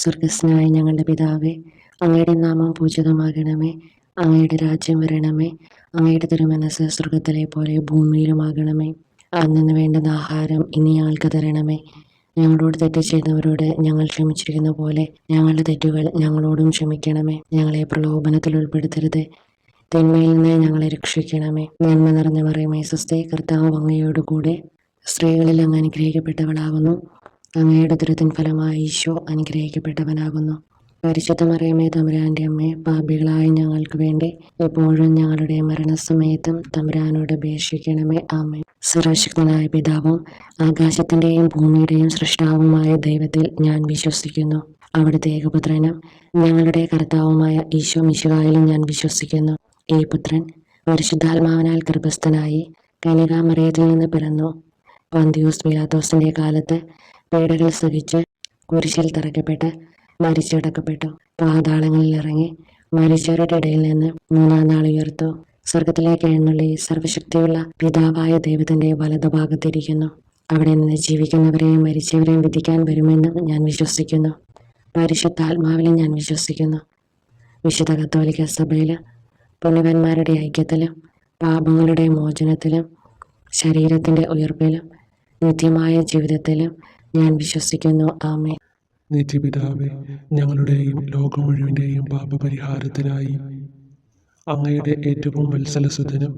സ്വർഗസ്നായ ഞങ്ങളുടെ പിതാവേ, അങ്ങയുടെ നാമം പൂജിതമാകണമേ. അങ്ങയുടെ രാജ്യം വരണമേ. അങ്ങയുടെ തിരുമനസ്സ് സ്വർഗത്തിലെ പോലെ ഭൂമിയിലുമാകണമേ. അന്നു വേണ്ടുന്ന ആഹാരം ഇനി ഞങ്ങൾക്ക് തരണമേ. ഞങ്ങളോട് തെറ്റ് ചെയ്തവരോട് ഞങ്ങൾ ക്ഷമിച്ചിരിക്കുന്ന പോലെ ഞങ്ങളുടെ തെറ്റുകൾ ഞങ്ങളോടും ക്ഷമിക്കണമേ. ഞങ്ങളെ പ്രലോഭനത്തിൽ ഉൾപ്പെടുത്തരുത്, തിന്മയിൽ നിന്ന് ഞങ്ങളെ രക്ഷിക്കണമേ. നന്മ നിറഞ്ഞ മറിയമേ സ്വസ്തി, കർത്താവ് അങ്ങയോടുകൂടെ സ്ത്രീകളിൽ അങ്ങ് അനുഗ്രഹിക്കപ്പെട്ടവളാകുന്നു. അങ്ങയുടെ ഉദരത്തിൻ ഫലമായ ഈശോ അനുഗ്രഹിക്കപ്പെട്ടവനാകുന്നു. പരിശുദ്ധ മറിയമേ തമ്പുരാൻ്റെ അമ്മേ, പാപികളായ ഞങ്ങൾക്ക് വേണ്ടി എപ്പോഴും ഞങ്ങളുടെ മരണസമയത്തും തമ്പുരാനോട് അപേക്ഷിക്കണമേ. ആമേൻ. സർവശക്തനായ പിതാവും ആകാശത്തിൻ്റെയും ഭൂമിയുടെയും സൃഷ്ടാവുമായ ദൈവത്തിൽ ഞാൻ വിശ്വസിക്കുന്നു. അവിടുത്തെ ഏകപുത്രനും ഞങ്ങളുടെ കർത്താവുമായ ഈശോ മിശിഹായിലും ഞാൻ വിശ്വസിക്കുന്നു. ഈ പുത്രൻ പരിശുദ്ധാത്മാവിനാൽ ഗർഭസ്ഥനായി കന്യകാമറിയത്തിൽ നിന്ന് പിറന്നു. പന്തിയൂസ് പീലാത്തോസിന്റെ കാലത്ത് പീഡകൾ സഹിച്ച് കുരിശിൽ തറയ്ക്കപ്പെട്ട് മരിച്ചടക്കപ്പെട്ടു. പാതാളങ്ങളിൽ ഇറങ്ങി മരിച്ചവരുടെ ഇടയിൽ നിന്ന് മൂന്നാം നാൾ ഉയർത്തു. സ്വർഗത്തിലേക്ക് എഴുന്നള്ളി സർവശക്തിയുള്ള പിതാവായ ദൈവത്തിന്റെ വലതുഭാഗത്തിരിക്കുന്നു. അവിടെ നിന്ന് ജീവിക്കുന്നവരെയും മരിച്ചവരെയും വിധിക്കാൻ വരുമെന്നും ഞാൻ വിശ്വസിക്കുന്നു. പരിശുദ്ധാത്മാവിലും ഞാൻ വിശ്വസിക്കുന്നു. വിശുദ്ധ കത്തോലിക്ക സഭയിൽ പുണ്യവാന്മാരുടെ ഐക്യത്തിലും പാപങ്ങളുടെ മോചനത്തിലും ശരീരത്തിന്റെ ഉയർപ്പിലും നിത്യമായ ജീവിതത്തിലും ഞാൻ വിശ്വസിക്കുന്നു. ആമേൻ. നിത്യപിതാവേ, ഞങ്ങളുടെയും ലോകം മുഴുവൻ്റെയും പാപപരിഹാരത്തിനായി അങ്ങയുടെ ഏറ്റവും വത്സലസുതനും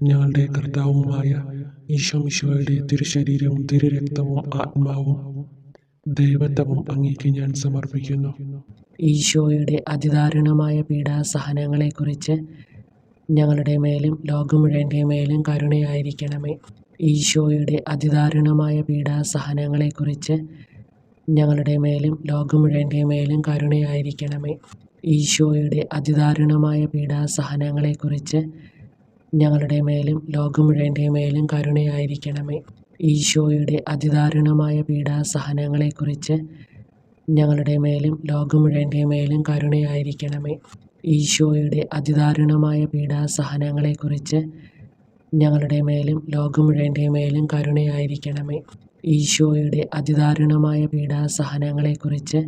ഞങ്ങളുടെ കർത്താവുമായ ഈശോ മിശിഹായുടെ തിരുശരീരവും തിരുരക്തവും ആത്മാവും ദൈവത്വവും അങ്ങേക്ക് ഞാൻ സമർപ്പിക്കുന്നു. ഈശോയുടെ അതിദാരുണമായ പീഡാസഹനങ്ങളെക്കുറിച്ച് ഞങ്ങളുടെ മേലും ലോകം മുഴുവൻ്റെ മേലും കരുണയായിരിക്കണമേ. ഈശോയുടെ അതിദാരുണമായ പീഡാസഹനങ്ങളെക്കുറിച്ച് ഞങ്ങളുടെ മേലും ലോകം മുഴുവൻ്റെ മേലും കരുണയായിരിക്കണമേ. ഈശോയുടെ അതിദാരുണമായ പീഡാസഹനങ്ങളെക്കുറിച്ച് ഞങ്ങളുടെ മേലും ലോകം മുഴുവൻ്റെ മേലും കരുണയായിരിക്കണമേ. ഈശോയുടെ അതിദാരുണമായ പീഡാസഹനങ്ങളെക്കുറിച്ച് ഞങ്ങളുടെ മേലും ലോകം മുഴുവൻ്റെ മേലും കരുണയായിരിക്കണമേ. ഈശോയുടെ അതിദാരുണമായ പീഡാസഹനങ്ങളെക്കുറിച്ച് ഞങ്ങളുടെ മേലും ലോകം മുഴുവൻ്റെ മേലും കരുണയായിരിക്കണമേ. ഈശോയുടെ അതിദാരുണമായ പീഡാസഹനങ്ങളെക്കുറിച്ച്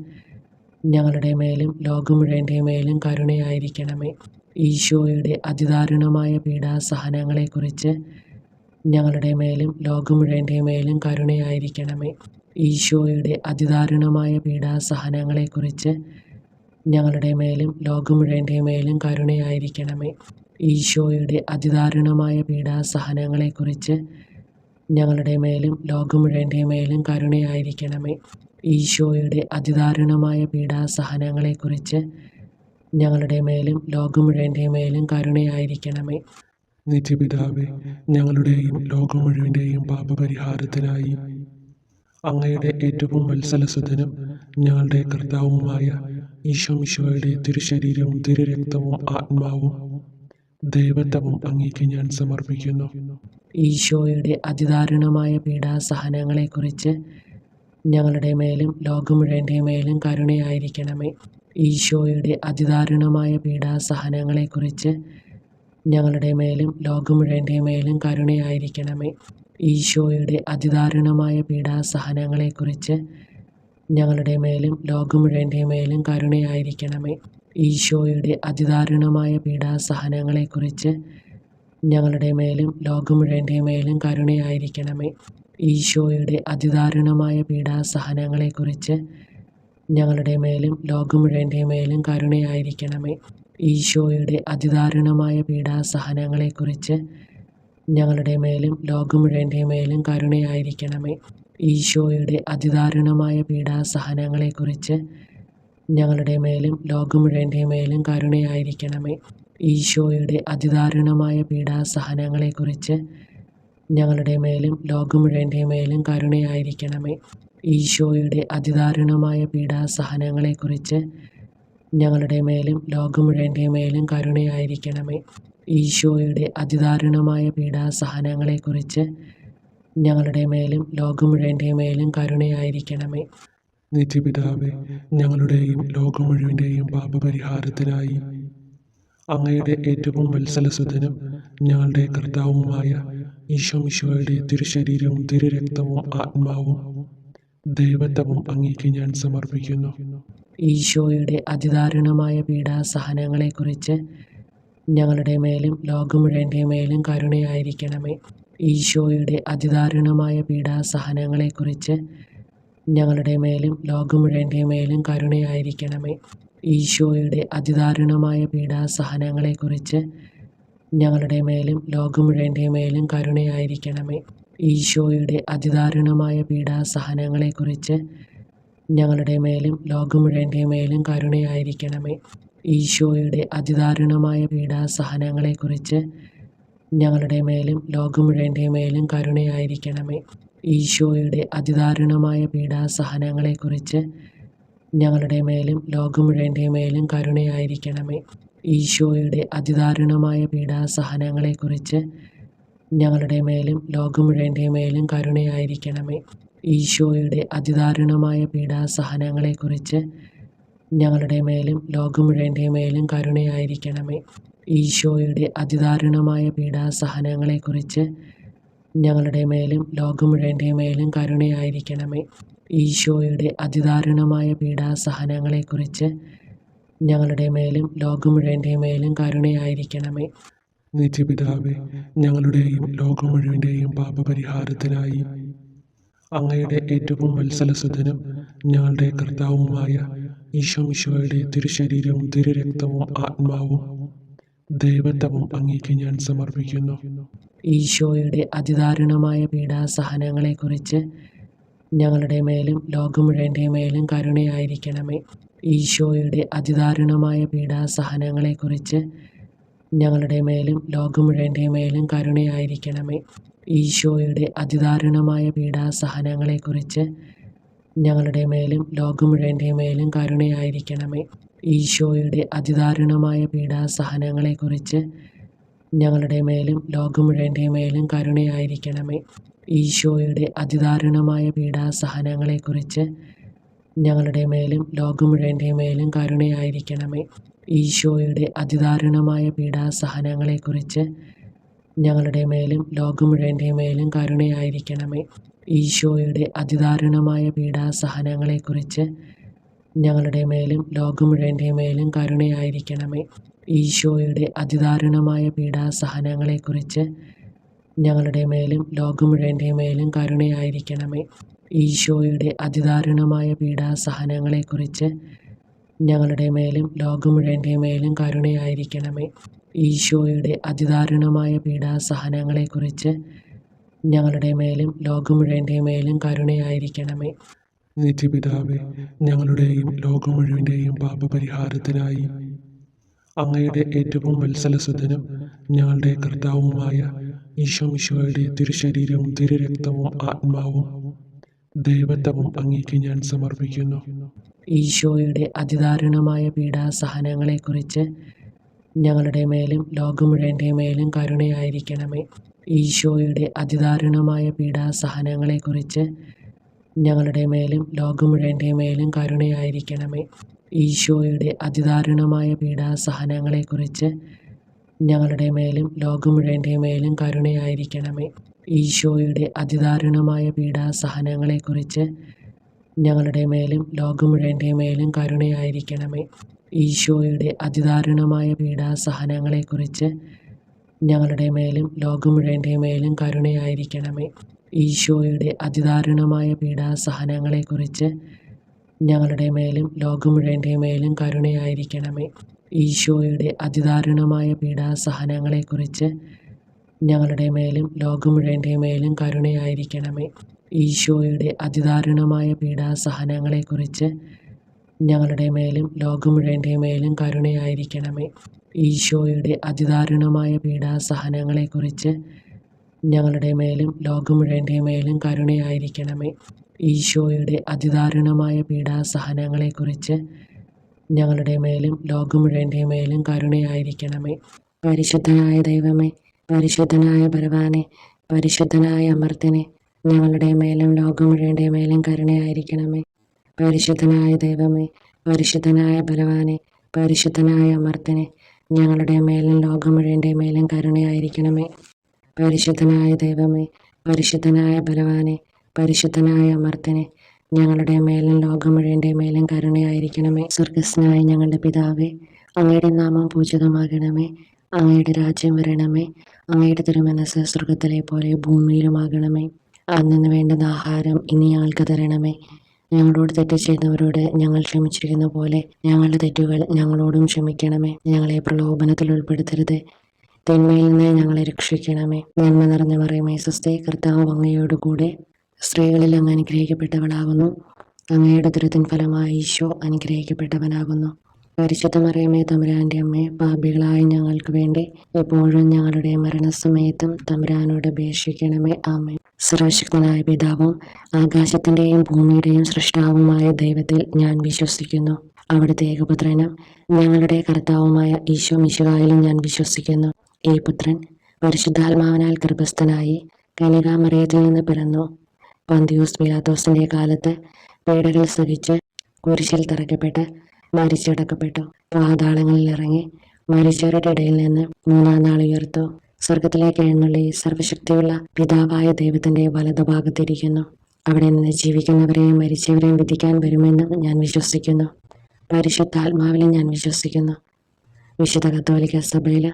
ഞങ്ങളുടെ മേലും ലോകം മുഴുവൻ്റെ മേലും കരുണയായിരിക്കണമേ. ഈശോയുടെ അതിദാരുണമായ പീഡാസഹനങ്ങളെക്കുറിച്ച് ഞങ്ങളുടെ മേലും ലോകം മുഴുവൻ്റെ മേലും കരുണയായിരിക്കണമേ. ഈശോയുടെ അതിദാരുണമായ പീഡാസഹനങ്ങളെക്കുറിച്ച് ഞങ്ങളുടെ മേലും ലോകം മുഴുവൻ്റെ മേലും കരുണയായിരിക്കണമേ. ഈശോയുടെ അതിദാരുണമായ പീഡാസഹനങ്ങളെക്കുറിച്ച് ഞങ്ങളുടെ മേലും ലോകം മുഴുവൻ്റെ മേലും കരുണയായിരിക്കണമേ. ഈശോയുടെ അതിദാരുണമായ പീഡാസഹനങ്ങളെക്കുറിച്ച് ഞങ്ങളുടെ മേലും ലോകം മുഴുവൻ്റെ മേലും കരുണയായിരിക്കണമേ. നിത്യപിതാവേ, ഞങ്ങളുടെയും ലോകം മുഴുവൻ്റെയും പാപപരിഹാരത്തിനായി അങ്ങയുടെ ഏറ്റവും വത്സലസുതനും ഞങ്ങളുടെ കർത്താവുമായ ഈശോ മിശിഹായുടെ തിരുശരീരവും തിരുരക്തവും ആത്മാവും ദൈവത്വവും അങ്ങേക്ക് ഞാൻ സമർപ്പിക്കുന്നു. ഈശോയുടെ അതിദാരുണമായ പീഡാസഹനങ്ങളെക്കുറിച്ച് ഞങ്ങളുടെ മേലും ലോകം മുഴുവൻ്റെ മേലും കരുണയായിരിക്കണമേ. ഈശോയുടെ അതിദാരുണമായ പീഡാസഹനങ്ങളെക്കുറിച്ച് ഞങ്ങളുടെ മേലും ലോകം മുഴുവൻ്റെ മേലും കരുണയായിരിക്കണമേ. ഈശോയുടെ അതിദാരുണമായ പീഡാസഹനങ്ങളെക്കുറിച്ച് ഞങ്ങളുടെ മേലും ലോകം മുഴുവൻ്റെ മേലും കരുണയായിരിക്കണമേ. ഈശോയുടെ അതിദാരുണമായ പീഡാസഹനങ്ങളെക്കുറിച്ച് ഞങ്ങളുടെ മേലും ലോകം മുഴുവൻ്റെ മേലും കരുണയായിരിക്കണമേ. ഈശോയുടെ അതിദാരുണമായ പീഡാസഹനങ്ങളെക്കുറിച്ച് ഞങ്ങളുടെ മേലും ലോകം മുഴുവൻ്റെ മേലും കരുണയായിരിക്കണമേ. ഈശോയുടെ അതിദാരുണമായ പീഡാസഹനങ്ങളെക്കുറിച്ച് ഞങ്ങളുടെ മേലും ലോകം മുഴുവൻ്റെ മേലും കരുണയായിരിക്കണമേ. ഈശോയുടെ അതിദാരുണമായ പീഡാസഹനങ്ങളെക്കുറിച്ച് ഞങ്ങളുടെ മേലും ലോകം മുഴുവൻ്റെ മേലും കരുണയായിരിക്കണമേ. ഈശോയുടെ അതിദാരുണമായ പീഡാസഹനങ്ങളെക്കുറിച്ച് ഞങ്ങളുടെ മേലും ലോകം മുഴുവൻ്റെ മേലും കരുണയായിരിക്കണമേ. ഈശോയുടെ അതിദാരുണമായ പീഡാസഹനങ്ങളെക്കുറിച്ച് ഞങ്ങളുടെ മേലും ലോകം മുഴുവൻ്റെ മേലും കരുണയായിരിക്കണമേ. ഈശോയുടെ അതിദാരുണമായ പീഡാസഹനങ്ങളെക്കുറിച്ച് ഞങ്ങളുടെ മേലും ലോകം മുഴുവൻ്റെ മേലും കരുണയായിരിക്കണമേ. നിത്യപിതാവേ, ഞങ്ങളുടെയും ലോകം മുഴുവൻ്റെയും പാപപരിഹാരത്തിനായി അങ്ങയുടെ ഏറ്റവും വത്സലസുതനും ഞങ്ങളുടെ കർത്താവുമായ ഈശോ മിശിഹായുടെ തിരുശരീരവും തിരുരക്തവും ആത്മാവും ദൈവത്വവും അങ്ങേക്ക് ഞാൻ സമർപ്പിക്കുന്നു. ഈശോയുടെ അതിദാരുണമായ പീഡാസഹനങ്ങളെക്കുറിച്ച് ഞങ്ങളുടെ മേലും ലോകം മുഴുവൻ്റെ മേലും കരുണയായിരിക്കണമേ. ഈശോയുടെ അതിദാരുണമായ പീഡാസഹനങ്ങളെക്കുറിച്ച് ഞങ്ങളുടെ മേലും ലോകം മുഴുവൻ്റെ മേലും കരുണയായിരിക്കണമേ. ഈശോയുടെ അതിദാരുണമായ പീഡാസഹനങ്ങളെക്കുറിച്ച് ഞങ്ങളുടെ മേലും ലോകം മുഴുവൻ്റെ മേലും കരുണയായിരിക്കണമേ. ഈശോയുടെ അതിദാരുണമായ പീഡാസഹനങ്ങളെക്കുറിച്ച് ഞങ്ങളുടെ മേലും ലോകം മുഴുവൻ്റെ മേലും കരുണയായിരിക്കണമേ. ഈശോയുടെ അതിദാരുണമായ പീഡാസഹനങ്ങളെക്കുറിച്ച് ഞങ്ങളുടെ മേലും ലോകം മുഴുവൻ്റെ മേലും കരുണയായിരിക്കണമേ. ഈശോയുടെ അതിദാരുണമായ പീഡാസഹനങ്ങളെക്കുറിച്ച് ഞങ്ങളുടെ മേലും ലോകം മുഴുവൻ്റെ മേലും കരുണയായിരിക്കണമേ. ഈശോയുടെ അതിദാരുണമായ പീഡാസഹനങ്ങളെക്കുറിച്ച് ഞങ്ങളുടെ മേലും ലോകം മുഴുവൻ്റെ മേലും കരുണയായിരിക്കണമേ. ഈശോയുടെ അതിദാരുണമായ പീഡാസഹനങ്ങളെക്കുറിച്ച് ഞങ്ങളുടെ മേലും ലോകം മുഴുവൻ്റെ മേലും കരുണയായിരിക്കണമേ. ഈശോയുടെ അതിദാരുണമായ പീഡാസഹനങ്ങളെക്കുറിച്ച് ഞങ്ങളുടെ മേലും ലോകം മുഴുവൻ്റെ മേലും കരുണയായിരിക്കണമേ. ഈശോയുടെ അതിദാരുണമായ പീഡാസഹനങ്ങളെക്കുറിച്ച് ഞങ്ങളുടെ മേലും ലോകം മുഴുവൻ്റെ മേലും കരുണയായിരിക്കണമേ. നിത്യപിതാവേ, ഞങ്ങളുടെയും ലോകം മുഴുവൻ്റെയും പാപപരിഹാരത്തിനായി അങ്ങയുടെ ഏറ്റവും വത്സലസുതനും ഞങ്ങളുടെ കർത്താവുമായ ഈശോമിശിഹായുടെ തിരുശരീരവും തിരുരക്തവും ആത്മാവും ദൈവത്വവും അങ്ങേക്ക് ഞാൻ സമർപ്പിക്കുന്നു. ഈശോയുടെ അതിദാരുണമായ പീഡാസഹനങ്ങളെക്കുറിച്ച് ഞങ്ങളുടെ മേലും ലോകം മുഴുവൻ്റെ മേലും കരുണയായിരിക്കണമേ. ഈശോയുടെ അതിദാരുണമായ പീഡാസഹനങ്ങളെക്കുറിച്ച് ഞങ്ങളുടെ മേലും ലോകം മുഴുവൻ്റെ മേലും കരുണയായിരിക്കണമേ. ഈശോയുടെ അതിദാരുണമായ പീഡാസഹനങ്ങളെക്കുറിച്ച് ഞങ്ങളുടെ മേലും ലോകം മുഴുവൻ്റെ മേലും കരുണയായിരിക്കണമേ. ഈശോയുടെ അതിദാരുണമായ പീഡാസഹനങ്ങളെക്കുറിച്ച് ഞങ്ങളുടെ മേലും ലോകം മുഴുവൻ്റെ മേലും കരുണയായിരിക്കണമേ. ഈശോയുടെ അതിദാരുണമായ പീഡാസഹനങ്ങളെക്കുറിച്ച് ഞങ്ങളുടെ മേലും ലോകം മുഴുവൻ്റെ മേലും കരുണയായിരിക്കണമേ. ഈശോയുടെ അതിദാരുണമായ പീഡാസഹനങ്ങളെക്കുറിച്ച് ഞങ്ങളുടെ മേലും ലോകം മുഴുവൻ്റെ മേലും കരുണയായിരിക്കണമേ. ഈശോയുടെ അതിദാരുണമായ പീഡാസഹനങ്ങളെക്കുറിച്ച് ഞങ്ങളുടെ മേലും ലോകം മുഴുവൻ്റെ മേലും കരുണയായിരിക്കണമേ. ഈശോയുടെ അതിദാരുണമായ പീഡാസഹനങ്ങളെക്കുറിച്ച് ഞങ്ങളുടെ മേലും ലോകം മുഴുവൻ്റെ മേലും കരുണയായിരിക്കണമേ. ഈശോയുടെ അതിദാരുണമായ പീഡാസഹനങ്ങളെക്കുറിച്ച് ഞങ്ങളുടെ മേലും ലോകം മുഴുവൻ്റെ മേലും കരുണയായിരിക്കണമേ. ഈശോയുടെ അതിദാരുണമായ പീഡാസഹനങ്ങളെക്കുറിച്ച് ഞങ്ങളുടെ മേലും ലോകം മുഴുവൻ്റെ മേലും കരുണയായിരിക്കണമേ. നിത്യപിതാവേ, ഞങ്ങളുടെയും ലോകം മുഴുവൻ്റെയും പാപപരിഹാരത്തിനായി അങ്ങയുടെ ഏറ്റവും വത്സലസുതനും ഞങ്ങളുടെ കർത്താവുമായ ഈശോമിശിഹായുടെ തിരുശരീരവും തിരുരക്തവും ആത്മാവും ദൈവത്വവും അങ്ങേക്ക് ഞാൻ സമർപ്പിക്കുന്നു. ഈശോയുടെ അതിദാരുണമായ പീഡാസഹനങ്ങളെക്കുറിച്ച് ഞങ്ങളുടെ മേലും ലോകം മുഴുവൻ്റെ മേലും കരുണയായിരിക്കണമേ. ഈശോയുടെ അതിദാരുണമായ പീഡാസഹനങ്ങളെക്കുറിച്ച് ഞങ്ങളുടെ മേലും ലോകം മുഴുവൻ്റെ മേലും കരുണയായിരിക്കണമേ. ഈശോയുടെ അതിദാരുണമായ പീഡാസഹനങ്ങളെക്കുറിച്ച് ഞങ്ങളുടെ മേലും ലോകം മുഴുവൻ്റെ മേലും കരുണയായിരിക്കണമേ. ഈശോയുടെ അതിദാരുണമായ പീഡാസഹനങ്ങളെക്കുറിച്ച് ഞങ്ങളുടെ മേലും ലോകം മുഴുവൻ്റെ മേലും കരുണയായിരിക്കണമേ. ഈശോയുടെ അതിദാരുണമായ പീഡാസഹനങ്ങളെക്കുറിച്ച് ഞങ്ങളുടെ മേലും ലോകം മുഴുവൻ്റെ മേലും കരുണയായിരിക്കണമേ. ഈശോയുടെ അതിദാരുണമായ പീഡാസഹനങ്ങളെക്കുറിച്ച് ഞങ്ങളുടെ മേലും ലോകം മുഴുവൻ്റെ മേലും കരുണയായിരിക്കണമേ. ഈശോയുടെ അതിദാരുണമായ പീഡാസഹനങ്ങളെക്കുറിച്ച് ഞങ്ങളുടെ മേലും ലോകം മുഴുവൻ്റെ മേലും കരുണയായിരിക്കണമേ. ഈശോയുടെ അതിദാരുണമായ പീഡാസഹനങ്ങളെക്കുറിച്ച് ഞങ്ങളുടെ മേലും ലോകം മുഴുവൻ്റെ മേലും കരുണയായിരിക്കണമേ. ഈശോയുടെ അതിദാരുണമായ പീഡാസഹനങ്ങളെക്കുറിച്ച് ഞങ്ങളുടെ മേലും ലോകം മുഴുവൻ്റെ മേലും കരുണയായിരിക്കണമേ. ഈശോയുടെ അതിദാരുണമായ പീഡാസഹനങ്ങളെക്കുറിച്ച് ഞങ്ങളുടെ മേലും ലോകം മുഴുവൻ്റെ മേലും കരുണയായിരിക്കണമേ. പരിശുദ്ധനായ ദൈവമേ, പരിശുദ്ധനായ ബലവാനെ, പരിശുദ്ധനായ അമർത്യനെ, ഞങ്ങളുടെ മേലും ലോകം മുഴുവൻ്റെ മേലും കരുണയായിരിക്കണമേ. പരിശുദ്ധനായ ദൈവമേ, പരിശുദ്ധനായ ബലവാനെ, പരിശുദ്ധനായ അമർത്യനെ, ഞങ്ങളുടെ മേലും ലോകം മുഴുവൻ്റെ മേലും കരുണയായിരിക്കണമേ. പരിശുദ്ധനായ ദൈവമേ, പരിശുദ്ധനായ ബലവാനെ, പരിശുദ്ധനായ അമർത്യനെ, ഞങ്ങളുടെ മേലും ലോകം മുഴുവൻ്റെ മേലും കരുണയായിരിക്കണമേ. സ്വർഗസ്നായ ഞങ്ങളുടെ പിതാവേ, അങ്ങയുടെ നാമം പൂജിതമാകണമേ. അങ്ങയുടെ രാജ്യം വരണമേ. അങ്ങയുടെ തിരുമനസ് സ്വർഗത്തിലെ പോലെ ഭൂമിയിലുമാകണമേ. അന്നു വേണ്ടുന്ന ആഹാരം ഇനി ഞങ്ങൾക്ക് തരണമേ. ഞങ്ങളോട് തെറ്റ് ചെയ്തവരോട് ഞങ്ങൾ ക്ഷമിച്ചിരിക്കുന്ന പോലെ ഞങ്ങളുടെ തെറ്റുകൾ ഞങ്ങളോടും ക്ഷമിക്കണമേ. ഞങ്ങളെ പ്രലോഭനത്തിൽ ഉൾപ്പെടുത്തരുത്, തിന്മയിൽ നിന്ന് ഞങ്ങളെ രക്ഷിക്കണമേ. നന്മ നിറഞ്ഞ മറിയമേ സ്വസ്തി, കർത്താവ് അങ്ങയോടുകൂടെ സ്ത്രീകളിൽ അങ്ങ് അനുഗ്രഹിക്കപ്പെട്ടവളാകുന്നു. അങ്ങയുടെ ഉദരത്തിൻ ഫലമായ ഈശോ അനുഗ്രഹിക്കപ്പെട്ടവനാകുന്നു. പരിശുദ്ധ മറിയമേ തമ്പുരാൻ്റെ അമ്മേ, പാപികളായ ഞങ്ങൾക്ക് വേണ്ടി എപ്പോഴും ഞങ്ങളുടെ മരണസമയത്തും തമ്പുരാനോട് അപേക്ഷിക്കണമേ. ആമേൻ. സർവശക്തനായ പിതാവും ആകാശത്തിൻ്റെയും ഭൂമിയുടെയും സൃഷ്ടാവുമായ ദൈവത്തിൽ ഞാൻ വിശ്വസിക്കുന്നു. അവിടുത്തെ ഏകപുത്രനും ഞങ്ങളുടെ കർത്താവുമായ ഈശോ മിശിഹായിലും ഞാൻ വിശ്വസിക്കുന്നു. ഈ പുത്രൻ പരിശുദ്ധാത്മാവിനാൽ ഗർഭസ്ഥനായി കന്യകാമറിയത്തിൽ നിന്ന് പിറന്നു. പന്തിയൂസ് പീലാത്തോസിന്റെ കാലത്ത് പീഡകൾ സഹിച്ച് കുരിശിൽ തറയ്ക്കപ്പെട്ട് മരിച്ചടക്കപ്പെട്ടു. പാതാളങ്ങളിൽ ഇറങ്ങി മരിച്ചവരുടെ ഇടയിൽ നിന്ന് മൂന്നാം നാൾ ഉയർത്തു. സ്വർഗത്തിലേക്ക് എഴുന്നള്ളി സർവശക്തിയുള്ള പിതാവായ ദൈവത്തിന്റെ വലതുഭാഗത്തിരിക്കുന്നു. അവിടെ നിന്ന് ജീവിക്കുന്നവരെയും മരിച്ചവരെയും വിധിക്കാൻ വരുമെന്നും ഞാൻ വിശ്വസിക്കുന്നു. പരിശുദ്ധാത്മാവിലും ഞാൻ വിശ്വസിക്കുന്നു. വിശുദ്ധ കത്തോലിക്ക സഭയിൽ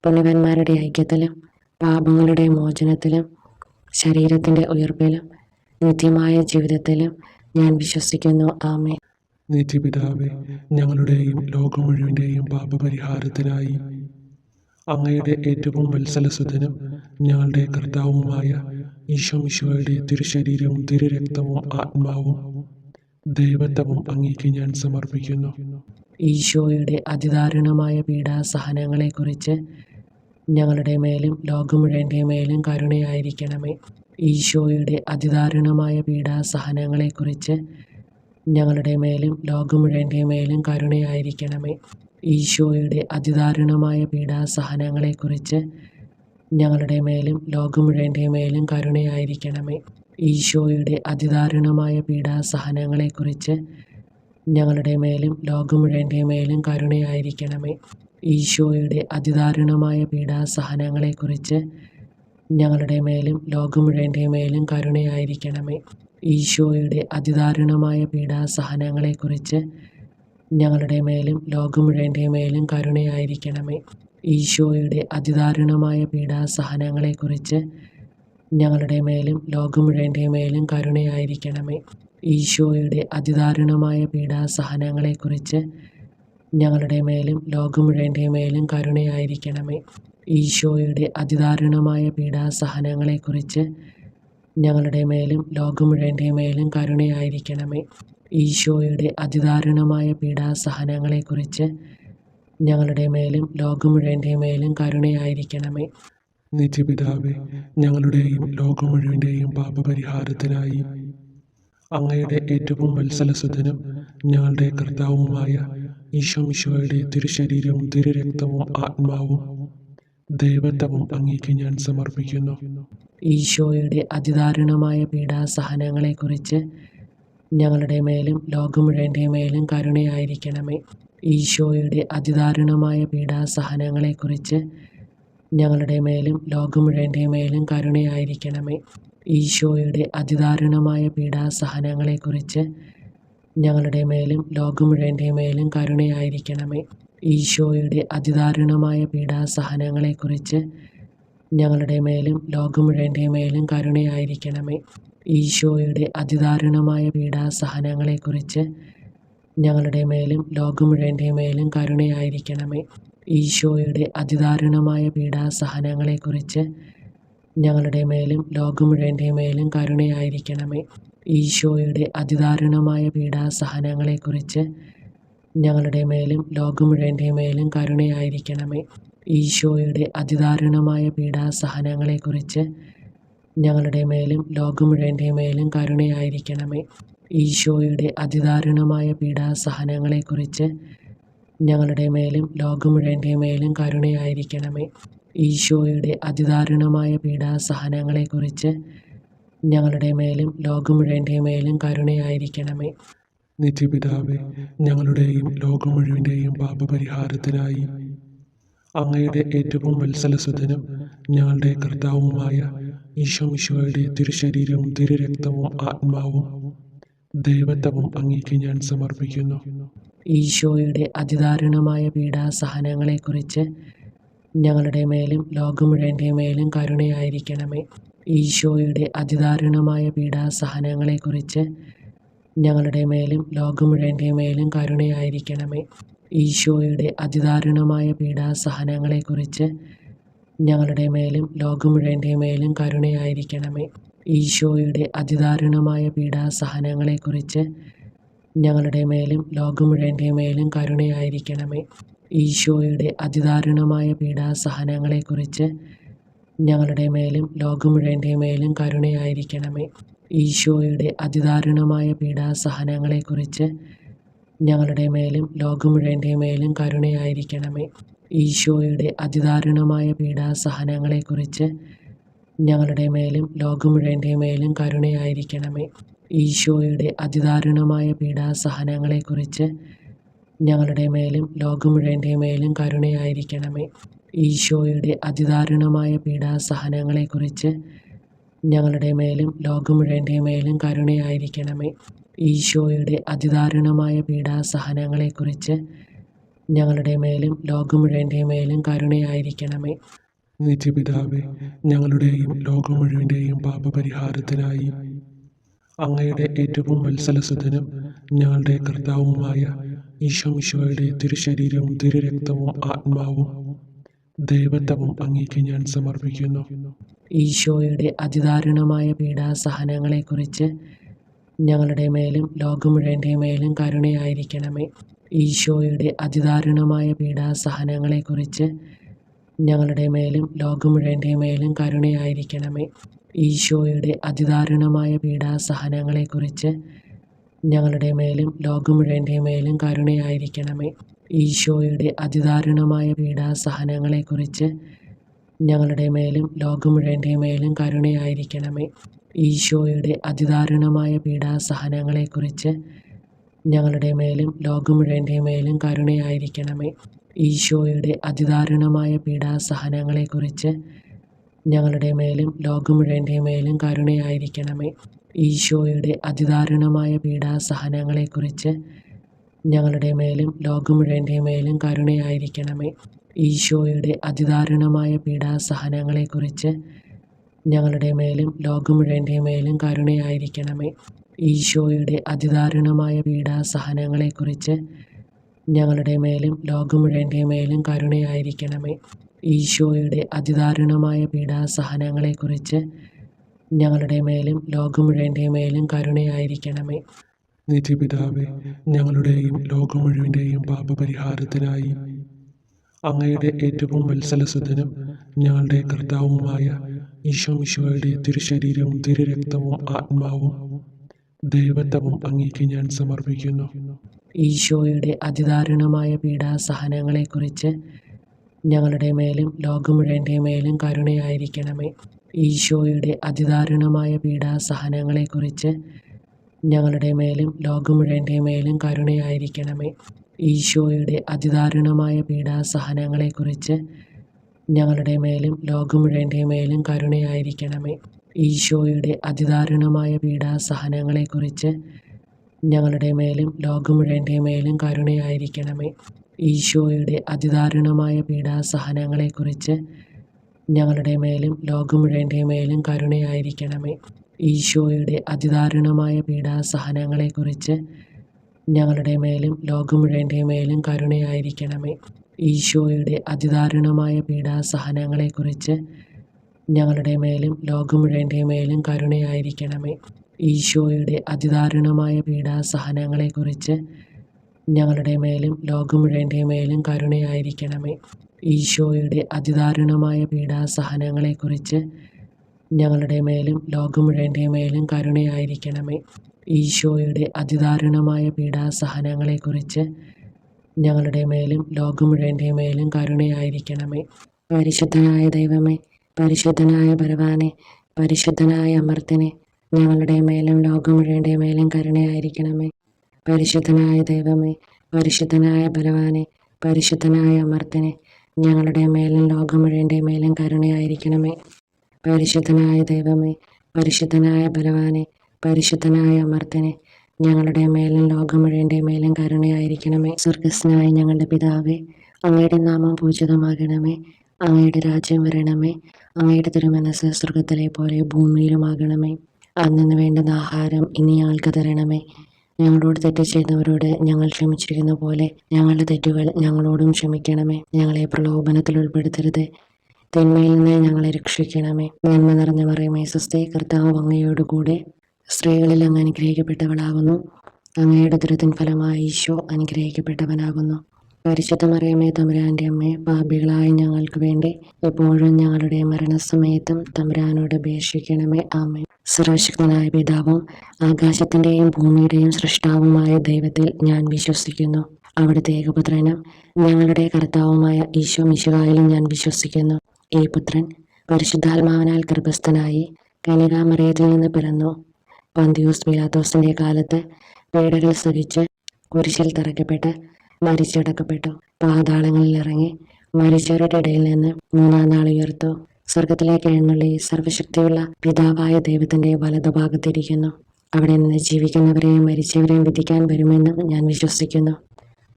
പുണ്യവാന്മാരുടെ ഐക്യത്തിലും പാപങ്ങളുടെ മോചനത്തിലും ശരീരത്തിൻ്റെ ഉയർപ്പിലും നിത്യമായ ജീവിതത്തിലും ഞാൻ വിശ്വസിക്കുന്നു. ആമേൻ. നിത്യപിതാവേ, ഞങ്ങളുടെയും ലോകം മുഴുവൻ്റെയും പാപപരിഹാരത്തിനായി അങ്ങയുടെ ഏറ്റവും വത്സലസുതനും ഞങ്ങളുടെ കർത്താവുമായ ഈശോ മിശിഹായുടെ തിരുശരീരവും തിരുരക്തവും ആത്മാവും ദൈവത്വവും അങ്ങേക്ക് ഞാൻ സമർപ്പിക്കുന്നു. ഈശോയുടെ അതിദാരുണമായ പീഡാസഹനങ്ങളെക്കുറിച്ച് ഞങ്ങളുടെ മേലും ലോകം മുഴുവൻ്റെ മേലും കരുണയായിരിക്കണമേ. ഈശോയുടെ അതിദാരുണമായ പീഡാസഹനങ്ങളെക്കുറിച്ച് ഞങ്ങളുടെ മേലും ലോകം മുഴുവൻ്റെ മേലും കരുണയായിരിക്കണമേ. ഈശോയുടെ അതിദാരുണമായ പീഡാസഹനങ്ങളെക്കുറിച്ച് ഞങ്ങളുടെ മേലും ലോകം മുഴുവൻ്റെ മേലും കരുണയായിരിക്കണമേ. ഈശോയുടെ അതിദാരുണമായ പീഡാസഹനങ്ങളെക്കുറിച്ച് ഞങ്ങളുടെ മേലും ലോകം മുഴുവൻ്റെ മേലും കരുണയായിരിക്കണമേ. ഈശോയുടെ അതിദാരുണമായ പീഡാസഹനങ്ങളെക്കുറിച്ച് ഞങ്ങളുടെ മേലും ലോകം മുഴുവൻ്റെ മേലും കരുണയായിരിക്കണമേ. ഈശോയുടെ അതിദാരുണമായ പീഡാസഹനങ്ങളെക്കുറിച്ച് ഞങ്ങളുടെ മേലും ലോകം മുഴുവൻ്റെ മേലും കരുണയായിരിക്കണമേ. ഈശോയുടെ അതിദാരുണമായ പീഡാസഹനങ്ങളെക്കുറിച്ച് ഞങ്ങളുടെ മേലും ലോകം മുഴുവൻ്റെ മേലും കരുണയായിരിക്കണമേ. ഈശോയുടെ അതിദാരുണമായ പീഡാസഹനങ്ങളെക്കുറിച്ച് ഞങ്ങളുടെ മേലും ലോകം മുഴുവൻ്റെ മേലും കരുണയായിരിക്കണമേ. ഈശോയുടെ അതിദാരുണമായ പീഡാസഹനങ്ങളെക്കുറിച്ച് ഞങ്ങളുടെ മേലും ലോകം മുഴുവൻ്റെ മേലും കരുണയായിരിക്കണമേ. ഈശോയുടെ അതിദാരുണമായ പീഡാസഹനങ്ങളെക്കുറിച്ച് ഞങ്ങളുടെ മേലും ലോകം മുഴുവൻ്റെ മേലും കരുണയായിരിക്കണമേ. നിത്യപിതാവേ, ഞങ്ങളുടെയും ലോകം മുഴുവൻ്റെയും പാപപരിഹാരത്തിനായി അങ്ങയുടെ ഏറ്റവും വത്സലസുതനും ഞങ്ങളുടെ കർത്താവുമായ ഈശോ മിശിഹായുടെ തിരുശരീരവും തിരുരക്തവും ആത്മാവും ദൈവത്വവും അങ്ങേക്ക് ഞാൻ സമർപ്പിക്കുന്നു. ഈശോയുടെ അതിദാരുണമായ പീഡാസഹനങ്ങളെക്കുറിച്ച് ഞങ്ങളുടെ മേലും ലോകം മുഴുവൻ്റെ മേലും കരുണയായിരിക്കണമേ. ഈശോയുടെ അതിദാരുണമായ പീഡാസഹനങ്ങളെക്കുറിച്ച് ഞങ്ങളുടെ മേലും ലോകം മുഴുവൻ്റെ മേലും കരുണയായിരിക്കണമേ. ഈശോയുടെ അതിദാരുണമായ പീഡാസഹനങ്ങളെക്കുറിച്ച് ഞങ്ങളുടെ മേലും ലോകം മുഴുവൻ്റെ മേലും കരുണയായിരിക്കണമേ. ഈശോയുടെ അതിദാരുണമായ പീഡാസഹനങ്ങളെക്കുറിച്ച് ഞങ്ങളുടെ മേലും ലോകം മുഴുവൻ്റെ മേലും കരുണയായിരിക്കണമേ. ഈശോയുടെ അതിദാരുണമായ പീഡാസഹനങ്ങളെക്കുറിച്ച് ഞങ്ങളുടെ മേലും ലോകം മുഴുവൻ്റെ മേലും കരുണയായിരിക്കണമേ. ഈശോയുടെ അതിദാരുണമായ പീഡാസഹനങ്ങളെക്കുറിച്ച് ഞങ്ങളുടെ മേലും ലോകം മുഴുവൻ്റെ മേലും കരുണയായിരിക്കണമേ. ഈശോയുടെ അതിദാരുണമായ പീഡാസഹനങ്ങളെക്കുറിച്ച് ഞങ്ങളുടെ മേലും ലോകം മുഴുവൻ്റെ മേലും കരുണയായിരിക്കണമേ. ഈശോയുടെ അതിദാരുണമായ പീഡാസഹനങ്ങളെക്കുറിച്ച് ഞങ്ങളുടെ മേലും ലോകം മുഴുവൻ്റെ മേലും കരുണയായിരിക്കണമേ. ഈശോയുടെ അതിദാരുണമായ പീഡാസഹനങ്ങളെക്കുറിച്ച് ഞങ്ങളുടെ മേലും ലോകം മുഴുവൻ്റെ മേലും കരുണയായിരിക്കണമേ. ഈശോയുടെ അതിദാരുണമായ പീഡാസഹനങ്ങളെക്കുറിച്ച് ഞങ്ങളുടെ മേലും ലോകം മുഴുവൻ്റെ മേലും കരുണയായിരിക്കണമേ. നിത്യപിതാവേ, ഞങ്ങളുടെയും ലോകം മുഴുവൻ്റെയും പാപപരിഹാരത്തിനായി അങ്ങയുടെ ഏറ്റവും വത്സലസുതനും ഞങ്ങളുടെ കർത്താവുമായ ഈശോ മിശിഹായുടെ തിരുശരീരവും തിരുരക്തവും ആത്മാവും ദൈവത്വവും അങ്ങേക്ക് ഞാൻ സമർപ്പിക്കുന്നു. ഈശോയുടെ അതിദാരുണമായ പീഡാസഹനങ്ങളെക്കുറിച്ച് ഞങ്ങളുടെ മേലും ലോകം മുഴുവൻ്റെ മേലും കരുണയായിരിക്കണമേ. ഈശോയുടെ അതിദാരുണമായ പീഡാസഹനങ്ങളെക്കുറിച്ച് ഞങ്ങളുടെ മേലും ലോകം മുഴുവൻ്റെ മേലും കരുണയായിരിക്കണമേ. ഈശോയുടെ അതിദാരുണമായ പീഡാസഹനങ്ങളെക്കുറിച്ച് ഞങ്ങളുടെ മേലും ലോകം മുഴുവൻ്റെ മേലും കരുണയായിരിക്കണമേ. ഈശോയുടെ അതിദാരുണമായ പീഡാസഹനങ്ങളെക്കുറിച്ച് ഞങ്ങളുടെ മേലും ലോകം മുഴുവൻ്റെ മേലും കരുണയായിരിക്കണമേ. ഈശോയുടെ അതിദാരുണമായ പീഡാസഹനങ്ങളെക്കുറിച്ച് ഞങ്ങളുടെ മേലും ലോകം മുഴുവൻ്റെ മേലും കരുണയായിരിക്കണമേ. ഈശോയുടെ അതിദാരുണമായ പീഡാസഹനങ്ങളെക്കുറിച്ച് ഞങ്ങളുടെ മേലും ലോകം മുഴുവൻ്റെ മേലും കരുണയായിരിക്കണമേ. ഈശോയുടെ അതിദാരുണമായ പീഡാസഹനങ്ങളെക്കുറിച്ച് ഞങ്ങളുടെ മേലും ലോകം മുഴുവൻ്റെ മേലും കരുണയായിരിക്കണമേ. ഈശോയുടെ അതിദാരുണമായ പീഡാസഹനങ്ങളെക്കുറിച്ച് ഞങ്ങളുടെ മേലും ലോകം മുഴുവൻ്റെ മേലും കരുണയായിരിക്കണമേ. ഈശോയുടെ അതിദാരുണമായ പീഡാസഹനങ്ങളെക്കുറിച്ച് ഞങ്ങളുടെ മേലും ലോകം മുഴുവൻ്റെ മേലും കരുണയായിരിക്കണമേ. ഈശോയുടെ അതിദാരുണമായ പീഡാസഹനങ്ങളെക്കുറിച്ച് ഞങ്ങളുടെ മേലും ലോകം മുഴുവൻ്റെ മേലും കരുണയായിരിക്കണമേ. നിത്യപിതാവേ, ഞങ്ങളുടെയും ലോകം മുഴുവൻ്റെയും പാപപരിഹാരത്തിനായി അങ്ങയുടെ ഏറ്റവും വത്സലസുതനും ഞങ്ങളുടെ കർത്താവുമായ ഈശോമിശിഹായുടെ തിരുശരീരവും തിരുരക്തവും ആത്മാവും ദൈവത്വവും അങ്ങേക്ക് ഞാൻ സമർപ്പിക്കുന്നു. ഈശോയുടെ അതിദാരുണമായ പീഡാസഹനങ്ങളെക്കുറിച്ച് ഞങ്ങളുടെ മേലും ലോകം മുഴുവൻ്റെ മേലും കരുണയായിരിക്കണമേ. ഈശോയുടെ അതിദാരുണമായ പീഡാസഹനങ്ങളെക്കുറിച്ച് ഞങ്ങളുടെ മേലും ലോകം മുഴുവൻ്റെ മേലും കരുണയായിരിക്കണമേ. ഈശോയുടെ അതിദാരുണമായ പീഡാസഹനങ്ങളെക്കുറിച്ച് ഞങ്ങളുടെ മേലും ലോകം മുഴുവൻ്റെ മേലും കരുണയായിരിക്കണമേ. ഈശോയുടെ അതിദാരുണമായ പീഡാസഹനങ്ങളെക്കുറിച്ച് ഞങ്ങളുടെ മേലും ലോകം മുഴുവൻ്റെ മേലും കരുണയായിരിക്കണമേ. ഈശോയുടെ അതിദാരുണമായ പീഡാസഹനങ്ങളെക്കുറിച്ച് ഞങ്ങളുടെ മേലും ലോകം മുഴുവൻ്റെ മേലും കരുണയായിരിക്കണമേ. ഈശോയുടെ അതിദാരുണമായ പീഡാസഹനങ്ങളെക്കുറിച്ച് ഞങ്ങളുടെ മേലും ലോകം മുഴുവൻ്റെ മേലും കരുണയായിരിക്കണമേ. ഈശോയുടെ അതിദാരുണമായ പീഡാസഹനങ്ങളെക്കുറിച്ച് ഞങ്ങളുടെ മേലും ലോകം മുഴുവൻ്റെ മേലും കരുണയായിരിക്കണമേ. ഈശോയുടെ അതിദാരുണമായ പീഡാസഹനങ്ങളെക്കുറിച്ച് ഞങ്ങളുടെ മേലും ലോകം മുഴുവൻ്റെ മേലും കരുണയായിരിക്കണമേ. ഈശോയുടെ അതിദാരുണമായ പീഡാസഹനങ്ങളെക്കുറിച്ച് ഞങ്ങളുടെ മേലും ലോകം മുഴുവൻ്റെ മേലും കരുണയായിരിക്കണമേ. ഈശോയുടെ അതിദാരുണമായ പീഡാസഹനങ്ങളെക്കുറിച്ച് ഞങ്ങളുടെ മേലും ലോകം മുഴുവൻ്റെ മേലും കരുണയായിരിക്കണമേ. നിത്യപിതാവേ, ഞങ്ങളുടെയും ലോകം മുഴുവൻ്റെയും പാപപരിഹാരത്തിനായി അങ്ങയുടെ ഏറ്റവും വത്സലസുതനും ഞങ്ങളുടെ കർത്താവുമായ ഈശോമിശിഹായുടെ തിരുശരീരവും തിരുരക്തവും ആത്മാവും ദൈവത്വവും അങ്ങേക്ക് ഞാൻ സമർപ്പിക്കുന്നു. ഈശോയുടെ അതിദാരുണമായ പീഡാസഹനങ്ങളെക്കുറിച്ച് ഞങ്ങളുടെ മേലും ലോകം മുഴുവൻ്റെ മേലും കരുണയായിരിക്കണമേ. ഈശോയുടെ അതിദാരുണമായ പീഡാസഹനങ്ങളെക്കുറിച്ച് ഞങ്ങളുടെ മേലും ലോകം മുഴുവൻ്റെ മേലും കരുണയായിരിക്കണമേ. ഈശോയുടെ അതിദാരുണമായ പീഡാസഹനങ്ങളെക്കുറിച്ച് ഞങ്ങളുടെ മേലും ലോകം മുഴുവൻ്റെ മേലും കരുണയായിരിക്കണമേ. ഈശോയുടെ അതിദാരുണമായ പീഡാസഹനങ്ങളെക്കുറിച്ച് ഞങ്ങളുടെ മേലും ലോകം മുഴുവൻ്റെ മേലും കരുണയായിരിക്കണമേ. ഈശോയുടെ അതിദാരുണമായ പീഡാസഹനങ്ങളെക്കുറിച്ച് ഞങ്ങളുടെ മേലും ലോകം മുഴുവൻ്റെ മേലും കരുണയായിരിക്കണമേ. ഈശോയുടെ അതിദാരുണമായ പീഡാസഹനങ്ങളെക്കുറിച്ച് ഞങ്ങളുടെ മേലും ലോകം മുഴുവൻ്റെ മേലും കരുണയായിരിക്കണമേ. ഈശോയുടെ അതിദാരുണമായ പീഡാസഹനങ്ങളെക്കുറിച്ച് ഞങ്ങളുടെ മേലും ലോകം മുഴുവൻ്റെ മേലും കരുണയായിരിക്കണമേ. ഈശോയുടെ അതിദാരുണമായ പീഡാസഹനങ്ങളെക്കുറിച്ച് ഞങ്ങളുടെ മേലും ലോകം മുഴുവൻ്റെ മേലും കരുണയായിരിക്കണമേ. ഈശോയുടെ അതിദാരുണമായ പീഡാസഹനങ്ങളെക്കുറിച്ച് ഞങ്ങളുടെ മേലും ലോകം മുഴുവൻ്റെ മേലും കരുണയായിരിക്കണമേ. ഈശോയുടെ അതിദാരുണമായ പീഡാസഹനങ്ങളെക്കുറിച്ച് ഞങ്ങളുടെ മേലും ലോകം മുഴുവൻ്റെ മേലും കരുണയായിരിക്കണമേ. പരിശുദ്ധനായ ദൈവമേ, പരിശുദ്ധനായ ബലവാനെ, പരിശുദ്ധനായ അമർത്തിനെ, ഞങ്ങളുടെ മേലും ലോകം മുഴുവൻ്റെ മേലും കരുണയായിരിക്കണമേ. പരിശുദ്ധനായ ദൈവമേ, പരിശുദ്ധനായ ബലവാനെ, പരിശുദ്ധനായ അമർത്തിനെ, ഞങ്ങളുടെ മേലും ലോകം മുഴുവൻ്റെ മേലും കരുണയായിരിക്കണമേ. പരിശുദ്ധനായ ദൈവമേ, പരിശുദ്ധനായ ബലവാനെ, പരിശുദ്ധനായ അമർത്തിനെ, ഞങ്ങളുടെ മേലും ലോകം മുഴുവൻ്റെ മേലും കരുണയായിരിക്കണമേ. സ്വർഗസ്നായ ഞങ്ങളുടെ പിതാവേ, അങ്ങയുടെ നാമം പൂജിതമാകണമേ. അങ്ങയുടെ രാജ്യം വരണമേ. അങ്ങയുടെ തിരുമനസ് സ്വർഗത്തിലെ പോലെ ഭൂമിയിലുമാകണമേ. അന്നു വേണ്ടുന്ന ആഹാരം ഇനി ഞങ്ങൾക്ക് തരണമേ. ഞങ്ങളോട് തെറ്റ് ചെയ്തവരോട് ഞങ്ങൾ ക്ഷമിച്ചിരിക്കുന്ന പോലെ ഞങ്ങളുടെ തെറ്റുകൾ ഞങ്ങളോടും ക്ഷമിക്കണമേ. ഞങ്ങളെ പ്രലോഭനത്തിൽ ഉൾപ്പെടുത്തരുത്, തിന്മയിൽ നിന്ന് ഞങ്ങളെ രക്ഷിക്കണമേ. നന്മ നിറഞ്ഞ മറിയമേ, സ്വസ്തി, കർത്താവ് അങ്ങയോടുകൂടെ സ്ത്രീകളിൽ അങ്ങ് അനുഗ്രഹിക്കപ്പെട്ടവളാകുന്നു. അങ്ങയുടെ ഉദരത്തിൻ ഫലമായി ഈശോ അനുഗ്രഹിക്കപ്പെട്ടവനാകുന്നു. പരിശുദ്ധ മറിയമേ, തമ്പുരാൻ്റെ അമ്മേ, പാപികളായ ഞങ്ങൾക്ക് വേണ്ടി എപ്പോഴും ഞങ്ങളുടെ മരണസമയത്തും തമ്പുരാനോട് അപേക്ഷിക്കണമേ. ആമേൻ. സർവശക്തനായ പിതാവും ആകാശത്തിൻ്റെയും ഭൂമിയുടെയും സൃഷ്ടാവുമായ ദൈവത്തിൽ ഞാൻ വിശ്വസിക്കുന്നു. അവിടുത്തെ ഏകപുത്രനും ഞങ്ങളുടെ കർത്താവുമായ ഈശോ മിശിഹായിലും ഞാൻ വിശ്വസിക്കുന്നു. ഈ പുത്രൻ പരിശുദ്ധാത്മാവിനാൽ ഗർഭസ്ഥനായി കന്യകാമറിയത്തിൽ നിന്ന് പിറന്നു. പന്തിയൂസ് പീലാത്തോസിന്റെ കാലത്ത് പീഡകൾ സഹിച്ച് കുരിശിൽ തറയ്ക്കപ്പെട്ട് മരിച്ചടക്കപ്പെട്ടു. പാതാളങ്ങളിൽ ഇറങ്ങി മരിച്ചവരുടെ ഇടയിൽ നിന്ന് മൂന്നാം നാൾ ഉയർത്തു. സ്വർഗത്തിലേക്ക് എഴുന്നള്ളി സർവശക്തിയുള്ള പിതാവായ ദൈവത്തിന്റെ വലതുഭാഗത്തിരിക്കുന്നു. അവിടെ നിന്ന് ജീവിക്കുന്നവരെയും മരിച്ചവരെയും വിധിക്കാൻ വരുമെന്നും ഞാൻ വിശ്വസിക്കുന്നു.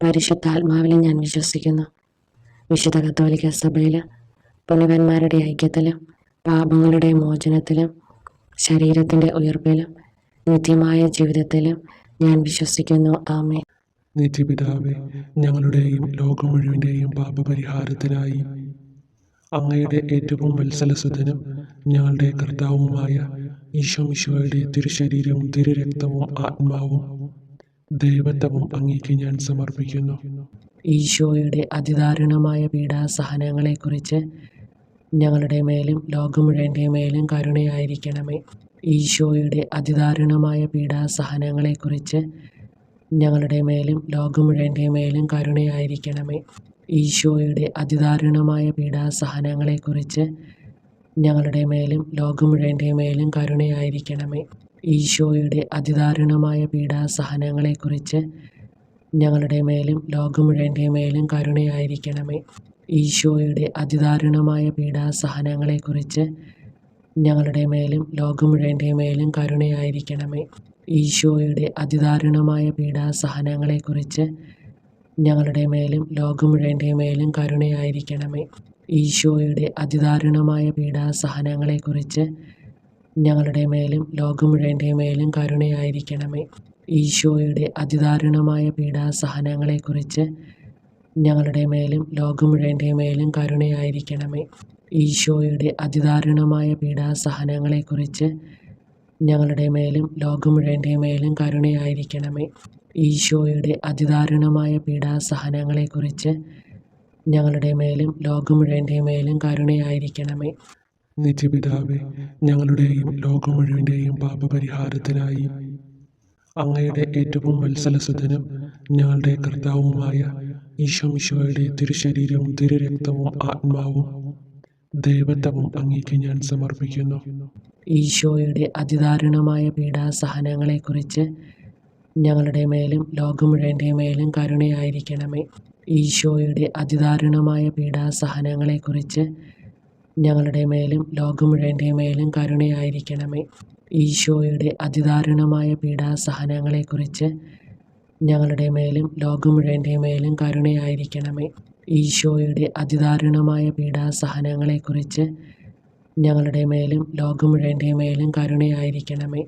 പരിശുദ്ധാത്മാവിലും ഞാൻ വിശ്വസിക്കുന്നു. വിശുദ്ധ കത്തോലിക്ക സഭയിലും പുണ്യവാന്മാരുടെ ഐക്യത്തിലും പാപങ്ങളുടെ മോചനത്തിലും ശരീരത്തിന്റെ ഉയർപ്പിലും നിത്യമായ ജീവിതത്തിലും ഞാൻ വിശ്വസിക്കുന്നു. ആമേൻ. നിത്യപിതാവേ, ഞങ്ങളുടെയും ലോകം മുഴുവൻ്റെയും പാപപരിഹാരത്തിനായി അങ്ങയുടെ ഏറ്റവും വത്സലസുതനും ഞങ്ങളുടെ കർത്താവുമായ ഈശോ മിശിഹായുടെ തിരുശരീരവും തിരുരക്തവും ആത്മാവും ദൈവത്വവും അങ്ങേക്ക് ഞാൻ സമർപ്പിക്കുന്നു. ഈശോയുടെ അതിദാരുണമായ പീഡാസഹനങ്ങളെക്കുറിച്ച് ഞങ്ങളുടെ മേലും ലോകം മുഴുവൻ്റെ മേലും കരുണയായിരിക്കണമേ. ഈശോയുടെ അതിദാരുണമായ പീഡാസഹനങ്ങളെക്കുറിച്ച് ഞങ്ങളുടെ മേലും ലോകം മുഴുവൻ്റെ മേലും കരുണയായിരിക്കണമേ. ഈശോയുടെ അതിദാരുണമായ പീഡാസഹനങ്ങളെക്കുറിച്ച് ഞങ്ങളുടെ മേലും ലോകം മുഴുവൻ്റെ മേലും കരുണയായിരിക്കണമേ. ഈശോയുടെ അതിദാരുണമായ പീഡാസഹനങ്ങളെക്കുറിച്ച് ഞങ്ങളുടെ മേലും ലോകം മുഴുവൻ്റെ മേലും കരുണയായിരിക്കണമേ. ഈശോയുടെ അതിദാരുണമായ പീഡാസഹനങ്ങളെക്കുറിച്ച് ഞങ്ങളുടെ മേലും ലോകം മുഴുവൻ്റെ മേലും കരുണയായിരിക്കണമേ. ഈശോയുടെ അതിദാരുണമായ പീഡാസഹനങ്ങളെക്കുറിച്ച് ഞങ്ങളുടെ മേലും ലോകം മുഴുവൻ്റെ മേലും കരുണയായിരിക്കണമേ. ഈശോയുടെ അതിദാരുണമായ പീഡാസഹനങ്ങളെക്കുറിച്ച് ഞങ്ങളുടെ മേലും ലോകം മുഴുവൻ്റെ മേലും കരുണയായിരിക്കണമേ. ഈശോയുടെ അതിദാരുണമായ പീഡാസഹനങ്ങളെക്കുറിച്ച് ഞങ്ങളുടെ മേലും ലോകം മുഴുവൻ്റെ മേലും കരുണയായിരിക്കണമേ. ഈശോയുടെ അതിദാരുണമായ പീഡാസഹനങ്ങളെക്കുറിച്ച് ഞങ്ങളുടെ മേലും ലോകം മുഴുവൻ്റെ മേലും കരുണയായിരിക്കണമേ. ഈശോയുടെ അതിദാരുണമായ പീഡാസഹനങ്ങളെക്കുറിച്ച് ഞങ്ങളുടെ മേലും ലോകം മുഴുവൻ്റെ മേലും കരുണയായിരിക്കണമേ. നിത്യപിതാവേ, ഞങ്ങളുടെയും ലോകം മുഴുവൻ്റെയും പാപപരിഹാരത്തിനായി അങ്ങയുടെ ഏറ്റവും വത്സലസുതനും ഞങ്ങളുടെ കർത്താവുമായ ഈശോ മിശിഹായുടെ തിരുശരീരവും തിരുരക്തവും ആത്മാവും ദൈവത്വവും അങ്ങേക്ക് ഞാൻ സമർപ്പിക്കുന്നു. ഈശോയുടെ അതിദാരുണമായ പീഡാസഹനങ്ങളെക്കുറിച്ച് ഞങ്ങളുടെ മേലും ലോകം മുഴുവൻ്റെ മേലും കരുണയായിരിക്കണമേ. ഈശോയുടെ അതിദാരുണമായ പീഡാസഹനങ്ങളെക്കുറിച്ച് ഞങ്ങളുടെ മേലും ലോകം മുഴുവൻ്റെ മേലും കരുണയായിരിക്കണമേ. ഈശോയുടെ അതിദാരുണമായ പീഡാസഹനങ്ങളെക്കുറിച്ച് ഞങ്ങളുടെ മേലും ലോകം മുഴുവൻ്റെ മേലും കരുണയായിരിക്കണമേ. ഈശോയുടെ അതിദാരുണമായ പീഡാസഹനങ്ങളെക്കുറിച്ച് ഞങ്ങളുടെ മേലും ലോകം മുഴുവൻ്റെ മേലും കരുണയായിരിക്കണമേ.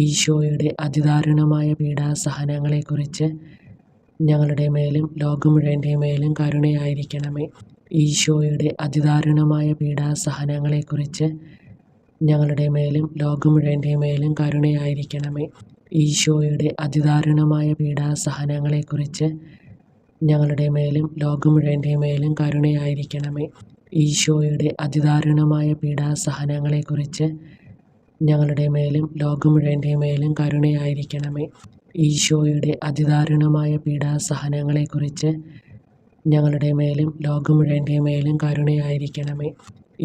ഈശോയുടെ അതിദാരുണമായ പീഡാസഹനങ്ങളെക്കുറിച്ച് ഞങ്ങളുടെ മേലും ലോകം മുഴുവൻ്റെ മേലും കരുണയായിരിക്കണമേ. ഈശോയുടെ അതിദാരുണമായ പീഡാസഹനങ്ങളെക്കുറിച്ച് ഞങ്ങളുടെ മേലും ലോകം മുഴുവൻ്റെ മേലും കരുണയായിരിക്കണമേ. ഈശോയുടെ അതിദാരുണമായ പീഡാസഹനങ്ങളെക്കുറിച്ച് ഞങ്ങളുടെ മേലും ലോകം മുഴുവൻ്റെ മേലും കരുണയായിരിക്കണമേ. ഈശോയുടെ അതിദാരുണമായ പീഡാസഹനങ്ങളെക്കുറിച്ച് ഞങ്ങളുടെ മേലും ലോകം മുഴുവൻ്റെ മേലും കരുണയായിരിക്കണമേ. ഈശോയുടെ അതിദാരുണമായ പീഡാസഹനങ്ങളെക്കുറിച്ച് ഞങ്ങളുടെ മേലും ലോകം മുഴുവൻ്റെ മേലും കരുണയായിരിക്കണമേ.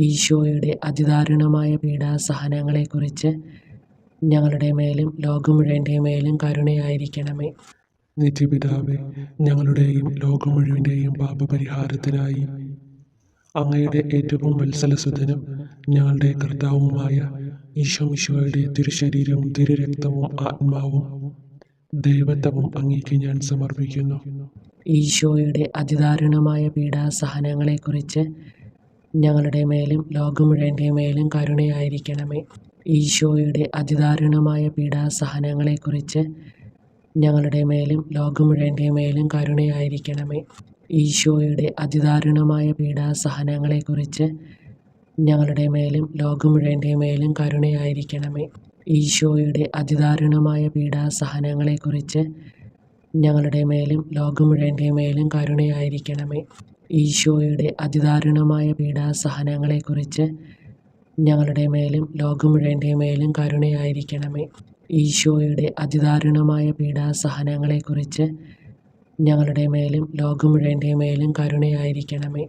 ഈശോയുടെ അതിദാരുണമായ പീഡാസഹനങ്ങളെക്കുറിച്ച് ഞങ്ങളുടെ മേലും ലോകം മുഴുവൻ്റെ മേലും കരുണയായിരിക്കണമേ. നിത്യപിതാവേ, ഞങ്ങളുടെയും ലോകം മുഴുവൻ്റെയും പാപപരിഹാരത്തിനായി അങ്ങയുടെ ഏറ്റവും വത്സലസുതനും ഞങ്ങളുടെ കർത്താവുമായ ഈശോ മിശിഹായുടെ തിരുശരീരവും തിരുരക്തവും ആത്മാവും ദൈവത്വവും അങ്ങേക്ക് ഞാൻ സമർപ്പിക്കുന്നു. ഈശോയുടെ അതിദാരുണമായ പീഡാസഹനങ്ങളെക്കുറിച്ച് ഞങ്ങളുടെ മേലും ലോകം മുഴുവൻ്റെ മേലും കരുണയായിരിക്കണമേ. ഈശോയുടെ അതിദാരുണമായ പീഡാസഹനങ്ങളെക്കുറിച്ച് ഞങ്ങളുടെ മേലും ലോകം മുഴുവൻ്റെ മേലും കരുണയായിരിക്കണമേ. ഈശോയുടെ അതിദാരുണമായ പീഡാസഹനങ്ങളെക്കുറിച്ച് ഞങ്ങളുടെ മേലും ലോകം മുഴുവൻ്റെ മേലും കരുണയായിരിക്കണമേ. ഈശോയുടെ അതിദാരുണമായ പീഡാസഹനങ്ങളെക്കുറിച്ച് ഞങ്ങളുടെ മേലും ലോകം മുഴുവൻ്റെ മേലും കരുണയായിരിക്കണമേ. ഈശോയുടെ അതിദാരുണമായ പീഡാസഹനങ്ങളെക്കുറിച്ച് ഞങ്ങളുടെ മേലും ലോകം മുഴുവൻ്റെ മേലും കരുണയായിരിക്കണമേ. ഈശോയുടെ അതിദാരുണമായ പീഡാസഹനങ്ങളെക്കുറിച്ച് ഞങ്ങളുടെ മേലും ലോകം മുഴുവൻ്റെ മേലും കരുണയായിരിക്കണമേ.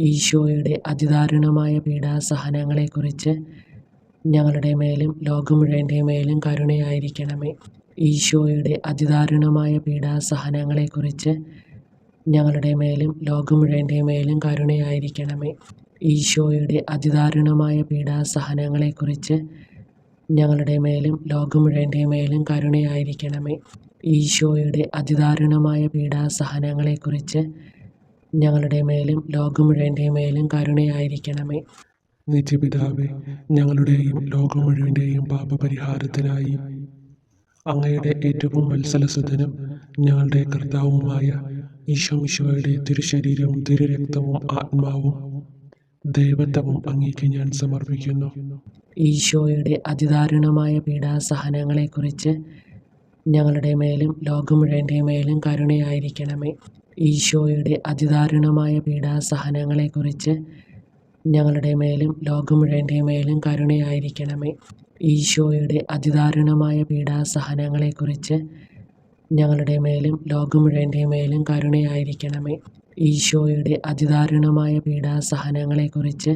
ഈശോയുടെ അതിദാരുണമായ പീഡാസഹനങ്ങളെക്കുറിച്ച് ഞങ്ങളുടെ മേലും ലോകം മുഴുവൻ്റെ മേലും കരുണയായിരിക്കണമേ. ഈശോയുടെ അതിദാരുണമായ പീഡാസഹനങ്ങളെക്കുറിച്ച് ഞങ്ങളുടെ മേലും ലോകം മുഴുവൻ്റെ മേലും കരുണയായിരിക്കണമേ. ഈശോയുടെ അതിദാരുണമായ പീഡാസഹനങ്ങളെക്കുറിച്ച് ഞങ്ങളുടെ മേലും ലോകം മുഴുവൻ്റെ മേലും കരുണയായിരിക്കണമേ. ഈശോയുടെ അതിദാരുണമായ പീഡാസഹനങ്ങളെക്കുറിച്ച് ഞങ്ങളുടെ മേലും ലോകം മുഴുവൻ്റെ മേലും കരുണയായിരിക്കണമേ. നിത്യപിതാവേ, ഞങ്ങളുടെയും ലോകം മുഴുവൻ്റെയും പാപപരിഹാരത്തിനായി അങ്ങയുടെ ഏറ്റവും വത്സലസുതനും ഞങ്ങളുടെ കർത്താവുമായ ഈശോമിശിഹായുടെ തിരുശരീരവും തിരുരക്തവും ആത്മാവും ദൈവത്വവും അങ്ങേക്ക് ഞാൻ സമർപ്പിക്കുന്നു. ഈശോയുടെ അതിദാരുണമായ പീഡാസഹനങ്ങളെക്കുറിച്ച് ഞങ്ങളുടെ മേലും ലോകം മുഴുവൻ്റെ മേലും കരുണയായിരിക്കണമേ. ഈശോയുടെ അതിദാരുണമായ പീഡാസഹനങ്ങളെക്കുറിച്ച് ഞങ്ങളുടെ മേലും ലോകം മുഴുവൻ്റെ മേലും കരുണയായിരിക്കണമേ. ഈശോയുടെ അതിദാരുണമായ പീഡാസഹനങ്ങളെക്കുറിച്ച് ഞങ്ങളുടെ മേലും ലോകം മുഴുവൻ്റെ മേലും കരുണയായിരിക്കണമേ. ഈശോയുടെ അതിദാരുണമായ പീഡാസഹനങ്ങളെക്കുറിച്ച്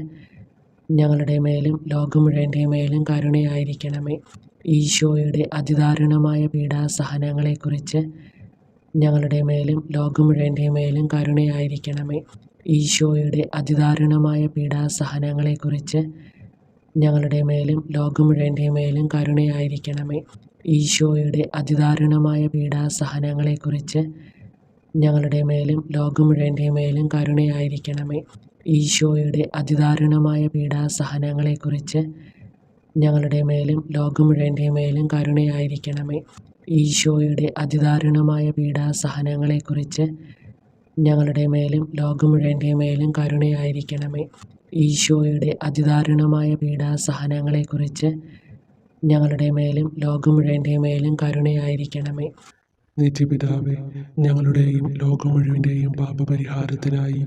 ഞങ്ങളുടെ മേലും ലോകം മുഴുവൻ്റെ മേലും കരുണയായിരിക്കണമേ. ഈശോയുടെ അതിദാരുണമായ പീഡാസഹനങ്ങളെക്കുറിച്ച് ഞങ്ങളുടെ മേലും ലോകം മുഴുവൻ്റെ മേലും കരുണയായിരിക്കണമേ. ഈശോയുടെ അതിദാരുണമായ പീഡാസഹനങ്ങളെക്കുറിച്ച് ഞങ്ങളുടെ മേലും ലോകം മുഴുവൻ്റെ മേലും കരുണയായിരിക്കണമേ. ഈശോയുടെ അതിദാരുണമായ പീഡാസഹനങ്ങളെക്കുറിച്ച് ഞങ്ങളുടെ മേലും ലോകം മുഴുവൻ്റെ മേലും കരുണയായിരിക്കണമേ. ഈശോയുടെ അതിദാരുണമായ പീഡാസഹനങ്ങളെക്കുറിച്ച് ഞങ്ങളുടെ മേലും ലോകം മുഴുവൻ്റെ മേലും കരുണയായിരിക്കണമേ. ഈശോയുടെ അതിദാരുണമായ പീഡാസഹനങ്ങളെക്കുറിച്ച് ഞങ്ങളുടെ മേലും ലോകം മുഴുവൻ്റെ മേലും കരുണയായിരിക്കണമേ. ഈശോയുടെ അതിദാരുണമായ പീഡാസഹനങ്ങളെക്കുറിച്ച് ഞങ്ങളുടെ മേലും ലോകം മുഴുവൻ്റെ മേലും കരുണയായിരിക്കണമേ. നിത്യപിതാവേ, ഞങ്ങളുടെയും ലോകം മുഴുവൻ്റെയും പാപപരിഹാരത്തിനായി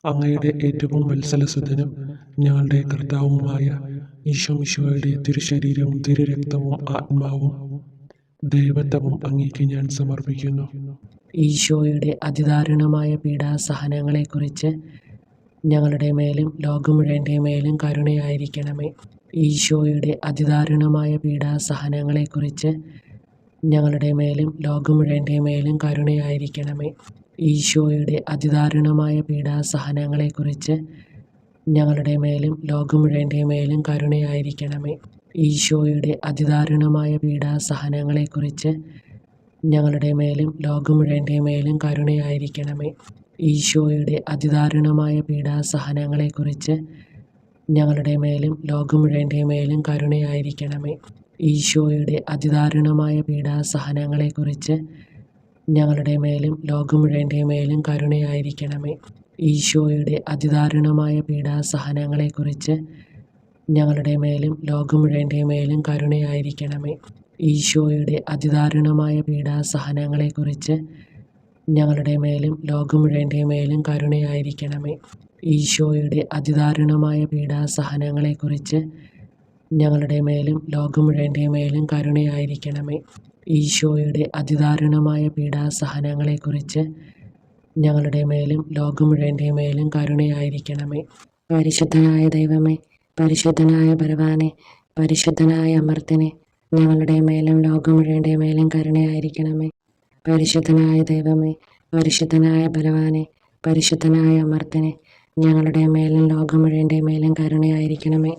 അങ്ങയുടെ ഏറ്റവും വത്സലസുതനും ഞങ്ങളുടെ കർത്താവുമായ ഈശോമിശിഹായുടെ തിരുശരീരവും തിരുരക്തവും ആത്മാവും ദൈവത്വവും അങ്ങേക്ക് ഞാൻ സമർപ്പിക്കുന്നു. ഈശോയുടെ അതിദാരുണമായ പീഡാസഹനങ്ങളെക്കുറിച്ച് ഞങ്ങളുടെ മേലും ലോകം മുഴുവൻ്റെ മേലും കരുണയായിരിക്കണമേ. ഈശോയുടെ അതിദാരുണമായ പീഡാസഹനങ്ങളെക്കുറിച്ച് ഞങ്ങളുടെ മേലും ലോകം മുഴുവൻ്റെ മേലും കരുണയായിരിക്കണമേ. ഈശോയുടെ അതിദാരുണമായ പീഡാസഹനങ്ങളെക്കുറിച്ച് ഞങ്ങളുടെ മേലും ലോകം മുഴുവൻ്റെ മേലും കരുണയായിരിക്കണമേ. ഈശോയുടെ അതിദാരുണമായ പീഡാസഹനങ്ങളെക്കുറിച്ച് ഞങ്ങളുടെ മേലും ലോകം മുഴുവൻ്റെ മേലും കരുണയായിരിക്കണമേ. ഈശോയുടെ അതിദാരുണമായ പീഡാസഹനങ്ങളെക്കുറിച്ച് ഞങ്ങളുടെ മേലും ലോകം മുഴുവൻ്റെ മേലും കരുണയായിരിക്കണമേ. ഈശോയുടെ അതിദാരുണമായ പീഡാസഹനങ്ങളെക്കുറിച്ച് ഞങ്ങളുടെ മേലും ലോകം മുഴുവൻ്റെ മേലും കരുണയായിരിക്കണമേ. ഈശോയുടെ അതിദാരുണമായ പീഡാസഹനങ്ങളെക്കുറിച്ച് ഞങ്ങളുടെ മേലും ലോകം മുഴുവൻ്റെ മേലും കരുണയായിരിക്കണമേ. ഈശോയുടെ അതിദാരുണമായ പീഡാസഹനങ്ങളെക്കുറിച്ച് ഞങ്ങളുടെ മേലും ലോകം മുഴുവൻ്റെ മേലും കരുണയായിരിക്കണമേ. ഈശോയുടെ അതിദാരുണമായ പീഡാസഹനങ്ങളെക്കുറിച്ച് ഞങ്ങളുടെ മേലും ലോകം മുഴുവൻ്റെ മേലും കരുണയായിരിക്കണമേ. ഈശോയുടെ അതിദാരുണമായ പീഡാസഹനങ്ങളെക്കുറിച്ച് ഞങ്ങളുടെ മേലും ലോകം മുഴുവൻ്റെ മേലും കരുണയായിരിക്കണമേ. പരിശുദ്ധനായ ദൈവമേ, പരിശുദ്ധനായ ബലവാനെ, പരിശുദ്ധനായ അമർത്തിനെ, ഞങ്ങളുടെ മേലും ലോകം മുഴുവൻ്റെ മേലും കരുണയായിരിക്കണമേ. പരിശുദ്ധനായ ദൈവമേ, പരിശുദ്ധനായ ബലവാനെ, പരിശുദ്ധനായ അമർത്തിനെ, ഞങ്ങളുടെ മേലും ലോകം മുഴുവൻ്റെ മേലും കരുണയായിരിക്കണമേ.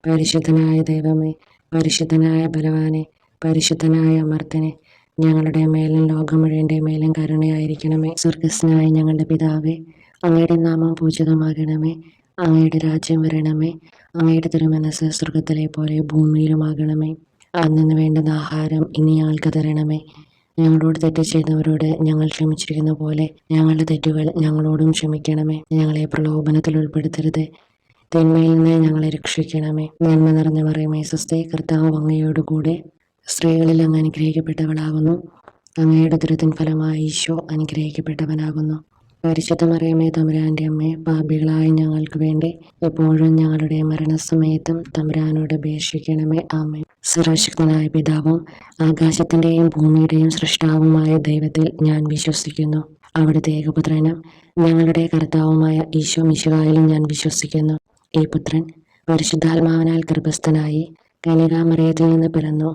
പരിശുദ്ധനായ ദൈവമേ, പരിശുദ്ധനായ ബലവാനെ, പരിശുദ്ധനായ അമർത്തിനെ, ഞങ്ങളുടെ മേലും ലോകം മുഴുവൻ്റെ മേലും കരുണയായിരിക്കണമേ. സ്വർഗസ്നായ ഞങ്ങളുടെ പിതാവേ, അങ്ങയുടെ നാമം പൂജിതമാകണമേ. അങ്ങയുടെ രാജ്യം വരണമേ. അങ്ങയുടെ തിരുമനസ് സ്വർഗത്തിലെ പോലെ ഭൂമിയിലുമാകണമേ. അന്നു വേണ്ടുന്ന ആഹാരം ഇനി ഞങ്ങൾക്ക് തരണമേ. ഞങ്ങളോട് തെറ്റ് ചെയ്തവരോട് ഞങ്ങൾ ക്ഷമിച്ചിരിക്കുന്ന പോലെ ഞങ്ങളുടെ തെറ്റുകൾ ഞങ്ങളോടും ക്ഷമിക്കണമേ. ഞങ്ങളെ പ്രലോഭനത്തിൽ ഉൾപ്പെടുത്തരുത്, തിന്മയിൽ നിന്ന് ഞങ്ങളെ രക്ഷിക്കണമേ. നന്മ നിറഞ്ഞ മറിയമേ, സ്വസ്തി, കർത്താവ് അങ്ങയോടുകൂടെ സ്ത്രീകളിൽ അങ്ങ് അനുഗ്രഹിക്കപ്പെട്ടവളാകുന്നു. അങ്ങയുടെ ദുരിതത്തിൻ ഫലമായി ഈശോ അനുഗ്രഹിക്കപ്പെട്ടവനാകുന്നു. പരിശുദ്ധ മറിയമേ, തമ്പുരാൻ്റെ അമ്മേ, പാപികളായ ഞങ്ങൾക്ക് വേണ്ടി എപ്പോഴും ഞങ്ങളുടെ മരണസമയത്തും തമ്പുരാനോട് അപേക്ഷിക്കണമേ. ആമേൻ. സർവശക്തനായ പിതാവും ആകാശത്തിൻ്റെയും ഭൂമിയുടെയും സൃഷ്ടാവുമായ ദൈവത്തിൽ ഞാൻ വിശ്വസിക്കുന്നു. അവിടുത്തെ ഏകപുത്രനും ഞങ്ങളുടെ കർത്താവുമായ ഈശോ മിശിഹായിലും ഞാൻ വിശ്വസിക്കുന്നു. ഈ പുത്രൻ പരിശുദ്ധാത്മാവിനാൽ ഗർഭസ്ഥനായി കന്യകാമറിയത്തിൽ നിന്ന് പിറന്നു.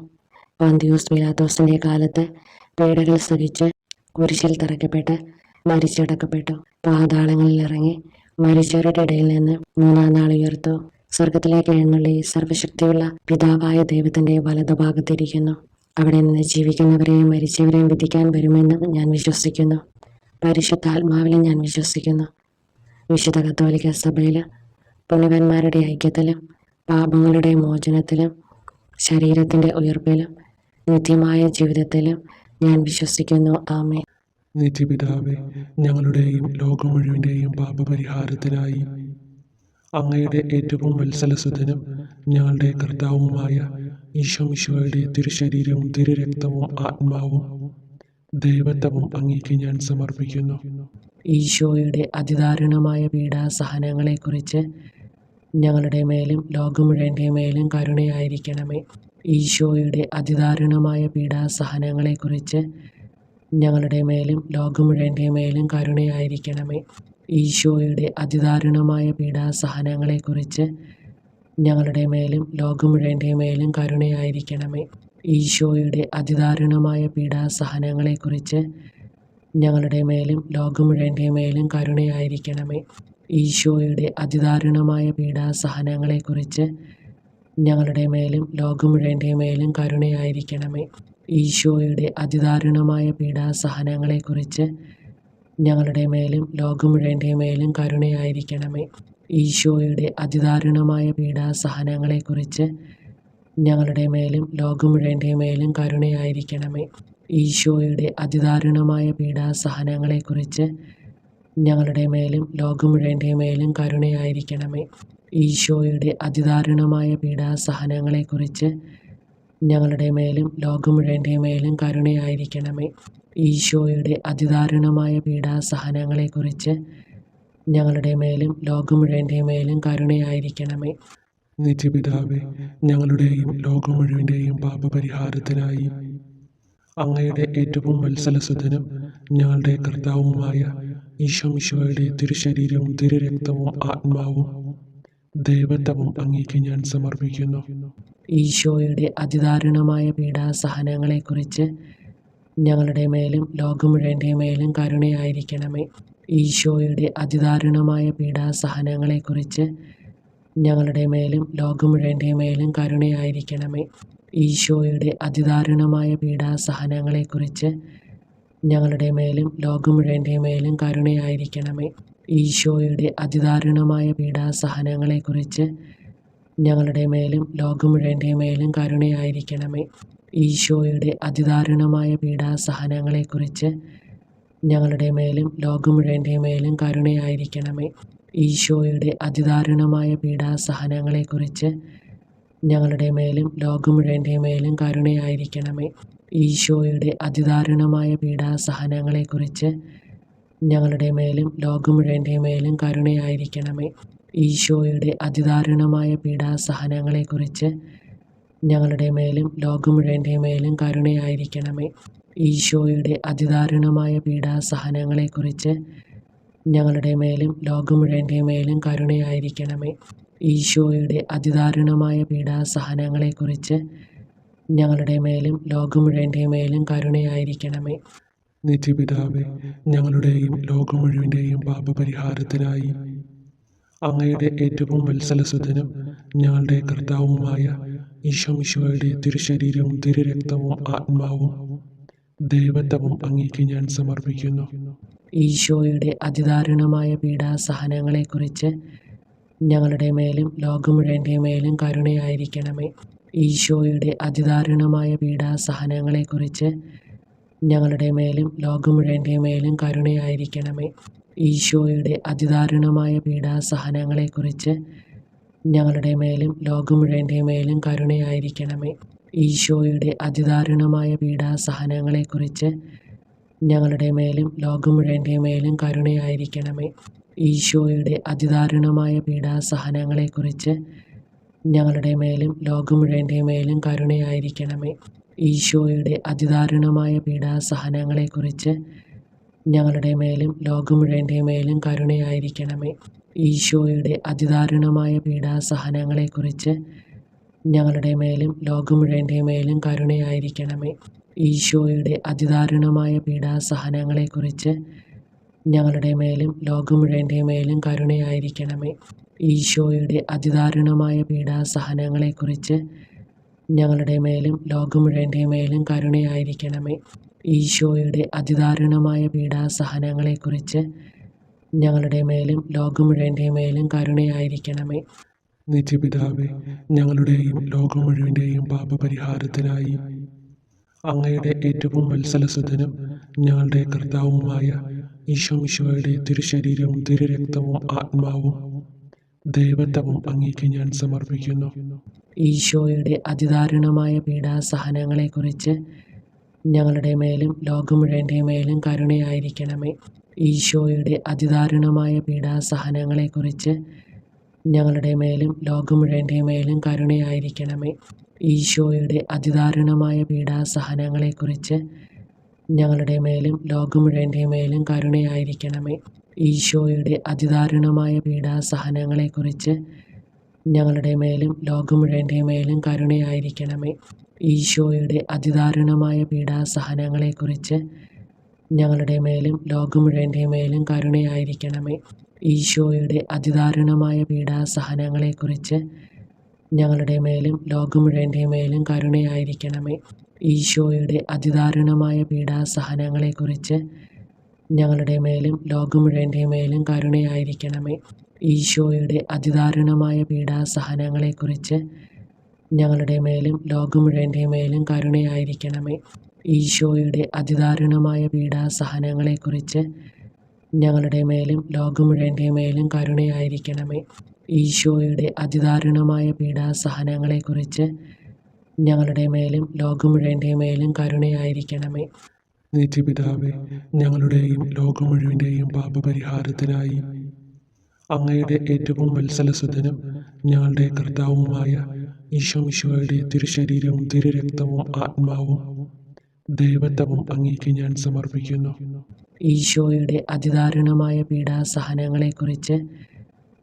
പന്തിയൂസ് പീലാത്തോസിന്റെ കാലത്ത് പീഡകൾ സഹിച്ച് കുരിശിൽ തറയ്ക്കപ്പെട്ട് മരിച്ചടക്കപ്പെട്ടു. പാതാളങ്ങളിൽ ഇറങ്ങി മരിച്ചവരുടെ ഇടയിൽ നിന്ന് മൂന്നാം നാൾ ഉയർത്തു. സ്വർഗത്തിലേക്ക് എഴുന്നള്ളി സർവശക്തിയുള്ള പിതാവായ ദൈവത്തിന്റെ വലതുഭാഗത്തിരിക്കുന്നു. അവിടെ നിന്ന് ജീവിക്കുന്നവരെയും മരിച്ചവരെയും വിധിക്കാൻ വരുമെന്നും ഞാൻ വിശ്വസിക്കുന്നു. പരിശുദ്ധാത്മാവിലും ഞാൻ വിശ്വസിക്കുന്നു. വിശുദ്ധ കത്തോലിക്ക സഭയിലും പുണ്യവാന്മാരുടെ ഐക്യത്തിലും പാപങ്ങളുടെ മോചനത്തിലും ശരീരത്തിന്റെ ഉയർപ്പിലും നിത്യമായ ജീവിതത്തിലും ഞാൻ വിശ്വസിക്കുന്നു. ആമേൻ. നിത്യപിതാവേ, ഞങ്ങളുടെയും ലോകം മുഴുവൻ്റെയും പാപപരിഹാരത്തിനായി അങ്ങയുടെ ഏറ്റവും വത്സലസുതനും ഞങ്ങളുടെ കർത്താവുമായ ഈശോ മിശിഹായുടെ തിരുശരീരവും തിരുരക്തവും ആത്മാവും ദൈവത്വവും അങ്ങേക്ക് ഞാൻ സമർപ്പിക്കുന്നു. ഈശോയുടെ അതിദാരുണമായ പീഡാസഹനങ്ങളെക്കുറിച്ച് ഞങ്ങളുടെ മേലും ലോകം മുഴുവൻ്റെ മേലും കരുണയായിരിക്കണമേ. ഈശോയുടെ അതിദാരുണമായ പീഡാസഹനങ്ങളെക്കുറിച്ച് ഞങ്ങളുടെ മേലും ലോകം മുഴുവൻ്റെ മേലും കരുണയായിരിക്കണമേ. ഈശോയുടെ അതിദാരുണമായ പീഡാസഹനങ്ങളെക്കുറിച്ച് ഞങ്ങളുടെ മേലും ലോകം മുഴുവൻ്റെ മേലും കരുണയായിരിക്കണമേ. ഈശോയുടെ അതിദാരുണമായ പീഡാസഹനങ്ങളെക്കുറിച്ച് ഞങ്ങളുടെ മേലും ലോകം മുഴുവൻ്റെ മേലും കരുണയായിരിക്കണമേ. ഈശോയുടെ അതിദാരുണമായ പീഡാസഹനങ്ങളെക്കുറിച്ച് ഞങ്ങളുടെ മേലും ലോകം മുഴുവൻ്റെ മേലും കരുണയായിരിക്കണമേ. ഈശോയുടെ അതിദാരുണമായ പീഡാസഹനങ്ങളെക്കുറിച്ച് ഞങ്ങളുടെ മേലും ലോകം മുഴുവൻ്റെ മേലും കരുണയായിരിക്കണമേ. ഈശോയുടെ അതിദാരുണമായ പീഡാസഹനങ്ങളെക്കുറിച്ച് ഞങ്ങളുടെ മേലും ലോകം മുഴുവൻ്റെ മേലും കരുണയായിരിക്കണമേ. ഈശോയുടെ അതിദാരുണമായ പീഡാസഹനങ്ങളെക്കുറിച്ച് ഞങ്ങളുടെ മേലും ലോകം മുഴുവൻ്റെ മേലും കരുണയായിരിക്കണമേ. ഈശോയുടെ അതിദാരുണമായ പീഡാസഹനങ്ങളെക്കുറിച്ച് ഞങ്ങളുടെ മേലും ലോകം മുഴുവൻ്റെ മേലും കരുണയായിരിക്കണമേ. ഈശോയുടെ അതിദാരുണമായ പീഡാസഹനങ്ങളെക്കുറിച്ച് ഞങ്ങളുടെ മേലും ലോകം മുഴുവൻ്റെ മേലും കരുണയായിരിക്കണമേ. നിത്യപിതാവേ, ഞങ്ങളുടെയും ലോകം മുഴുവൻ്റെയും പാപപരിഹാരത്തിനായി അങ്ങയുടെ ഏറ്റവും വത്സലസുതനും ഞങ്ങളുടെ കർത്താവുമായ ഈശോ മിശിഹായുടെ തിരുശരീരവും തിരുരക്തവും ആത്മാവും ദൈവത്വവും അങ്ങേക്ക് ഞാൻ സമർപ്പിക്കുന്നു. ഈശോയുടെ അതിദാരുണമായ പീഡാസഹനങ്ങളെക്കുറിച്ച് ഞങ്ങളുടെ മേലും ലോകം മുഴുവൻ്റെ മേലും കരുണയായിരിക്കണമേ. ഈശോയുടെ അതിദാരുണമായ പീഡാസഹനങ്ങളെക്കുറിച്ച് ഞങ്ങളുടെ മേലും ലോകം മുഴുവൻ്റെ മേലും കരുണയായിരിക്കണമേ. ഈശോയുടെ അതിദാരുണമായ പീഡാസഹനങ്ങളെക്കുറിച്ച് ഞങ്ങളുടെ മേലും ലോകം മുഴുവൻ്റെ മേലും കരുണയായിരിക്കണമേ. ഈശോയുടെ അതിദാരുണമായ പീഡാസഹനങ്ങളെക്കുറിച്ച് ഞങ്ങളുടെ മേലും ലോകം മുഴുവൻ്റെ മേലും കരുണയായിരിക്കണമേ. ഈശോയുടെ അതിദാരുണമായ പീഡാസഹനങ്ങളെക്കുറിച്ച് ഞങ്ങളുടെ മേലും ലോകം മുഴുവൻ്റെ മേലും കരുണയായിരിക്കണമേ. ഈശോയുടെ അതിദാരുണമായ പീഡാസഹനങ്ങളെക്കുറിച്ച് ഞങ്ങളുടെ മേലും ലോകം മുഴുവൻ്റെ മേലും കരുണയായിരിക്കണമേ. ഈശോയുടെ അതിദാരുണമായ പീഡാസഹനങ്ങളെക്കുറിച്ച് ഞങ്ങളുടെ മേലും ലോകം മുഴുവൻ്റെ മേലും കരുണയായിരിക്കണമേ. ഈശോയുടെ അതിദാരുണമായ പീഡാസഹനങ്ങളെക്കുറിച്ച് ഞങ്ങളുടെ മേലും ലോകം മുഴുവൻ്റെ മേലും കരുണയായിരിക്കണമേ. ഈശോയുടെ അതിദാരുണമായ പീഡാസഹനങ്ങളെക്കുറിച്ച് ഞങ്ങളുടെ മേലും ലോകം മുഴുവൻ്റെ മേലും കരുണയായിരിക്കണമേ. ഈശോയുടെ അതിദാരുണമായ പീഡാസഹനങ്ങളെക്കുറിച്ച് ഞങ്ങളുടെ മേലും ലോകം മുഴുവൻ്റെ മേലും കരുണയായിരിക്കണമേ. നിത്യപിതാവേ, ഞങ്ങളുടെയും ലോകം മുഴുവൻ്റെയും പാപപരിഹാരത്തിനായി അങ്ങയുടെ ഏറ്റവും വത്സലസുതനും ഞങ്ങളുടെ കർത്താവുമായ ഈശോ മിശിഹായുടെ തിരുശരീരവും തിരുരക്തവും ആത്മാവും ദൈവത്വവും അങ്ങേക്ക് ഞാൻ സമർപ്പിക്കുന്നു. ഈശോയുടെ അതിദാരുണമായ പീഡാസഹനങ്ങളെക്കുറിച്ച് ഞങ്ങളുടെ മേലും ലോകം മുഴുവൻ്റെ മേലും കരുണയായിരിക്കണമേ. ഈശോയുടെ അതിദാരുണമായ പീഡാസഹനങ്ങളെക്കുറിച്ച് ഞങ്ങളുടെ മേലും ലോകം മുഴുവൻ്റെ മേലും കരുണയായിരിക്കണമേ. ഈശോയുടെ അതിദാരുണമായ പീഡാസഹനങ്ങളെക്കുറിച്ച് ഞങ്ങളുടെ മേലും ലോകം മുഴുവൻ്റെ മേലും കരുണയായിരിക്കണമേ. ഈശോയുടെ അതിദാരുണമായ പീഡാസഹനങ്ങളെക്കുറിച്ച് ഞങ്ങളുടെ മേലും ലോകം മുഴുവൻ്റെ മേലും കരുണയായിരിക്കണമേ. ഈശോയുടെ അതിദാരുണമായ പീഡാസഹനങ്ങളെക്കുറിച്ച് ഞങ്ങളുടെ മേലും ലോകം മുഴുവൻ്റെ മേലും കരുണയായിരിക്കണമേ. ഈശോയുടെ അതിദാരുണമായ പീഡാസഹനങ്ങളെക്കുറിച്ച് ഞങ്ങളുടെ മേലും ലോകം മുഴുവൻ്റെ മേലും കരുണയായിരിക്കണമേ. ഈശോയുടെ അതിദാരുണമായ പീഡാസഹനങ്ങളെക്കുറിച്ച് ഞങ്ങളുടെ മേലും ലോകം മുഴുവൻ്റെ മേലും കരുണയായിരിക്കണമേ. ഈശോയുടെ അതിദാരുണമായ പീഡാസഹനങ്ങളെക്കുറിച്ച് ഞങ്ങളുടെ മേലും ലോകം മുഴുവൻ്റെ മേലും കരുണയായിരിക്കണമേ. ഈശോയുടെ അതിദാരുണമായ പീഡാസഹനങ്ങളെക്കുറിച്ച് ഞങ്ങളുടെ മേലും ലോകം മുഴുവൻ്റെ മേലും കരുണയായിരിക്കണമേ. ഈശോയുടെ അതിദാരുണമായ പീഡാസഹനങ്ങളെക്കുറിച്ച് ഞങ്ങളുടെ മേലും ലോകം മുഴുവൻ്റെ മേലും കരുണയായിരിക്കണമേ. നിത്യപിതാവേ, ഞങ്ങളുടെയും ലോകം മുഴുവൻ്റെയും പാപപരിഹാരത്തിനായി അങ്ങയുടെ ഏറ്റവും വത്സലസുതനും ഞങ്ങളുടെ കർത്താവുമായ ഈശോമിശിഹായുടെ തിരുശരീരവും തിരുരക്തവും ആത്മാവും ദൈവത്വവും അങ്ങേക്ക് ഞാൻ സമർപ്പിക്കുന്നു. ഈശോയുടെ അതിദാരുണമായ പീഡാസഹനങ്ങളെക്കുറിച്ച് ഞങ്ങളുടെ മേലും ലോകം മുഴുവൻ്റെ മേലും കരുണയായിരിക്കണമേ. ഈശോയുടെ അതിദാരുണമായ പീഡാസഹനങ്ങളെക്കുറിച്ച് ഞങ്ങളുടെ മേലും ലോകം മുഴുവൻ്റെ മേലും കരുണയായിരിക്കണമേ. ഈശോയുടെ അതിദാരുണമായ പീഡാസഹനങ്ങളെക്കുറിച്ച് ഞങ്ങളുടെ മേലും ലോകം മുഴുവൻ്റെ മേലും കരുണയായിരിക്കണമേ. ഈശോയുടെ അതിദാരുണമായ പീഡാസഹനങ്ങളെക്കുറിച്ച് ഞങ്ങളുടെ മേലും ലോകം മുഴുവൻ്റെ മേലും കരുണയായിരിക്കണമേ. ഈശോയുടെ അതിദാരുണമായ പീഡാസഹനങ്ങളെക്കുറിച്ച് ഞങ്ങളുടെ മേലും ലോകം മുഴുവൻ്റെ മേലും കരുണയായിരിക്കണമേ. ഈശോയുടെ അതിദാരുണമായ പീഡാസഹനങ്ങളെക്കുറിച്ച് ഞങ്ങളുടെ മേലും ലോകം മുഴുവൻ്റെ മേലും കരുണയായിരിക്കണമേ. ഈശോയുടെ അതിദാരുണമായ പീഡാസഹനങ്ങളെക്കുറിച്ച് ഞങ്ങളുടെ മേലും ലോകം മുഴുവൻ്റെ മേലും കരുണയായിരിക്കണമേ. ഈശോയുടെ അതിദാരുണമായ പീഡാസഹനങ്ങളെക്കുറിച്ച് ഞങ്ങളുടെ മേലും ലോകം മുഴുവൻ്റെ മേലും കരുണയായിരിക്കണമേ. ഈശോയുടെ അതിദാരുണമായ പീഡാസഹനങ്ങളെക്കുറിച്ച് ഞങ്ങളുടെ മേലും ലോകം മുഴുവൻ്റെ മേലും കരുണയായിരിക്കണമേ. ഈശോയുടെ അതിദാരുണമായ പീഡാസഹനങ്ങളെക്കുറിച്ച് ഞങ്ങളുടെ മേലും ലോകം മുഴുവൻ്റെ മേലും കരുണയായിരിക്കണമേ. നിത്യപിതാവേ, ഞങ്ങളുടെയും ലോകം മുഴുവൻ്റെയും പാപപരിഹാരത്തിനായി അങ്ങയുടെ ഏറ്റവും വത്സലസുതനും ഞങ്ങളുടെ കർത്താവുമായ ഈശോമിശിഹായുടെ തിരുശരീരവും തിരുരക്തവും ആത്മാവും ദൈവത്വവും അങ്ങേക്ക് ഞാൻ സമർപ്പിക്കുന്നു. ഈശോയുടെ അതിദാരുണമായ പീഡാസഹനങ്ങളെക്കുറിച്ച്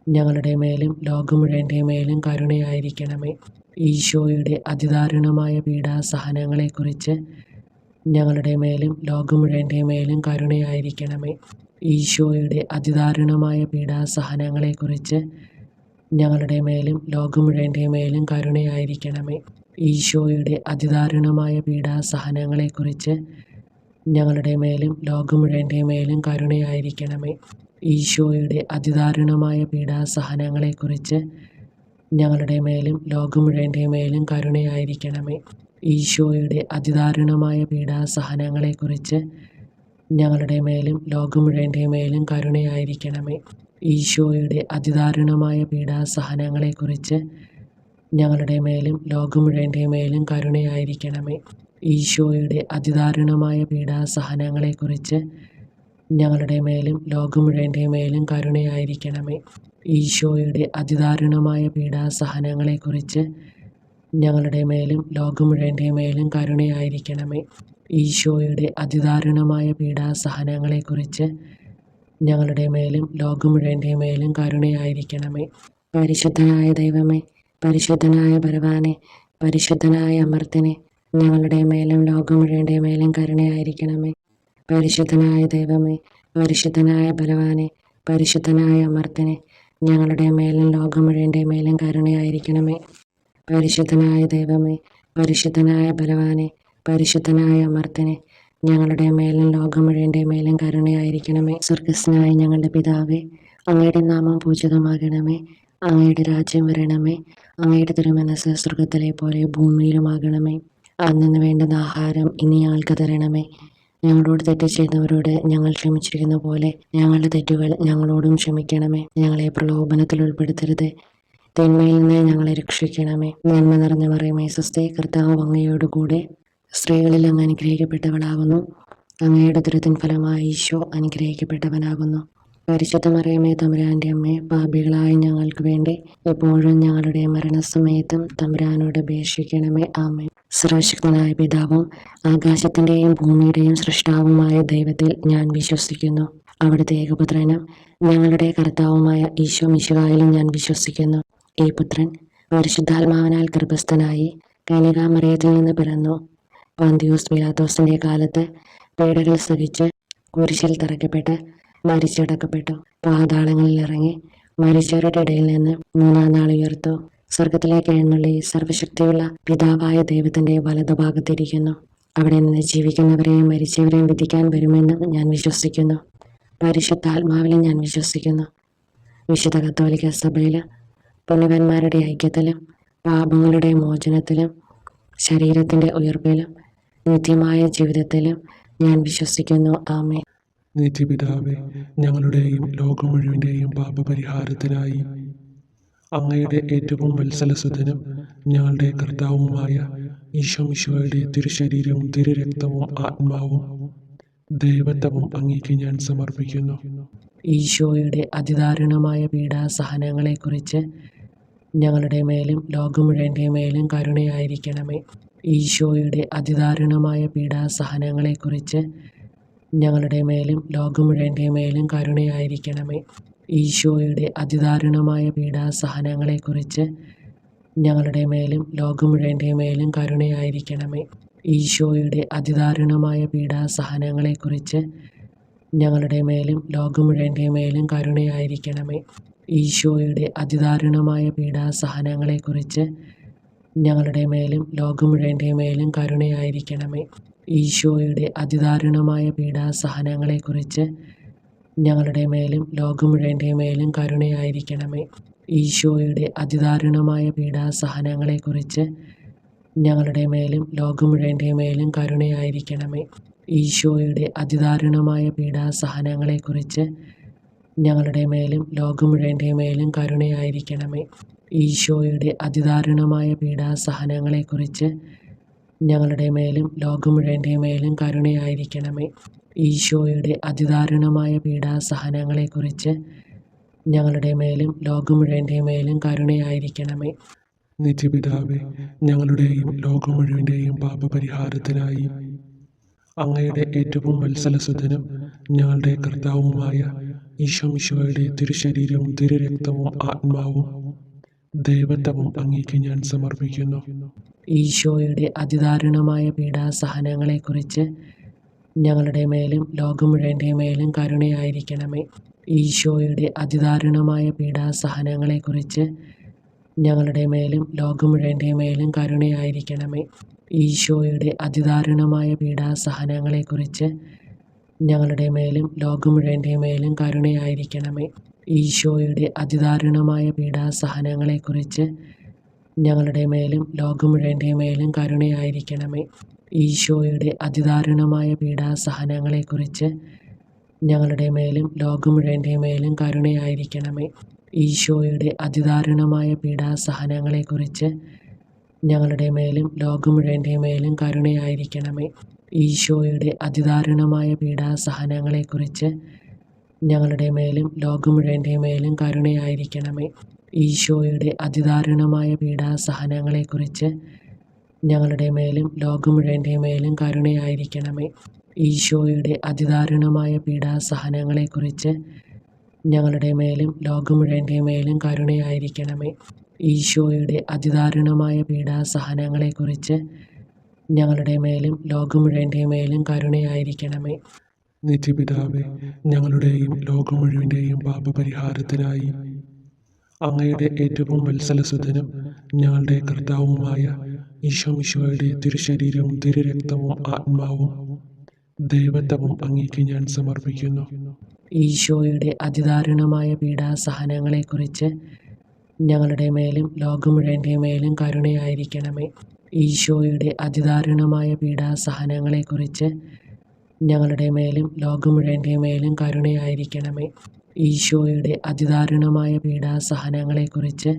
ഞങ്ങളുടെ മേലും ലോകം മുഴുവൻ്റെ മേലും കരുണയായിരിക്കണമേ. ഈശോയുടെ അതിദാരുണമായ പീഡാസഹനങ്ങളെക്കുറിച്ച് ഞങ്ങളുടെ മേലും ലോകം മുഴുവൻ്റെ മേലും കരുണയായിരിക്കണമേ. ഈശോയുടെ അതിദാരുണമായ പീഡാസഹനങ്ങളെക്കുറിച്ച് ഞങ്ങളുടെ മേലും ലോകം മുഴുവൻ്റെ മേലും കരുണയായിരിക്കണമേ. ഈശോയുടെ അതിദാരുണമായ പീഡാസഹനങ്ങളെക്കുറിച്ച് ഞങ്ങളുടെ മേലും ലോകം മുഴുവൻ്റെ മേലും കരുണയായിരിക്കണമേ. ഈശോയുടെ അതിദാരുണമായ പീഡാസഹനങ്ങളെക്കുറിച്ച് ഞങ്ങളുടെ മേലും ലോകം മുഴുവൻ്റെ മേലും കരുണയായിരിക്കണമേ. ഈശോയുടെ അതിദാരുണമായ പീഡാസഹനങ്ങളെക്കുറിച്ച് ഞങ്ങളുടെ മേലും ലോകം മുഴുവൻ്റെ മേലും കരുണയായിരിക്കണമേ. ഈശോയുടെ അതിദാരുണമായ പീഡാസഹനങ്ങളെക്കുറിച്ച് ഞങ്ങളുടെ മേലും ലോകം മുഴുവൻ്റെ മേലും കരുണയായിരിക്കണമേ. ഈശോയുടെ അതിദാരുണമായ പീഡാസഹനങ്ങളെക്കുറിച്ച് ഞങ്ങളുടെ മേലും ലോകം മുഴുവൻ്റെ മേലും കരുണയായിരിക്കണമേ. ഈശോയുടെ അതിദാരുണമായ പീഡാസഹനങ്ങളെക്കുറിച്ച് ഞങ്ങളുടെ മേലും ലോകം മുഴുവൻ്റെ മേലും കരുണയായിരിക്കണമേ. ഈശോയുടെ അതിദാരുണമായ പീഡാസഹനങ്ങളെക്കുറിച്ച് ഞങ്ങളുടെ മേലും ലോകം മുഴുവൻ്റെ മേലും കരുണയായിരിക്കണമേ. പരിശുദ്ധനായ ദൈവമേ, പരിശുദ്ധനായ ബലവാനെ, പരിശുദ്ധനായ അമർത്തിനെ, ഞങ്ങളുടെ മേലും ലോകം മുഴുവൻ്റെ മേലും കരുണയായിരിക്കണമേ. പരിശുദ്ധനായ ദൈവമേ, പരിശുദ്ധനായ ബലവാനെ, പരിശുദ്ധനായ അമർത്തിനെ, ഞങ്ങളുടെ മേലും ലോകം മുഴുവൻ്റെ മേലും കരുണയായിരിക്കണമേ. പരിശുദ്ധനായ ദൈവമേ, പരിശുദ്ധനായ ബലവാനെ, പരിശുദ്ധനായ അമർത്തിനെ, ഞങ്ങളുടെ മേലും ലോകം മുഴുവൻ്റെ മേലും കരുണയായിരിക്കണമേ. സ്വർഗസ്നായ ഞങ്ങളുടെ പിതാവേ, അങ്ങയുടെ നാമം പൂജിതമാകണമേ. അങ്ങയുടെ രാജ്യം വരണമേ. അങ്ങയുടെ തിരുമനസ് സ്വർഗത്തിലെ പോലെ ഭൂമിയിലുമാകണമേ. അന്നു വേണ്ടുന്ന ആഹാരം ഇനി ഞങ്ങൾക്ക് തരണമേ. ഞങ്ങളോട് തെറ്റ് ചെയ്തവരോട് ഞങ്ങൾ ക്ഷമിച്ചിരിക്കുന്ന പോലെ ഞങ്ങളുടെ തെറ്റുകൾ ഞങ്ങളോടും ക്ഷമിക്കണമേ. ഞങ്ങളെ പ്രലോഭനത്തിൽ ഉൾപ്പെടുത്തരുത്, തിന്മയിൽ നിന്ന് ഞങ്ങളെ രക്ഷിക്കണമേ. നന്മ നിറഞ്ഞ മറിയമേ സ്വസ്തി, കർത്താവ് അങ്ങയോടുകൂടെ സ്ത്രീകളിൽ അങ്ങ് അനുഗ്രഹിക്കപ്പെട്ടവളാകുന്നു. അങ്ങയുടെ ഉദരത്തിൻ ഫലമായി ഈശോ അനുഗ്രഹിക്കപ്പെട്ടവനാകുന്നു. പരിശുദ്ധ മറിയമേ തമ്പുരാൻ്റെ അമ്മേ, പാപികളായ ഞങ്ങൾക്ക് വേണ്ടി എപ്പോഴും ഞങ്ങളുടെ മരണസമയത്തും തമ്പുരാനോട് അപേക്ഷിക്കണമേ. ആമേൻ. സർവശക്തനായ പിതാവും ആകാശത്തിൻ്റെയും ഭൂമിയുടെയും സൃഷ്ടാവുമായ ദൈവത്തിൽ ഞാൻ വിശ്വസിക്കുന്നു. അവിടുത്തെ ഏകപുത്രനും ഞങ്ങളുടെ കർത്താവുമായ ഈശോ മിശിഹായിലും ഞാൻ വിശ്വസിക്കുന്നു. ഈ പുത്രൻ പരിശുദ്ധാത്മാവിനാൽ ഗർഭസ്ഥനായി കന്യകാമറിയത്തിൽ നിന്ന് പിറന്നു. പന്തിയൂസ് പീലാത്തോസിന്റെ കാലത്ത് പീഡകൾ സഹിച്ച് കുരിശിൽ തറയ്ക്കപ്പെട്ട് മരിച്ചടക്കപ്പെട്ടു. പാതാളങ്ങളിൽ ഇറങ്ങി മരിച്ചവരുടെ ഇടയിൽ നിന്ന് മൂന്നാം നാൾ ഉയർത്തു. സ്വർഗത്തിലേക്ക് എഴുന്നള്ളി സർവശക്തിയുള്ള പിതാവായ ദൈവത്തിന്റെ വലതുഭാഗത്തിരിക്കുന്നു. അവിടെ നിന്ന് ജീവിക്കുന്നവരെയും മരിച്ചവരെയും വിധിക്കാൻ വരുമെന്ന് ഞാൻ വിശ്വസിക്കുന്നു. പരിശുദ്ധാത്മാവിലും ഞാൻ വിശ്വസിക്കുന്നു. വിശുദ്ധ കത്തോലിക്ക സഭയിൽ പുണ്യവാന്മാരുടെ ഐക്യത്തിലും പാപങ്ങളുടെ മോചനത്തിലും ശരീരത്തിന്റെ ഉയർപ്പിലും നിത്യമായ ജീവിതത്തിലും ഞാൻ വിശ്വസിക്കുന്നു. ആമേൻ. നിത്യപിതാവേ, ഞങ്ങളുടെയും ലോകം മുഴുവൻ്റെയും പാപപരിഹാരത്തിനായി അങ്ങയുടെ ഏറ്റവും വത്സലസുതനും ഞങ്ങളുടെ കർത്താവുമായ ഈശോ മിശിഹായുടെ തിരുശരീരവും തിരുരക്തവും ആത്മാവും ദൈവത്വവും അങ്ങേക്ക് ഞാൻ സമർപ്പിക്കുന്നു. ഈശോയുടെ അതിദാരുണമായ പീഡാസഹനങ്ങളെക്കുറിച്ച് ഞങ്ങളുടെ മേലും ലോകം മുഴുവൻ്റെ മേലും കരുണയായിരിക്കണമേ. ഈശോയുടെ അതിദാരുണമായ പീഡാസഹനങ്ങളെക്കുറിച്ച് ഞങ്ങളുടെ മേലും ലോകം മുഴുവൻ്റെ മേലും കരുണയായിരിക്കണമേ. ഈശോയുടെ അതിദാരുണമായ പീഡാസഹനങ്ങളെക്കുറിച്ച് ഞങ്ങളുടെ മേലും ലോകം മുഴുവൻ്റെ മേലും കരുണയായിരിക്കണമേ. ഈശോയുടെ അതിദാരുണമായ പീഡാസഹനങ്ങളെക്കുറിച്ച് ഞങ്ങളുടെ മേലും ലോകം മുഴുവൻ്റെ മേലും കരുണയായിരിക്കണമേ. ഈശോയുടെ അതിദാരുണമായ പീഡാസഹനങ്ങളെക്കുറിച്ച് ഞങ്ങളുടെ മേലും ലോകം മുഴുവൻ്റെ മേലും കരുണയായിരിക്കണമേ. ഈശോയുടെ അതിദാരുണമായ പീഡാസഹനങ്ങളെക്കുറിച്ച് ഞങ്ങളുടെ മേലും ലോകം മുഴുവൻ്റെ മേലും കരുണയായിരിക്കണമേ. ഈശോയുടെ അതിദാരുണമായ പീഡാസഹനങ്ങളെക്കുറിച്ച് ഞങ്ങളുടെ മേലും ലോകം മുഴുവൻ്റെ മേലും കരുണയായിരിക്കണമേ. ഈശോയുടെ അതിദാരുണമായ പീഡാസഹനങ്ങളെക്കുറിച്ച് ഞങ്ങളുടെ മേലും ലോകം മുഴുവൻ്റെ മേലും കരുണയായിരിക്കണമേ. ഈശോയുടെ അതിദാരുണമായ പീഡാസഹനങ്ങളെക്കുറിച്ച് ഞങ്ങളുടെ മേലും ലോകം മുഴുവൻ്റെ മേലും കരുണയായിരിക്കണമേ. ഈശോയുടെ അതിദാരുണമായ പീഡാസഹനങ്ങളെക്കുറിച്ച് ഞങ്ങളുടെ മേലും ലോകം മുഴുവൻ്റെ മേലും കരുണയായിരിക്കണമേ. നിത്യപിതാവേ, ഞങ്ങളുടെയും ലോകം മുഴുവൻ്റെയും പാപപരിഹാരത്തിനായി അങ്ങയുടെ ഏറ്റവും വത്സലസുതനും ഞങ്ങളുടെ കർത്താവുമായ ഈശോ മിശിഹായുടെ തിരുശരീരവും തിരുരക്തവും ആത്മാവും ദൈവത്വവും അങ്ങേക്ക് ഞാൻ സമർപ്പിക്കുന്നു. ഈശോയുടെ അതിദാരുണമായ പീഡാസഹനങ്ങളെക്കുറിച്ച് ഞങ്ങളുടെ മേലും ലോകം മുഴുവൻ്റെ മേലും കരുണയായിരിക്കണമേ. ഈശോയുടെ അതിദാരുണമായ പീഡാസഹനങ്ങളെക്കുറിച്ച് ഞങ്ങളുടെ മേലും ലോകം മുഴുവൻ്റെ മേലും കരുണയായിരിക്കണമേ. ഈശോയുടെ അതിദാരുണമായ പീഡാസഹനങ്ങളെക്കുറിച്ച് ഞങ്ങളുടെ മേലും ലോകം മുഴുവൻ്റെ മേലും കരുണയായിരിക്കണമേ. ഈശോയുടെ അതിദാരുണമായ പീഡാസഹനങ്ങളെക്കുറിച്ച് ഞങ്ങളുടെ മേലും ലോകം മുഴുവൻ്റെ മേലും കരുണയായിരിക്കണമേ. ഈശോയുടെ അതിദാരുണമായ പീഡാസഹനങ്ങളെക്കുറിച്ച് ഞങ്ങളുടെ മേലും ലോകം മുഴുവൻ്റെ മേലും കരുണയായിരിക്കണമേ. ഈശോയുടെ അതിദാരുണമായ പീഡാസഹനങ്ങളെക്കുറിച്ച് ഞങ്ങളുടെ മേലും ലോകം മുഴുവൻ്റെ മേലും കരുണയായിരിക്കണമേ. ഈശോയുടെ അതിദാരുണമായ പീഡാസഹനങ്ങളെക്കുറിച്ച് ഞങ്ങളുടെ മേലും ലോകം മുഴുവൻ്റെ മേലും കരുണയായിരിക്കണമേ. ഈശോയുടെ അതിദാരുണമായ പീഡാസഹനങ്ങളെക്കുറിച്ച് ഞങ്ങളുടെ മേലും ലോകം മുഴുവൻ്റെ മേലും കരുണയായിരിക്കണമേ. ഈശോയുടെ അതിദാരുണമായ പീഡാസഹനങ്ങളെക്കുറിച്ച് ഞങ്ങളുടെ മേലും ലോകം മുഴുവൻ്റെ മേലും കരുണയായിരിക്കണമേ. ഈശോയുടെ അതിദാരുണമായ പീഡാസഹനങ്ങളെക്കുറിച്ച് ഞങ്ങളുടെ മേലും ലോകം മുഴുവൻ്റെ മേലും കരുണയായിരിക്കണമേ. നിത്യപിതാവേ, ഞങ്ങളുടെയും ലോകം മുഴുവൻ്റെയും പാപപരിഹാരത്തിനായി അങ്ങയുടെ ഏറ്റവും വത്സലസുതനും ഞങ്ങളുടെ കർത്താവുമായ ഈശോ മിശിഹായുടെ തിരുശരീരവും തിരുരക്തവും ആത്മാവും ദൈവത്വവും അങ്ങേക്ക് ഞാൻ സമർപ്പിക്കുന്നു. ഈശോയുടെ അതിദാരുണമായ പീഡാസഹനങ്ങളെക്കുറിച്ച് ഞങ്ങളുടെ മേലും ലോകം മുഴുവൻ്റെ മേലും കരുണയായിരിക്കണമേ. ഈശോയുടെ അതിദാരുണമായ പീഡാസഹനങ്ങളെക്കുറിച്ച് ഞങ്ങളുടെ മേലും ലോകം മുഴുവൻ്റെ മേലും കരുണയായിരിക്കണമേ. ഈശോയുടെ അതിദാരുണമായ പീഡാസഹനങ്ങളെക്കുറിച്ച്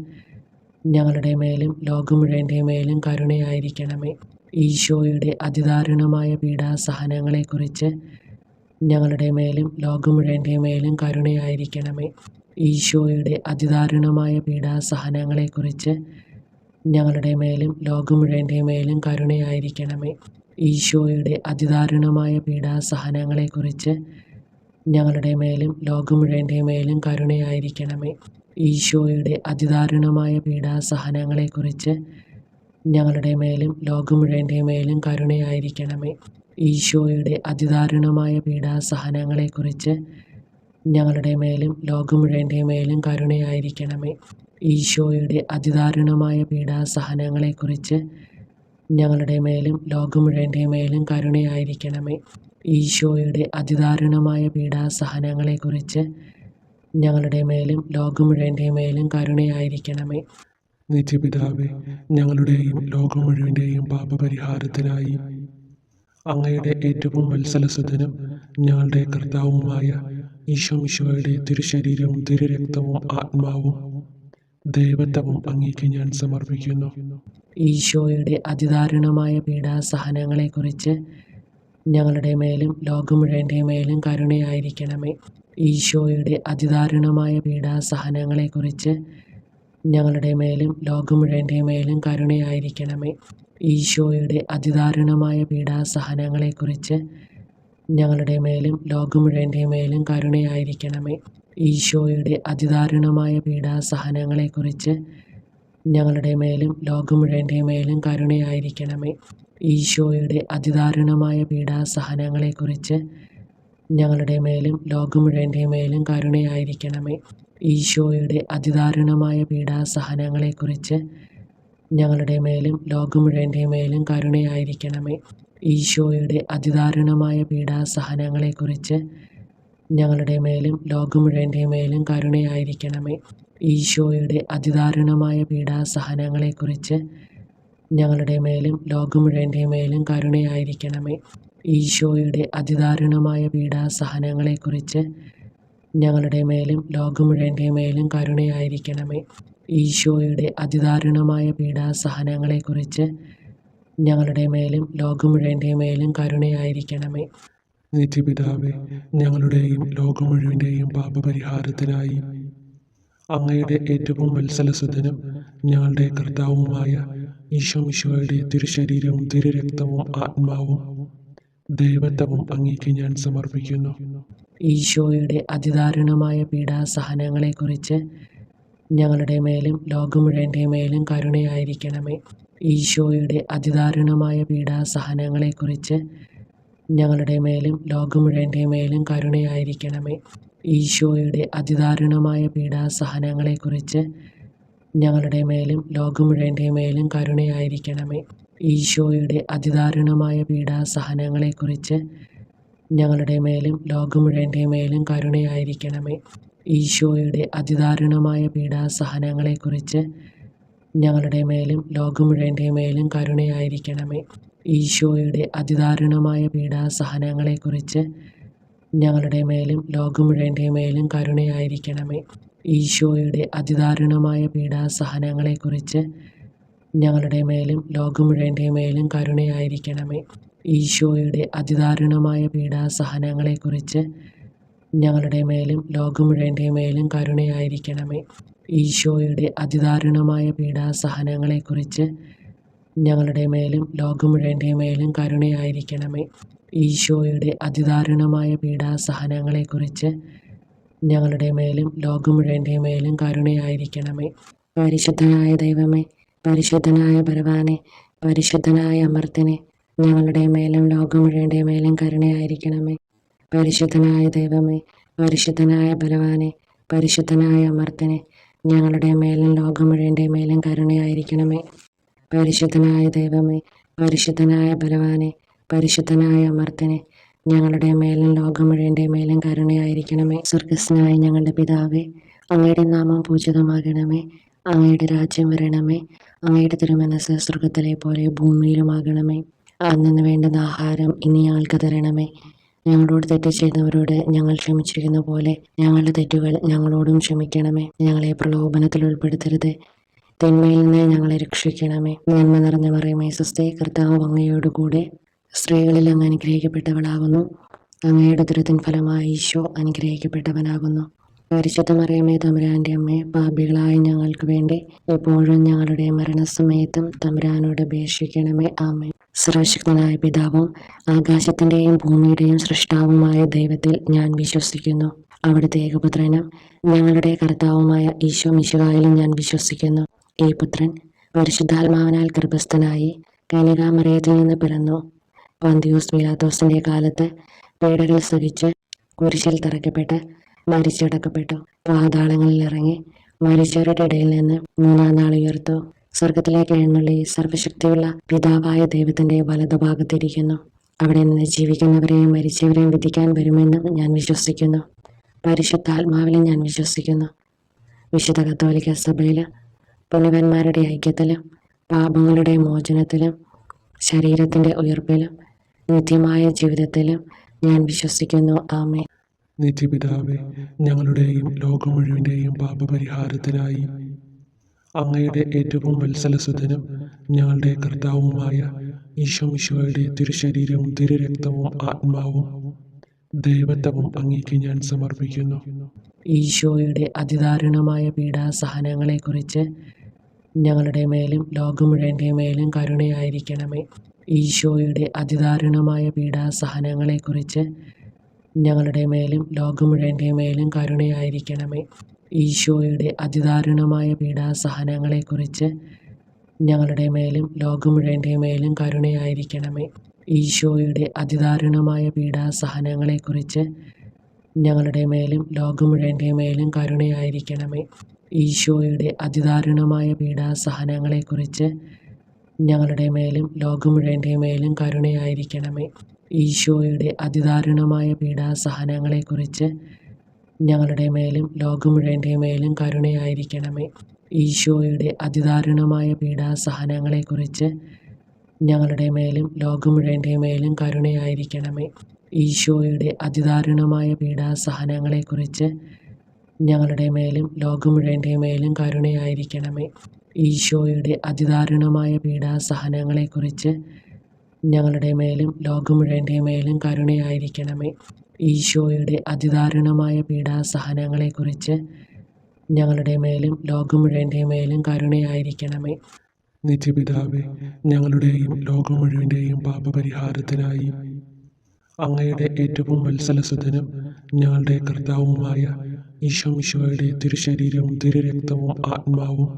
ഞങ്ങളുടെ മേലും ലോകം മുഴുവൻ്റെ മേലും കരുണയായിരിക്കണമേ. ഈശോയുടെ അതിദാരുണമായ പീഡാസഹനങ്ങളെക്കുറിച്ച് ഞങ്ങളുടെ മേലും ലോകം മുഴുവൻ്റെ മേലും കരുണയായിരിക്കണമേ. ഈശോയുടെ അതിദാരുണമായ പീഡാസഹനങ്ങളെക്കുറിച്ച് ഞങ്ങളുടെ മേലും ലോകം മുഴുവൻ്റെ മേലും കരുണയായിരിക്കണമേ. ഈശോയുടെ അതിദാരുണമായ പീഡാസഹനങ്ങളെക്കുറിച്ച് ഞങ്ങളുടെ മേലും ലോകം മുഴുവൻ്റെ മേലും കരുണയായിരിക്കണമേ. ഈശോയുടെ അതിദാരുണമായ പീഡാസഹനങ്ങളെക്കുറിച്ച് ഞങ്ങളുടെ മേലും ലോകം മുഴുവൻ്റെ മേലും കരുണയായിരിക്കണമേ. ഈശോയുടെ അതിദാരുണമായ പീഡാസഹനങ്ങളെക്കുറിച്ച് ഞങ്ങളുടെ മേലും ലോകം മുഴുവൻ്റെ മേലും കരുണയായിരിക്കണമേ. ഈശോയുടെ അതിദാരുണമായ പീഡാസഹനങ്ങളെക്കുറിച്ച് ഞങ്ങളുടെ മേലും ലോകം മുഴുവൻ്റെ മേലും കരുണയായിരിക്കണമേ. ഈശോയുടെ അതിദാരുണമായ പീഡാസഹനങ്ങളെക്കുറിച്ച് ഞങ്ങളുടെ മേലും ലോകം മുഴുവൻ്റെ മേലും കരുണയായിരിക്കണമേ. നിത്യപിതാവേ, ഞങ്ങളുടെയും ലോകം മുഴുവൻ്റെയും പാപപരിഹാരത്തിനായി അങ്ങയുടെ ഏറ്റവും വത്സലസുതനും ഞങ്ങളുടെ കർത്താവുമായ ഈശോമിശിഹായുടെ തിരുശരീരവും തിരുരക്തവും ആത്മാവും ദൈവത്വവും അങ്ങേക്ക് ഞാൻ സമർപ്പിക്കുന്നു. ഈശോയുടെ അതിദാരുണമായ പീഡാസഹനങ്ങളെക്കുറിച്ച് ഞങ്ങളുടെ മേലും ലോകം മുഴുവൻ്റെ മേലും കരുണയായിരിക്കണമേ. ഈശോയുടെ അതിദാരുണമായ പീഡാസഹനങ്ങളെക്കുറിച്ച് ഞങ്ങളുടെ മേലും ലോകം മുഴുവൻ്റെ മേലും കരുണയായിരിക്കണമേ. ഈശോയുടെ അതിദാരുണമായ പീഡാസഹനങ്ങളെക്കുറിച്ച് ഞങ്ങളുടെ മേലും ലോകം മുഴുവൻ്റെ മേലും കരുണയായിരിക്കണമേ. ഈശോയുടെ അതിദാരുണമായ പീഡാസഹനങ്ങളെക്കുറിച്ച് ഞങ്ങളുടെ മേലും ലോകം മുഴുവൻ്റെ മേലും കരുണയായിരിക്കണമേ. ഈശോയുടെ അതിദാരുണമായ പീഡാസഹനങ്ങളെക്കുറിച്ച് ഞങ്ങളുടെ മേലും ലോകം മുഴുവൻ്റെ മേലും കരുണയായിരിക്കണമേ. ഈശോയുടെ അതിദാരുണമായ പീഡാസഹനങ്ങളെക്കുറിച്ച് ഞങ്ങളുടെ മേലും ലോകം മുഴുവൻ്റെ മേലും കരുണയായിരിക്കണമേ. ഈശോയുടെ അതിദാരുണമായ പീഡാസഹനങ്ങളെക്കുറിച്ച് ഞങ്ങളുടെ മേലും ലോകം മുഴുവൻ്റെ മേലും കരുണയായിരിക്കണമേ. ഈശോയുടെ അതിദാരുണമായ പീഡാസഹനങ്ങളെക്കുറിച്ച് ഞങ്ങളുടെ മേലും ലോകം മുഴുവൻ്റെ മേലും കരുണയായിരിക്കണമേ. ഈശോയുടെ അതിദാരുണമായ പീഡാസഹനങ്ങളെക്കുറിച്ച് ഞങ്ങളുടെ മേലും ലോകം മുഴുവൻ്റെ മേലും കരുണയായിരിക്കണമേ. ഈശോയുടെ അതിദാരുണമായ പീഡാസഹനങ്ങളെക്കുറിച്ച് ഞങ്ങളുടെ മേലും ലോകം മുഴുവൻ്റെ മേലും കരുണയായിരിക്കണമേ. നിത്യപിതാവേ, ഞങ്ങളുടെയും ലോകം മുഴുവൻ്റെയും പാപപരിഹാരത്തിനായി അങ്ങയുടെ ഏറ്റവും വത്സലസുതനും ഞങ്ങളുടെ കർത്താവുമായ ഈശോമിശിഹായുടെ തിരുശരീരവും തിരുരക്തവും ആത്മാവും ദൈവത്വവും അങ്ങേക്ക് ഞാൻ സമർപ്പിക്കുന്നു. ഈശോയുടെ അതിദാരുണമായ പീഡാസഹനങ്ങളെക്കുറിച്ച് ഞങ്ങളുടെ മേലും ലോകം മുഴുവൻ്റെ മേലും കരുണയായിരിക്കണമേ. ഈശോയുടെ അതിദാരുണമായ പീഡാസഹനങ്ങളെക്കുറിച്ച് ഞങ്ങളുടെ മേലും ലോകം മുഴുവൻ്റെ മേലും കരുണയായിരിക്കണമേ. ഈശോയുടെ അതിദാരുണമായ പീഡാസഹനങ്ങളെക്കുറിച്ച് ഞങ്ങളുടെ മേലും ലോകം മുഴുവൻ്റെ മേലും കരുണയായിരിക്കണമേ. ഈശോയുടെ അതിദാരുണമായ പീഡാസഹനങ്ങളെക്കുറിച്ച് ഞങ്ങളുടെ മേലും ലോകം മുഴുവൻ്റെ മേലും കരുണയായിരിക്കണമേ. ഈശോയുടെ അതിദാരുണമായ പീഡാസഹനങ്ങളെക്കുറിച്ച് ഞങ്ങളുടെ മേലും ലോകം മുഴുവൻ്റെ മേലും കരുണയായിരിക്കണമേ. ഈശോയുടെ അതിദാരുണമായ പീഡാസഹനങ്ങളെക്കുറിച്ച് ഞങ്ങളുടെ മേലും ലോകം മുഴുവൻ്റെ മേലും കരുണയായിരിക്കണമേ. ഈശോയുടെ അതിദാരുണമായ പീഡാസഹനങ്ങളെക്കുറിച്ച് ഞങ്ങളുടെ മേലും ലോകം മുഴുവൻ്റെ മേലും കരുണയായിരിക്കണമേ. ഈശോയുടെ അതിദാരുണമായ പീഡാസഹനങ്ങളെക്കുറിച്ച് ഞങ്ങളുടെ മേലും ലോകം മുഴുവൻ്റെ മേലും കരുണയായിരിക്കണമേ. ഈശോയുടെ അതിദാരുണമായ പീഡാസഹനങ്ങളെക്കുറിച്ച് ഞങ്ങളുടെ മേലും ലോകം മുഴുവൻ്റെ മേലും കരുണയായിരിക്കണമേ. ഈശോയുടെ അതിദാരുണമായ പീഡാസഹനങ്ങളെക്കുറിച്ച് ഞങ്ങളുടെ മേലും ലോകം മുഴുവൻ്റെ മേലും കരുണയായിരിക്കണമേ. പരിശുദ്ധനായ ദൈവമേ, പരിശുദ്ധനായ ബലവാനെ, പരിശുദ്ധനായ അമർത്തിനെ, ഞങ്ങളുടെ മേലും ലോകം മുഴുവൻ്റെ മേലും കരുണയായിരിക്കണമേ. പരിശുദ്ധനായ ദൈവമേ, പരിശുദ്ധനായ ബലവാനെ, പരിശുദ്ധനായ അമർത്തിനെ, ഞങ്ങളുടെ മേലും ലോകം മുഴുവൻ്റെ മേലും കരുണയായിരിക്കണമേ. പരിശുദ്ധനായ ദൈവമേ, പരിശുദ്ധനായ ബലവാനെ, പരിശുദ്ധനായ അമർത്തിനെ, ഞങ്ങളുടെ മേലും ലോകം മുഴുവൻ്റെ മേലും കരുണയായിരിക്കണമേ. സ്വർഗസ്നായ ഞങ്ങളുടെ പിതാവേ, അങ്ങയുടെ നാമം പൂജിതമാകണമേ. അങ്ങയുടെ രാജ്യം വരണമേ. അങ്ങയുടെ തിരുമനസ് സ്വർഗത്തിലെ പോലെ ഭൂമിയിലുമാകണമേ. അന്നു വേണ്ടുന്ന ആഹാരം ഇനി ഞങ്ങൾക്ക് തരണമേ. ഞങ്ങളോട് തെറ്റ് ചെയ്തവരോട് ഞങ്ങൾ ക്ഷമിച്ചിരിക്കുന്ന പോലെ ഞങ്ങളുടെ തെറ്റുകൾ ഞങ്ങളോടും ക്ഷമിക്കണമേ. ഞങ്ങളെ പ്രലോഭനത്തിൽ ഉൾപ്പെടുത്തരുത്, തിന്മയിൽ നിന്ന് ഞങ്ങളെ രക്ഷിക്കണമേ. നന്മ നിറഞ്ഞ മറിയമേ സ്വസ്തി, കർത്താവ് അങ്ങയോടുകൂടെ സ്ത്രീകളിൽ അങ്ങ് അനുഗ്രഹിക്കപ്പെട്ടവളാകുന്നു. അങ്ങയുടെ ഉദരത്തിൻ ഫലമായി ഈശോ അനുഗ്രഹിക്കപ്പെട്ടവനാകുന്നു. പരിശുദ്ധ മറിയമേ തമ്പുരാൻ്റെ അമ്മേ, പാപികളായ ഞങ്ങൾക്ക് വേണ്ടി എപ്പോഴും ഞങ്ങളുടെ മരണസമയത്തും തമ്പുരാനോട് അപേക്ഷിക്കണമേ. ആമേൻ. സർവശക്തനായ പിതാവും ആകാശത്തിൻ്റെയും ഭൂമിയുടെയും സൃഷ്ടാവുമായ ദൈവത്തിൽ ഞാൻ വിശ്വസിക്കുന്നു. അവിടുത്തെ ഏകപുത്രനും ഞങ്ങളുടെ കർത്താവുമായ ഈശോ മിശിഹായിലും ഞാൻ വിശ്വസിക്കുന്നു. ഈ പുത്രൻ പരിശുദ്ധാത്മാവിനാൽ ഗർഭസ്ഥനായി കന്യകാമറിയത്തിൽ നിന്ന് പിറന്നു. പന്തിയൂസ് പീലാത്തോസിന്റെ കാലത്ത് പീഡകൾ സഹിച്ച് കുരിശിൽ തറയ്ക്കപ്പെട്ട് മരിച്ചടക്കപ്പെട്ടു. പാതാളങ്ങളിൽ ഇറങ്ങി മരിച്ചവരുടെ ഇടയിൽ നിന്ന് മൂന്നാം നാൾ ഉയർത്തു. സ്വർഗത്തിലേക്ക് എഴുന്നള്ളി സർവശക്തിയുള്ള പിതാവായ ദൈവത്തിന്റെ വലതുഭാഗത്തിരിക്കുന്നു. അവിടെ നിന്ന് ജീവിക്കുന്നവരെയും മരിച്ചവരെയും വിധിക്കാൻ വരുമെന്നും ഞാൻ വിശ്വസിക്കുന്നു. പരിശുദ്ധാത്മാവിലും ഞാൻ വിശ്വസിക്കുന്നു. വിശുദ്ധ കത്തോലിക്ക സഭയിൽ പുണ്യവാന്മാരുടെ ഐക്യത്തിലും പാപങ്ങളുടെ മോചനത്തിലും ശരീരത്തിൻ്റെ ഉയർപ്പിലും നിത്യമായ ജീവിതത്തിലും ഞാൻ വിശ്വസിക്കുന്നു. ആമേൻ. നിത്യപിതാവേ, ഞങ്ങളുടെയും ലോകം മുഴുവൻ്റെയും പാപപരിഹാരത്തിനായി അങ്ങയുടെ ഏറ്റവും വത്സലസുതനും ഞങ്ങളുടെ കർത്താവുമായ ഈശോ മിശിഹായുടെ തിരുശരീരവും തിരുരക്തവും ആത്മാവും ദൈവത്വവും അങ്ങേക്ക് ഞാൻ സമർപ്പിക്കുന്നു. ഈശോയുടെ അതിദാരുണമായ പീഡാസഹനങ്ങളെക്കുറിച്ച് ഞങ്ങളുടെ മേലും ലോകം മുഴുവൻ്റെ മേലും കരുണയായിരിക്കണമേ. ഈശോയുടെ അതിദാരുണമായ പീഡാസഹനങ്ങളെക്കുറിച്ച് ഞങ്ങളുടെ മേലും ലോകം മുഴുവൻ്റെ മേലും കരുണയായിരിക്കണമേ. ഈശോയുടെ അതിദാരുണമായ പീഡാസഹനങ്ങളെക്കുറിച്ച് ഞങ്ങളുടെ മേലും ലോകം മുഴുവൻ്റെ മേലും കരുണയായിരിക്കണമേ. ഈശോയുടെ അതിദാരുണമായ പീഡാസഹനങ്ങളെക്കുറിച്ച് ഞങ്ങളുടെ മേലും ലോകം മുഴുവൻ്റെ മേലും കരുണയായിരിക്കണമേ. ഈശോയുടെ അതിദാരുണമായ പീഡാസഹനങ്ങളെക്കുറിച്ച് ഞങ്ങളുടെ മേലും ലോകം മുഴുവൻ്റെ മേലും കരുണയായിരിക്കണമേ. ഈശോയുടെ അതിദാരുണമായ പീഡാസഹനങ്ങളെക്കുറിച്ച് ഞങ്ങളുടെ മേലും ലോകം മുഴുവൻ്റെ മേലും കരുണയായിരിക്കണമേ. ഈശോയുടെ അതിദാരുണമായ പീഡാസഹനങ്ങളെക്കുറിച്ച് ഞങ്ങളുടെ മേലും ലോകം മുഴുവൻ്റെ മേലും കരുണയായിരിക്കണമേ. ഈശോയുടെ അതിദാരുണമായ പീഡാസഹനങ്ങളെക്കുറിച്ച് ഞങ്ങളുടെ മേലും ലോകം മുഴുവൻ്റെ മേലും കരുണയായിരിക്കണമേ. ഈശോയുടെ അതിദാരുണമായ പീഡാസഹനങ്ങളെക്കുറിച്ച് ഞങ്ങളുടെ മേലും ലോകം മുഴുവൻ്റെ മേലും കരുണയായിരിക്കണമേ. ഈശോയുടെ അതിദാരുണമായ പീഡാസഹനങ്ങളെക്കുറിച്ച് ഞങ്ങളുടെ മേലും ലോകം മുഴുവൻ്റെ മേലും കരുണയായിരിക്കണമേ. നിത്യപിതാവേ, ഞങ്ങളുടെയും ലോകം മുഴുവൻ്റെയും പാപപരിഹാരത്തിനായി അങ്ങയുടെ ഏറ്റവും വത്സലസുതനും ഞങ്ങളുടെ കർത്താവുമായ ഈശോ മിശിഹായുടെ തിരുശരീരവും തിരുരക്തവും ആത്മാവും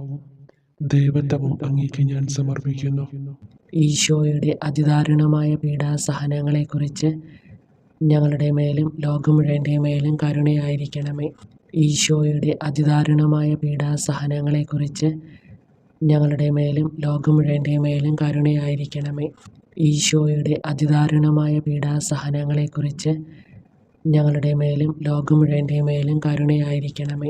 ദൈവത്വവും അങ്ങേക്ക് ഞാൻ സമർപ്പിക്കുന്നു. ഈശോയുടെ അതിദാരുണമായ പീഡാസഹനങ്ങളെക്കുറിച്ച് ഞങ്ങളുടെ മേലും ലോകം മുഴുവൻ്റെ മേലും കരുണയായിരിക്കണമേ. ഈശോയുടെ അതിദാരുണമായ പീഡാസഹനങ്ങളെക്കുറിച്ച് ഞങ്ങളുടെ മേലും ലോകം മുഴുവൻ്റെ മേലും കരുണയായിരിക്കണമേ. ഈശോയുടെ അതിദാരുണമായ പീഡാസഹനങ്ങളെക്കുറിച്ച് ഞങ്ങളുടെ മേലും ലോകം മുഴുവൻ്റെ മേലും കരുണയായിരിക്കണമേ.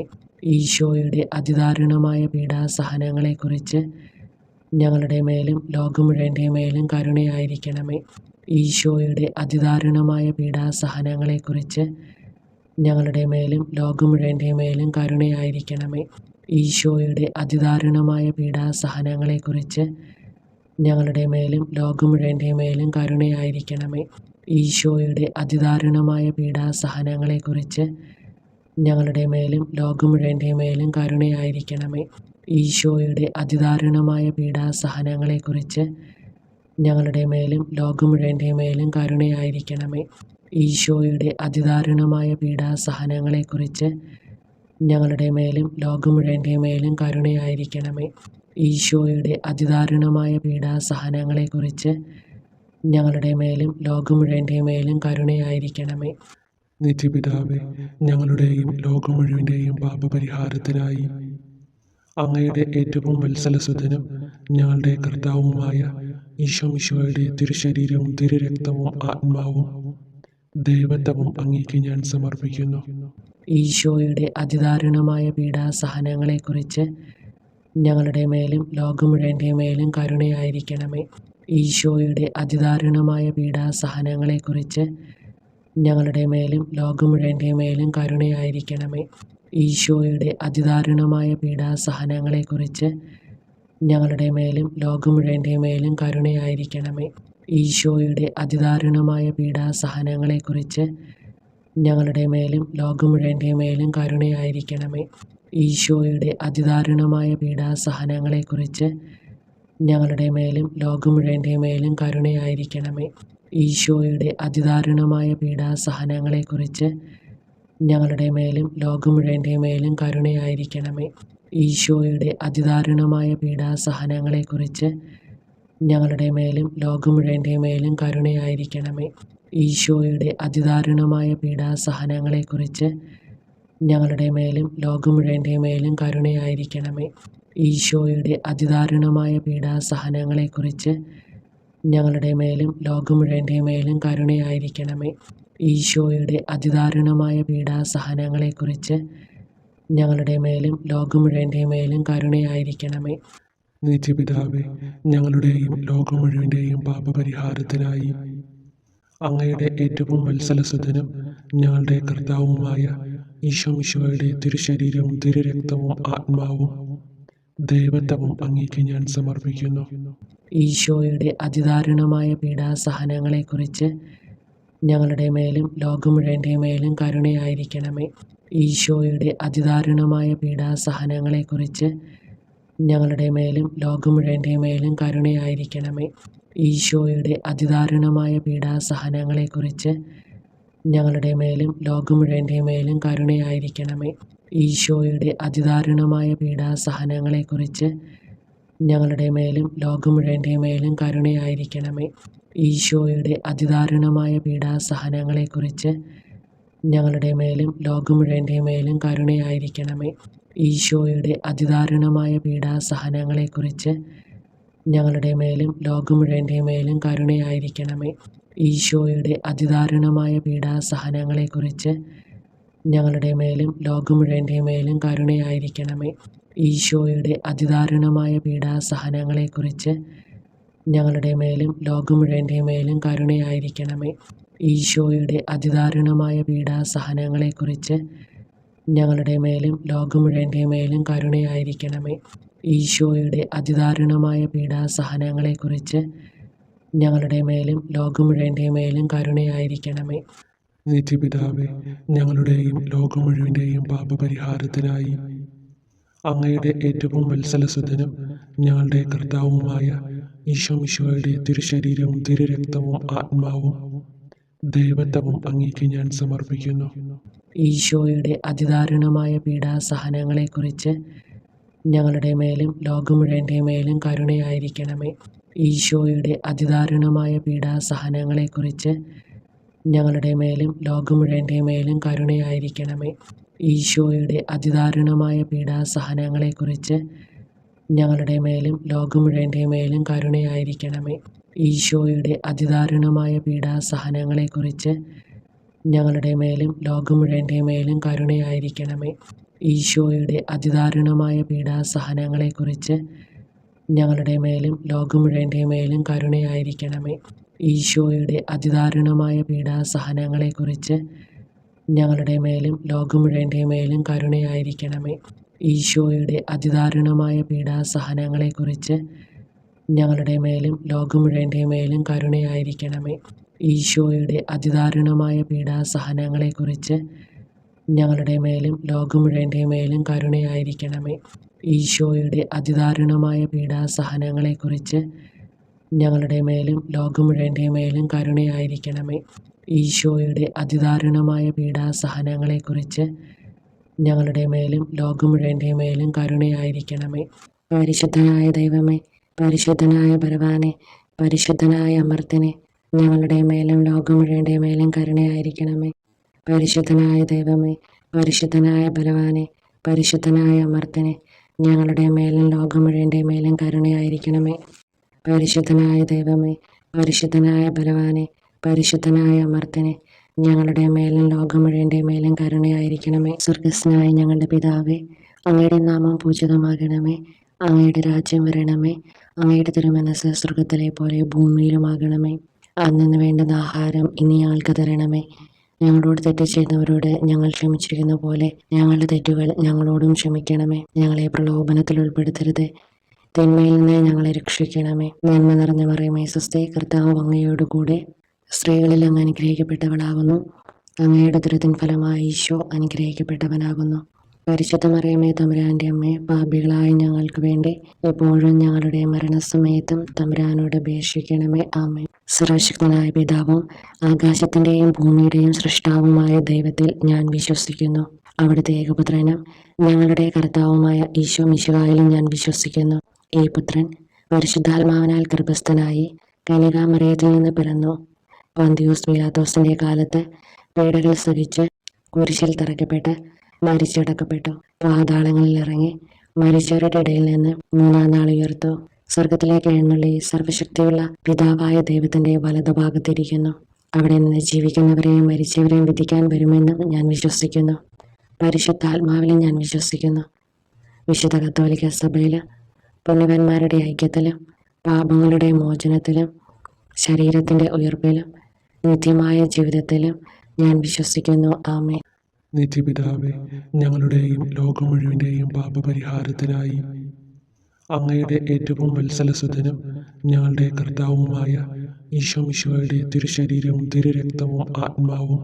ഈശോയുടെ അതിദാരുണമായ പീഡാസഹനങ്ങളെക്കുറിച്ച് ഞങ്ങളുടെ മേലും ലോകം മുഴുവൻ്റെ മേലും കരുണയായിരിക്കണമേ. ഈശോയുടെ അതിദാരുണമായ പീഡാസഹനങ്ങളെക്കുറിച്ച് ഞങ്ങളുടെ മേലും ലോകം മുഴുവൻ്റെ മേലും കരുണയായിരിക്കണമേ. ഈശോയുടെ അതിദാരുണമായ പീഡാസഹനങ്ങളെക്കുറിച്ച് ഞങ്ങളുടെ മേലും ലോകം മുഴുവൻ്റെ മേലും കരുണയായിരിക്കണമേ. ഈശോയുടെ അതിദാരുണമായ പീഡാസഹനങ്ങളെക്കുറിച്ച് ഞങ്ങളുടെ മേലും ലോകം മുഴുവൻ്റെ മേലും കരുണയായിരിക്കണമേ. ഈശോയുടെ അതിദാരുണമായ പീഡാസഹനങ്ങളെക്കുറിച്ച് ഞങ്ങളുടെ മേലും ലോകം മുഴുവൻ്റെ മേലും കരുണയായിരിക്കണമേ. ഈശോയുടെ അതിദാരുണമായ പീഡാസഹനങ്ങളെക്കുറിച്ച് ഞങ്ങളുടെ മേലും ലോകം മുഴുവൻ്റെ മേലും കരുണയായിരിക്കണമേ. ഈശോയുടെ അതിദാരുണമായ പീഡാസഹനങ്ങളെക്കുറിച്ച് ഞങ്ങളുടെ മേലും ലോകം മുഴുവൻ്റെ മേലും കരുണയായിരിക്കണമേ. നിത്യപിതാവേ, ഞങ്ങളുടെയും ലോകം മുഴുവൻ്റെയും പാപപരിഹാരത്തിനായി അങ്ങയുടെ ഏറ്റവും വത്സലസുതനും ഞങ്ങളുടെ കർത്താവുമായ ഈശോ മിശിഹായുടെ തിരുശരീരവും തിരുരക്തവും ആത്മാവും ദൈവത്വവും അങ്ങേക്ക് ഞാൻ സമർപ്പിക്കുന്നു. ഈശോയുടെ അതിദാരുണമായ പീഡാസഹനങ്ങളെക്കുറിച്ച് ഞങ്ങളുടെ മേലും ലോകം മുഴുവൻ്റെ മേലും കരുണയായിരിക്കണമേ. ഈശോയുടെ അതിദാരുണമായ പീഡാസഹനങ്ങളെക്കുറിച്ച് ഞങ്ങളുടെ മേലും ലോകം മുഴുവൻ്റെ മേലും കരുണയായിരിക്കണമേ. ഈശോയുടെ അതിദാരുണമായ പീഡാസഹനങ്ങളെക്കുറിച്ച് ഞങ്ങളുടെ മേലും ലോകം മുഴുവൻ്റെ മേലും കരുണയായിരിക്കണമേ. ഈശോയുടെ അതിദാരുണമായ പീഡാസഹനങ്ങളെക്കുറിച്ച് ഞങ്ങളുടെ മേലും ലോകം മുഴുവൻ്റെ മേലും കരുണയായിരിക്കണമേ. ഈശോയുടെ അതിദാരുണമായ പീഡാസഹനങ്ങളെക്കുറിച്ച് ഞങ്ങളുടെ മേലും ലോകം മുഴുവൻ്റെ മേലും കരുണയായിരിക്കണമേ. ഈശോയുടെ അതിദാരുണമായ പീഡാസഹനങ്ങളെക്കുറിച്ച് ഞങ്ങളുടെ മേലും ലോകം മുഴുവൻ്റെ മേലും കരുണയായിരിക്കണമേ. ഈശോയുടെ അതിദാരുണമായ പീഡാസഹനങ്ങളെക്കുറിച്ച് ഞങ്ങളുടെ മേലും ലോകം മുഴുവൻ്റെ മേലും കരുണയായിരിക്കണമേ. ഈശോയുടെ അതിദാരുണമായ പീഡാസഹനങ്ങളെക്കുറിച്ച് ഞങ്ങളുടെ മേലും ലോകം മുഴുവൻ്റെ മേലും കരുണയായിരിക്കണമേ. ഈശോയുടെ അതിദാരുണമായ പീഡാസഹനങ്ങളെക്കുറിച്ച് ഞങ്ങളുടെ മേലും ലോകം മുഴുവൻ്റെ മേലും കരുണയായിരിക്കണമേ. ഈശോയുടെ അതിദാരുണമായ പീഡാസഹനങ്ങളെക്കുറിച്ച് ഞങ്ങളുടെ മേലും ലോകം മുഴുവൻ്റെ മേലും കരുണയായിരിക്കണമേ. നിത്യപിതാവേ, ഞങ്ങളുടെയും ലോകം മുഴുവൻ്റെയും പാപപരിഹാരത്തിനായി അങ്ങയുടെ ഏറ്റവും വത്സലസുതനും ഞങ്ങളുടെ കർത്താവുമായ ഈശോമിശിഹായുടെ തിരുശരീരവും തിരുരക്തവും ആത്മാവും ദൈവത്വവും അങ്ങേക്ക് ഞാൻ സമർപ്പിക്കുന്നു. ഈശോയുടെ അതിദാരുണമായ പീഡാസഹനങ്ങളെക്കുറിച്ച് ഞങ്ങളുടെ മേലും ലോകം മുഴുവൻ്റെ മേലും കരുണയായിരിക്കണമേ. ഈശോയുടെ അതിദാരുണമായ പീഡാസഹനങ്ങളെക്കുറിച്ച് ഞങ്ങളുടെ മേലും ലോകം മുഴുവൻ്റെ മേലും കരുണയായിരിക്കണമേ. ഈശോയുടെ അതിദാരുണമായ പീഡാസഹനങ്ങളെക്കുറിച്ച് ഞങ്ങളുടെ മേലും ലോകം മുഴുവൻ്റെ മേലും കരുണയായിരിക്കണമേ. ഈശോയുടെ അതിദാരുണമായ പീഡാസഹനങ്ങളെക്കുറിച്ച് ഞങ്ങളുടെ മേലും ലോകം മുഴുവൻ്റെ മേലും കരുണയായിരിക്കണമേ. ഈശോയുടെ അതിദാരുണമായ പീഡാസഹനങ്ങളെക്കുറിച്ച് ഞങ്ങളുടെ മേലും ലോകം മുഴുവൻ്റെ മേലും കരുണയായിരിക്കണമേ. ഈശോയുടെ അതിദാരുണമായ പീഡാസഹനങ്ങളെക്കുറിച്ച് ഞങ്ങളുടെ മേലും ലോകം മുഴുവൻ്റെ മേലും കരുണയായിരിക്കണമേ. ഈശോയുടെ അതിദാരുണമായ പീഡാസഹനങ്ങളെക്കുറിച്ച് ഞങ്ങളുടെ മേലും ലോകം മുഴുവൻ്റെ മേലും കരുണയായിരിക്കണമേ. ഈശോയുടെ അതിദാരുണമായ പീഡാസഹനങ്ങളെക്കുറിച്ച് ഞങ്ങളുടെ മേലും ലോകം മുഴുവൻ്റെ മേലും കരുണയായിരിക്കണമേ. ഈശോയുടെ അതിദാരുണമായ പീഡാസഹനങ്ങളെക്കുറിച്ച് ഞങ്ങളുടെ മേലും ലോകം മുഴുവൻ്റെ മേലും കരുണയായിരിക്കണമേ. ഈശോയുടെ അതിദാരുണമായ പീഡാസഹനങ്ങളെക്കുറിച്ച് ഞങ്ങളുടെ മേലും ലോകം മുഴുവൻ്റെ മേലും കരുണയായിരിക്കണമേ. നിത്യപിതാവേ, ഞങ്ങളുടെയും ലോകം മുഴുവൻ്റെയും പാപപരിഹാരത്തിനായി അങ്ങയുടെ ഏറ്റവും വത്സലസുതനും ഞങ്ങളുടെ കർത്താവുമായ ഈശോമിശിഹായുടെ തിരുശരീരവും തിരുരക്തവും ആത്മാവും ദൈവത്വവും അങ്ങേക്ക് ഞാൻ സമർപ്പിക്കുന്നു. ഈശോയുടെ അതിദാരുണമായ പീഡാസഹനങ്ങളെക്കുറിച്ച് ഞങ്ങളുടെ മേലും ലോകം മുഴുവൻ്റെ മേലും കരുണയായിരിക്കണമേ. ഈശോയുടെ അതിദാരുണമായ പീഡാസഹനങ്ങളെക്കുറിച്ച് ഞങ്ങളുടെ മേലും ലോകം മുഴുവൻ്റെ മേലും കരുണയായിരിക്കണമേ. ഈശോയുടെ അതിദാരുണമായ പീഡാസഹനങ്ങളെക്കുറിച്ച് ഞങ്ങളുടെ മേലും ലോകം മുഴുവൻ്റെ മേലും കരുണയായിരിക്കണമേ. ഈശോയുടെ അതിദാരുണമായ പീഡാസഹനങ്ങളെക്കുറിച്ച് ഞങ്ങളുടെ മേലും ലോകം മുഴുവൻ്റെ മേലും കരുണയായിരിക്കണമേ. ഈശോയുടെ അതിദാരുണമായ പീഡാസഹനങ്ങളെക്കുറിച്ച് ഞങ്ങളുടെ മേലും ലോകം മുഴുവൻ്റെ മേലും കരുണയായിരിക്കണമേ. ഈശോയുടെ അതിദാരുണമായ പീഡാസഹനങ്ങളെക്കുറിച്ച് ഞങ്ങളുടെ മേലും ലോകം മുഴുവൻ്റെ മേലും കരുണയായിരിക്കണമേ. ഈശോയുടെ അതിദാരുണമായ പീഡാസഹനങ്ങളെക്കുറിച്ച് ഞങ്ങളുടെ മേലും ലോകം മുഴുവൻ്റെ മേലും കരുണയായിരിക്കണമേ. ഈശോയുടെ അതിദാരുണമായ പീഡാസഹനങ്ങളെക്കുറിച്ച് ഞങ്ങളുടെ മേലും ലോകം മുഴുവൻ്റെ മേലും കരുണയായിരിക്കണമേ. ഈശോയുടെ അതിദാരുണമായ പീഡാസഹനങ്ങളെക്കുറിച്ച് ഞങ്ങളുടെ മേലും ലോകം മുഴുവൻ്റെ മേലും കരുണയായിരിക്കണമേ. ഈശോയുടെ അതിദാരുണമായ പീഡാസഹനങ്ങളെക്കുറിച്ച് ഞങ്ങളുടെ മേലും ലോകം മുഴുവൻ്റെ മേലും കരുണയായിരിക്കണമേ. പരിശുദ്ധനായ ദൈവമേ, പരിശുദ്ധനായ ബലവാനെ, പരിശുദ്ധനായ അമർത്യനെ, ഞങ്ങളുടെ മേലും ലോകം മുഴുവൻ്റെ മേലും കരുണയായിരിക്കണമേ. പരിശുദ്ധനായ ദൈവമേ, പരിശുദ്ധനായ ബലവാനെ, പരിശുദ്ധനായ അമർത്യനെ, ഞങ്ങളുടെ മേലും ലോകം മുഴുവൻ്റെ മേലും കരുണയായിരിക്കണമേ. പരിശുദ്ധനായ ദൈവമേ, പരിശുദ്ധനായ ബലവാനെ, പരിശുദ്ധനായ അമർത്യനെ, ഞങ്ങളുടെ മേലും ലോകം മുഴുവൻ്റെ മേലും കരുണയായിരിക്കണമേ. സ്വർഗസ്നായ ഞങ്ങളുടെ പിതാവേ, അങ്ങയുടെ നാമം പൂജിതമാകണമേ. അങ്ങയുടെ രാജ്യം വരണമേ. അങ്ങയുടെ തിരുമനസ് സ്വർഗത്തിലെ പോലെ ഭൂമിയിലുമാകണമേ. അന്നു വേണ്ടുന്ന ആഹാരം ഇനി ഞങ്ങൾക്ക് തരണമേ. ഞങ്ങളോട് തെറ്റ് ചെയ്യുന്നവരോട് ഞങ്ങൾ ക്ഷമിച്ചിരിക്കുന്ന പോലെ ഞങ്ങളുടെ തെറ്റുകൾ ഞങ്ങളോടും ക്ഷമിക്കണമേ. ഞങ്ങളെ പ്രലോഭനത്തിൽ ഉൾപ്പെടുത്തരുത്, തിന്മയിൽ നിന്ന് ഞങ്ങളെ രക്ഷിക്കണമേ. നന്മ നിറഞ്ഞ മറിയമേ സ്വസ്തി, കർത്താവ് അങ്ങയോടുകൂടെ സ്ത്രീകളിൽ അങ്ങ് അനുഗ്രഹിക്കപ്പെട്ടവളാകുന്നു. അങ്ങയുടെ ദുരിതൻ ഫലമായ ഈശോ അനുഗ്രഹിക്കപ്പെട്ടവനാകുന്നു. പരിശുദ്ധ മറിയമേ തമ്പുരാൻ്റെ അമ്മേ, പാപികളായ ഞങ്ങൾക്ക് വേണ്ടി എപ്പോഴും ഞങ്ങളുടെ മരണസമയത്തും തമ്പുരാനോട് അപേക്ഷിക്കണമേ. ആമേൻ. സർവശക്തനായ പിതാവും ആകാശത്തിൻ്റെയും ഭൂമിയുടെയും സൃഷ്ടാവുമായ ദൈവത്തിൽ ഞാൻ വിശ്വസിക്കുന്നു. അവിടുത്തെ ഏകപുത്രനും ഞങ്ങളുടെ കർത്താവുമായ ഈശോ മിശിഹായിലും ഞാൻ വിശ്വസിക്കുന്നു. ഈ പുത്രൻ പരിശുദ്ധാത്മാവിനാൽ ഗർഭസ്ഥനായി കന്യകാമറിയത്തിൽ നിന്ന് പിറന്നു. പന്തിയൂസ് പീലാത്തോസിന്റെ കാലത്ത് പീഡകൾ സഹിച്ച് കുരിശിൽ തറയ്ക്കപ്പെട്ട് മരിച്ചടക്കപ്പെട്ടു. പാതാളങ്ങളിൽ ഇറങ്ങി മരിച്ചവരുടെ ഇടയിൽ നിന്ന് മൂന്നാം നാൾ ഉയർത്തു. സ്വർഗത്തിലേക്ക് എഴുന്നള്ളി സർവശക്തിയുള്ള പിതാവായ ദൈവത്തിന്റെ വലതുഭാഗത്തിരിക്കുന്നു. അവിടെ നിന്ന് ജീവിക്കുന്നവരെയും മരിച്ചവരെയും വിധിക്കാൻ വരുമെന്നും ഞാൻ വിശ്വസിക്കുന്നു. പരിശുദ്ധാത്മാവിലും ഞാൻ വിശ്വസിക്കുന്നു. വിശുദ്ധ കത്തോലിക്ക സഭയിൽ പുണ്യവാന്മാരുടെ ഐക്യത്തിലും പാപങ്ങളുടെ മോചനത്തിലും ശരീരത്തിൻ്റെ ഉയർപ്പിലും നിത്യമായ ജീവിതത്തിലും ഞാൻ വിശ്വസിക്കുന്നു. ആമേൻ. നിത്യപിതാവേ, ഞങ്ങളുടെയും ലോകം മുഴുവൻ്റെയും പാപപരിഹാരത്തിനായി അങ്ങയുടെ ഏറ്റവും വത്സലസുതനും ഞങ്ങളുടെ കർത്താവുമായ ഈശോ മിശിഹായുടെ തിരുശരീരവും തിരുരക്തവും ആത്മാവും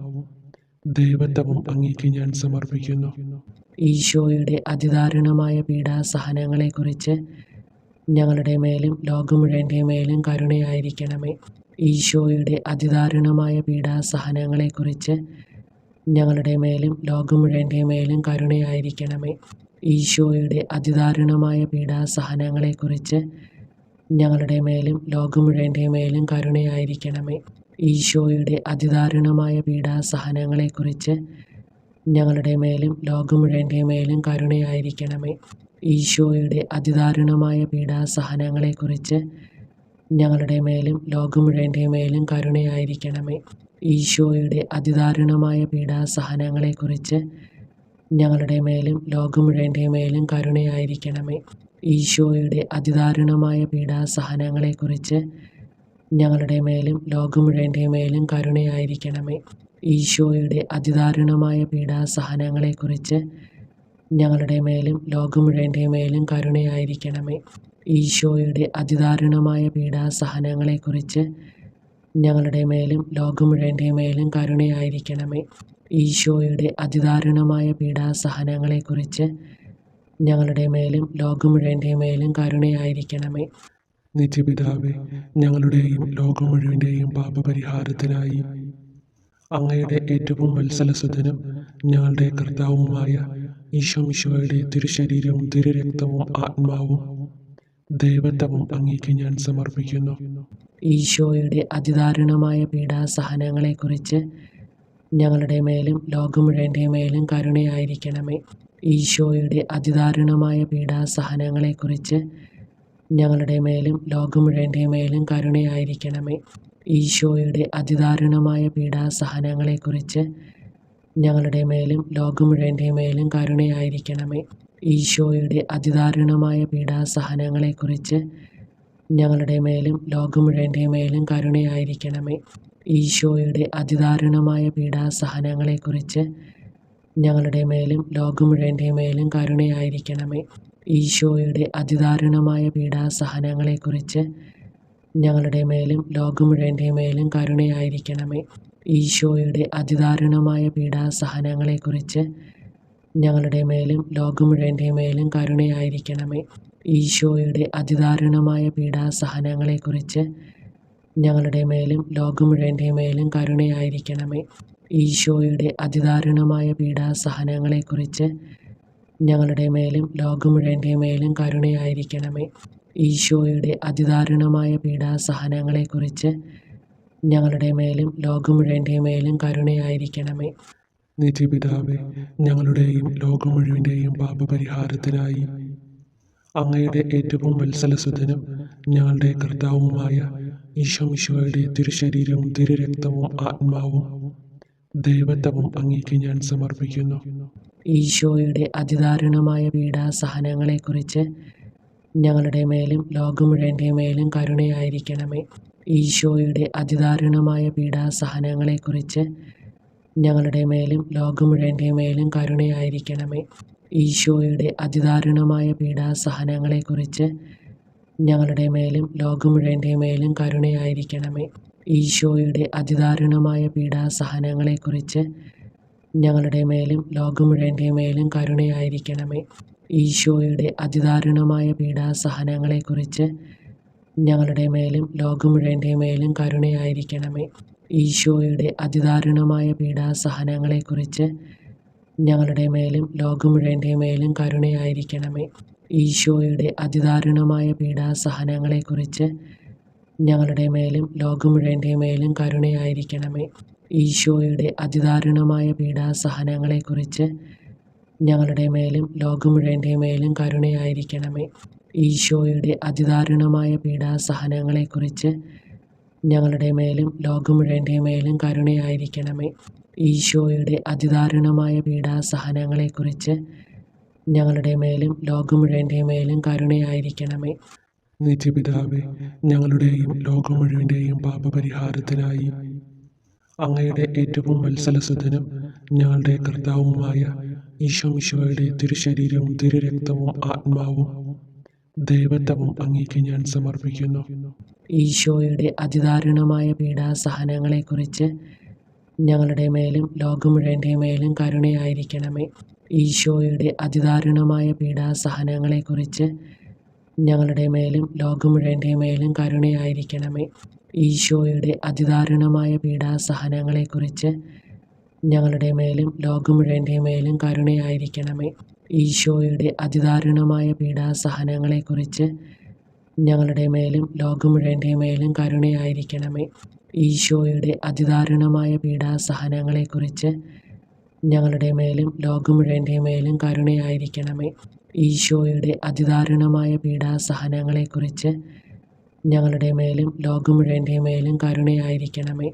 ദൈവത്വവും അങ്ങേക്ക് ഞാൻ സമർപ്പിക്കുന്നു. ഈശോയുടെ അതിദാരുണമായ പീഡാസഹനങ്ങളെക്കുറിച്ച് ഞങ്ങളുടെ മേലും ലോകം മുഴുവൻ്റെ മേലും കരുണയായിരിക്കണമേ. ഈശോയുടെ അതിദാരുണമായ പീഡാസഹനങ്ങളെക്കുറിച്ച് ഞങ്ങളുടെ മേലും ലോകം മുഴുവൻ്റെ മേലും കരുണയായിരിക്കണമേ. ഈശോയുടെ അതിദാരുണമായ പീഡാസഹനങ്ങളെക്കുറിച്ച് ഞങ്ങളുടെ മേലും ലോകം മുഴുവൻ്റെ മേലും കരുണയായിരിക്കണമേ. ഈശോയുടെ അതിദാരുണമായ പീഡാസഹനങ്ങളെക്കുറിച്ച് ഞങ്ങളുടെ മേലും ലോകം മുഴുവൻ്റെ മേലും കരുണയായിരിക്കണമേ. ഈശോയുടെ അതിദാരുണമായ പീഡാസഹനങ്ങളെക്കുറിച്ച് ഞങ്ങളുടെ മേലും ലോകം മുഴുവൻ്റെ മേലും കരുണയായിരിക്കണമേ. ഈശോയുടെ അതിദാരുണമായ പീഡാസഹനങ്ങളെക്കുറിച്ച് ഞങ്ങളുടെ മേലും ലോകം മുഴുവൻ്റെ മേലും കരുണയായിരിക്കണമേ. ഈശോയുടെ അതിദാരുണമായ പീഡാസഹനങ്ങളെക്കുറിച്ച് ഞങ്ങളുടെ മേലും ലോകം മുഴുവൻ്റെ മേലും കരുണയായിരിക്കണമേ. ഈശോയുടെ അതിദാരുണമായ പീഡാസഹനങ്ങളെക്കുറിച്ച് ഞങ്ങളുടെ മേലും ലോകം മുഴുവൻ്റെ മേലും കരുണയായിരിക്കണമേ. ഈശോയുടെ അതിദാരുണമായ പീഡാസഹനങ്ങളെക്കുറിച്ച് ഞങ്ങളുടെ മേലും ലോകം മുഴുവൻ്റെ മേലും കരുണയായിരിക്കണമേ. ഈശോയുടെ അതിദാരുണമായ പീഡാസഹനങ്ങളെക്കുറിച്ച് ഞങ്ങളുടെ മേലും ലോകം മുഴുവൻ്റെ മേലും കരുണയായിരിക്കണമേ. നിത്യപിതാവേ, ഞങ്ങളുടെയും ലോകം മുഴുവൻ്റെയും പാപപരിഹാരത്തിനായി അങ്ങയുടെ ഏറ്റവും വത്സലസുതനും ഞങ്ങളുടെ കർത്താവുമായ ഈശോ മിശിഹായുടെ തിരുശരീരവും തിരുരക്തവും ആത്മാവും ദൈവത്വവും അങ്ങേക്ക് ഞാൻ സമർപ്പിക്കുന്നു. ഈശോയുടെ അതിദാരുണമായ പീഡാസഹനങ്ങളെക്കുറിച്ച് ഞങ്ങളുടെ മേലും ലോകം മുഴുവൻ്റെ മേലും കരുണയായിരിക്കണമേ. ഈശോയുടെ അതിദാരുണമായ പീഡാസഹനങ്ങളെക്കുറിച്ച് ഞങ്ങളുടെ മേലും ലോകം മുഴുവൻ്റെ മേലും കരുണയായിരിക്കണമേ. ഈശോയുടെ അതിദാരുണമായ പീഡാസഹനങ്ങളെക്കുറിച്ച് ഞങ്ങളുടെ മേലും ലോകം മുഴുവൻ്റെ മേലും കരുണയായിരിക്കണമേ. ഈശോയുടെ അതിദാരുണമായ പീഡാസഹനങ്ങളെക്കുറിച്ച് ഞങ്ങളുടെ മേലും ലോകം മുഴുവൻ്റെ മേലും കരുണയായിരിക്കണമേ. ഈശോയുടെ അതിദാരുണമായ പീഡാസഹനങ്ങളെക്കുറിച്ച് ഞങ്ങളുടെ മേലും ലോകം മുഴുവൻ്റെ മേലും കരുണയായിരിക്കണമേ. ഈശോയുടെ അതിദാരുണമായ പീഡാസഹനങ്ങളെക്കുറിച്ച് ഞങ്ങളുടെ മേലും ലോകം മുഴുവൻ്റെ മേലും കരുണയായിരിക്കണമേ. ഈശോയുടെ അതിദാരുണമായ പീഡാസഹനങ്ങളെക്കുറിച്ച് ഞങ്ങളുടെ മേലും ലോകം മുഴുവൻ്റെ മേലും കരുണയായിരിക്കണമേ. ഈശോയുടെ അതിദാരുണമായ പീഡാസഹനങ്ങളെക്കുറിച്ച് ഞങ്ങളുടെ മേലും ലോകം മുഴുവൻ്റെ മേലും കരുണയായിരിക്കണമേ. ഈശോയുടെ അതിദാരുണമായ പീഡാസഹനങ്ങളെക്കുറിച്ച് ഞങ്ങളുടെ മേലും ലോകം മുഴുവൻ്റെ മേലും കരുണയായിരിക്കണമേ. ഈശോയുടെ അതിദാരുണമായ പീഡാസഹനങ്ങളെക്കുറിച്ച് ഞങ്ങളുടെ മേലും ലോകം മുഴുവൻ്റെ മേലും കരുണയായിരിക്കണമേ. നിത്യപിതാവേ, ഞങ്ങളുടെയും ലോകം മുഴുവൻ്റെയും പാപപരിഹാരത്തിനായി അങ്ങയുടെ ഏറ്റവും വത്സലസുതനും ഞങ്ങളുടെ കർത്താവുമായ ഈശോ മിശിഹായുടെ തിരുശരീരവും തിരുരക്തവും ആത്മാവും ദൈവത്വവും അങ്ങേക്ക് ഞാൻ സമർപ്പിക്കുന്നു. ഈശോയുടെ അതിദാരുണമായ പീഡാസഹനങ്ങളെക്കുറിച്ച് ഞങ്ങളുടെ മേലും ലോകം മുഴുവൻ്റെ മേലും കരുണയായിരിക്കണമേ. ഈശോയുടെ അതിദാരുണമായ പീഡാസഹനങ്ങളെക്കുറിച്ച് ഞങ്ങളുടെ മേലും ലോകം മുഴുവൻ്റെ മേലും കരുണയായിരിക്കണമേ. ഈശോയുടെ അതിദാരുണമായ പീഡാസഹനങ്ങളെക്കുറിച്ച് ഞങ്ങളുടെ മേലും ലോകം മുഴുവൻ്റെ മേലും കരുണയായിരിക്കണമേ. ഈശോയുടെ അതിദാരുണമായ പീഡാസഹനങ്ങളെക്കുറിച്ച് ഞങ്ങളുടെ മേലും ലോകം മുഴുവൻ്റെ മേലും കരുണയായിരിക്കണമേ. ഈശോയുടെ അതിദാരുണമായ പീഡാസഹനങ്ങളെക്കുറിച്ച് ഞങ്ങളുടെ മേലും ലോകം മുഴുവൻ്റെ മേലും കരുണയായിരിക്കണമേ. ഈശോയുടെ അതിദാരുണമായ പീഡാസഹനങ്ങളെക്കുറിച്ച് ഞങ്ങളുടെ മേലും ലോകം മുഴുവൻ്റെ മേലും കരുണയായിരിക്കണമേ. ഈശോയുടെ അതിദാരുണമായ പീഡാസഹനങ്ങളെക്കുറിച്ച് ഞങ്ങളുടെ മേലും ലോകം മുഴുവൻ്റെ മേലും കരുണയായിരിക്കണമേ. ഈശോയുടെ അതിദാരുണമായ പീഡാസഹനങ്ങളെക്കുറിച്ച് ഞങ്ങളുടെ മേലും ലോകം മുഴുവൻ്റെ മേലും കരുണയായിരിക്കണമേ. ഈശോയുടെ അതിദാരുണമായ പീഡാസഹനങ്ങളെക്കുറിച്ച് ഞങ്ങളുടെ മേലും ലോകം മുഴുവൻ്റെ മേലും കരുണയായിരിക്കണമേ. ഈശോയുടെ അതിദാരുണമായ പീഡാസഹനങ്ങളെക്കുറിച്ച് ഞങ്ങളുടെ മേലും ലോകം മുഴുവൻ്റെ മേലും കരുണയായിരിക്കണമേ. നിത്യപിതാവേ, ഞങ്ങളുടെയും ലോകം മുഴുവൻ്റെയും പാപപരിഹാരത്തിനായി അങ്ങയുടെ ഏറ്റവും വത്സലസുതനും ഞങ്ങളുടെ കർത്താവുമായ ഈശോമിശിഹായുടെ തിരുശരീരവും തിരുരക്തവും ആത്മാവും ദൈവത്വവും അങ്ങേക്ക് ഞാൻ സമർപ്പിക്കുന്നു. ഈശോയുടെ അതിദാരുണമായ പീഡാസഹനങ്ങളെക്കുറിച്ച് ഞങ്ങളുടെ മേലും ലോകം മുഴുവൻ്റെ മേലും കരുണയായിരിക്കണമേ. ഈശോയുടെ അതിദാരുണമായ പീഡാസഹനങ്ങളെക്കുറിച്ച് ഞങ്ങളുടെ മേലും ലോകം മുഴുവൻ്റെ മേലും കരുണയായിരിക്കണമേ. ഈശോയുടെ അതിദാരുണമായ പീഡാസഹനങ്ങളെക്കുറിച്ച് ഞങ്ങളുടെ മേലും ലോകം മുഴുവൻ്റെ മേലും കരുണയായിരിക്കണമേ. ഈശോയുടെ അതിദാരുണമായ പീഡാസഹനങ്ങളെക്കുറിച്ച് ഞങ്ങളുടെ മേലും ലോകം മുഴുവൻ്റെ മേലും കരുണയായിരിക്കണമേ. ഈശോയുടെ അതിദാരുണമായ പീഡാസഹനങ്ങളെക്കുറിച്ച് ഞങ്ങളുടെ മേലും ലോകം മുഴുവൻ്റെ മേലും കരുണയായിരിക്കണമേ. ഈശോയുടെ അതിദാരുണമായ പീഡാസഹനങ്ങളെക്കുറിച്ച് ഞങ്ങളുടെ മേലും ലോകം മുഴുവൻ്റെ മേലും കരുണയായിരിക്കണമേ.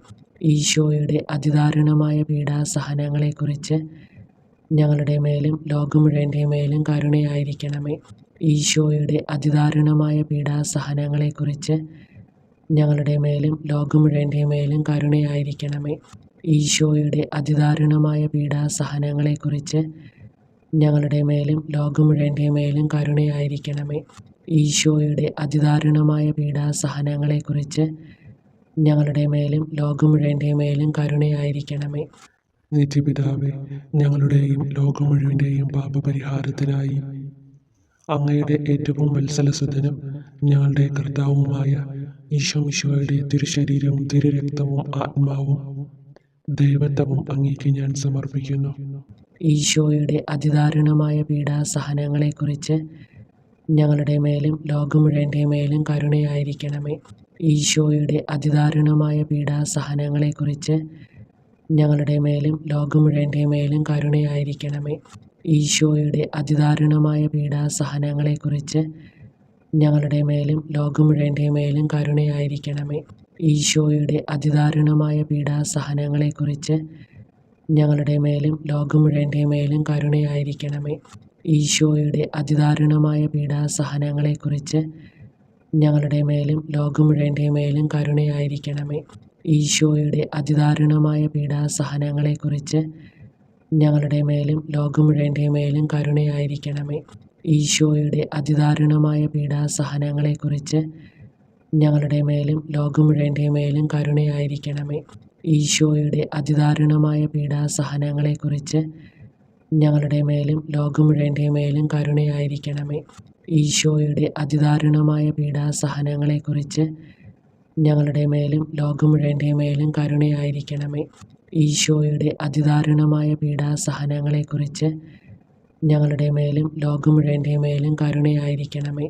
ഈശോയുടെ അതിദാരുണമായ പീഡാസഹനങ്ങളെക്കുറിച്ച് ഞങ്ങളുടെ മേലും ലോകം മുഴുവൻ്റെ മേലും കരുണയായിരിക്കണമേ. ഈശോയുടെ അതിദാരുണമായ പീഡാസഹനങ്ങളെക്കുറിച്ച് ഞങ്ങളുടെ മേലും ലോകം മുഴുവൻ്റെ മേലും കരുണയായിരിക്കണമേ. ഈശോയുടെ അതിദാരുണമായ പീഡാസഹനങ്ങളെക്കുറിച്ച് ഞങ്ങളുടെ മേലും ലോകം മുഴുവൻ്റെ മേലും കരുണയായിരിക്കണമേ. ഈശോയുടെ അതിദാരുണമായ പീഡാസഹനങ്ങളെക്കുറിച്ച് ഞങ്ങളുടെ മേലും ലോകം മുഴുവൻ്റെ മേലും കരുണയായിരിക്കണമേ. നിത്യപിതാവേ, ഞങ്ങളുടെയും ലോകം മുഴുവൻ്റെയും പാപപരിഹാരത്തിനായി അങ്ങയുടെ ഏറ്റവും വത്സലസുതനും ഞങ്ങളുടെ കർത്താവുമായ ഈശോമിശിഹായുടെ തിരുശരീരവും തിരുരക്തവും ആത്മാവും ദൈവത്വവും അങ്ങേക്ക് ഞാൻ സമർപ്പിക്കുന്നു. ഈശോയുടെ അതിദാരുണമായ പീഡാസഹനങ്ങളെക്കുറിച്ച് ഞങ്ങളുടെ മേലും ലോകം മുഴുവൻ്റെ മേലും കരുണയായിരിക്കണമേ. ഈശോയുടെ അതിദാരുണമായ പീഡാസഹനങ്ങളെക്കുറിച്ച് ഞങ്ങളുടെ മേലും ലോകം മുഴുവൻ്റെ മേലും കരുണയായിരിക്കണമേ. ഈശോയുടെ അതിദാരുണമായ പീഡാസഹനങ്ങളെക്കുറിച്ച് ഞങ്ങളുടെ മേലും ലോകം മുഴുവൻ്റെ മേലും കരുണയായിരിക്കണമേ. ഈശോയുടെ അതിദാരുണമായ പീഡാസഹനങ്ങളെക്കുറിച്ച് ഞങ്ങളുടെ മേലും ലോകം മുഴുവൻ്റെ മേലും കരുണയായിരിക്കണമേ. ഈശോയുടെ അതിദാരുണമായ പീഡാസഹനങ്ങളെക്കുറിച്ച് ഞങ്ങളുടെ മേലും ലോകം മുഴുവൻ്റെ മേലും കരുണയായിരിക്കണമേ. ഈശോയുടെ അതിദാരുണമായ പീഡാസഹനങ്ങളെക്കുറിച്ച് ഞങ്ങളുടെ മേലും ലോകം മുഴുവൻ്റെ മേലും കരുണയായിരിക്കണമേ. ഈശോയുടെ അതിദാരുണമായ പീഡാസഹനങ്ങളെക്കുറിച്ച് ഞങ്ങളുടെ മേലും ലോകം മുഴുവൻ്റെ മേലും കരുണയായിരിക്കണമേ. ഈശോയുടെ അതിദാരുണമായ പീഡാസഹനങ്ങളെക്കുറിച്ച് ഞങ്ങളുടെ മേലും ലോകം മുഴുവൻ്റെ മേലും കരുണയായിരിക്കണമേ. ഈശോയുടെ അതിദാരുണമായ പീഡാസഹനങ്ങളെക്കുറിച്ച് ഞങ്ങളുടെ മേലും ലോകം മുഴുവൻ്റെ മേലും കരുണയായിരിക്കണമേ. ഈശോയുടെ അതിദാരുണമായ പീഡാസഹനങ്ങളെക്കുറിച്ച് ഞങ്ങളുടെ മേലും ലോകം മുഴുവൻ്റെ മേലും കരുണയായിരിക്കണമേ.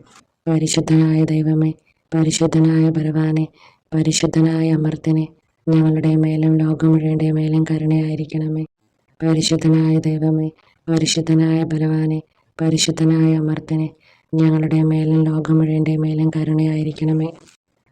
പരിശുദ്ധനായ ദൈവമേ, പരിശുദ്ധനായ ബലവാനെ, പരിശുദ്ധനായ അമർത്തിനെ, ഞങ്ങളുടെ മേലും ലോകം മുഴുവൻ്റെ മേലും കരുണയായിരിക്കണമേ. പരിശുദ്ധനായ ദൈവമേ, പരിശുദ്ധനായ ബലവാനെ, പരിശുദ്ധനായ അമർത്തിനെ, ഞങ്ങളുടെ മേലും ലോകം മുഴുവൻ്റെ മേലും കരുണയായിരിക്കണമേ.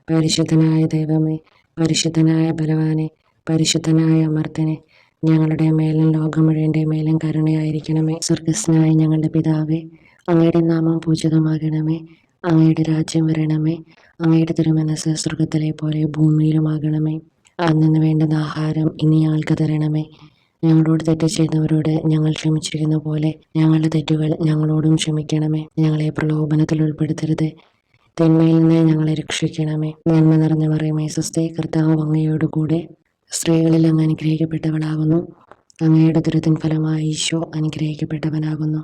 പരിശുദ്ധനായ ദൈവമേ, പരിശുദ്ധനായ ബലവാനെ, പരിശുദ്ധനായ അമർത്തിനെ, ഞങ്ങളുടെ മേലും ലോകം മുഴുവൻ്റെ മേലും കരുണയായിരിക്കണമേ. സ്വർഗസ്നായ ഞങ്ങളുടെ പിതാവേ, അങ്ങയുടെ നാമം പൂജിതമാകണമേ. അങ്ങയുടെ രാജ്യം വരണമേ. അങ്ങയുടെ തിരുമനസ് സ്വർഗത്തിലെ പോലെ ഭൂമിയിലുമാകണമേ. അന്നു വേണ്ടുന്ന ആഹാരം ഇനി ഞങ്ങൾക്ക് തരണമേ. ഞങ്ങളോട് തെറ്റ് ചെയ്യുന്നവരോട് ഞങ്ങൾ ക്ഷമിച്ചിരിക്കുന്ന പോലെ ഞങ്ങളുടെ തെറ്റുകൾ ഞങ്ങളോടും ക്ഷമിക്കണമേ. ഞങ്ങളെ പ്രലോഭനത്തിൽ ഉൾപ്പെടുത്തരുത്, തിന്മയിൽ നിന്ന് ഞങ്ങളെ രക്ഷിക്കണമേ. നന്മ നിറഞ്ഞ മറിയമേ, സ്വസ്തി, കർത്താവ് അങ്ങയോടുകൂടെ സ്ത്രീകളിൽ അങ്ങ് അനുഗ്രഹിക്കപ്പെട്ടവളാകുന്നു. അങ്ങയുടെ ദുരിതത്തിൻ ഫലമായി ഈശോ അനുഗ്രഹിക്കപ്പെട്ടവനാകുന്നു.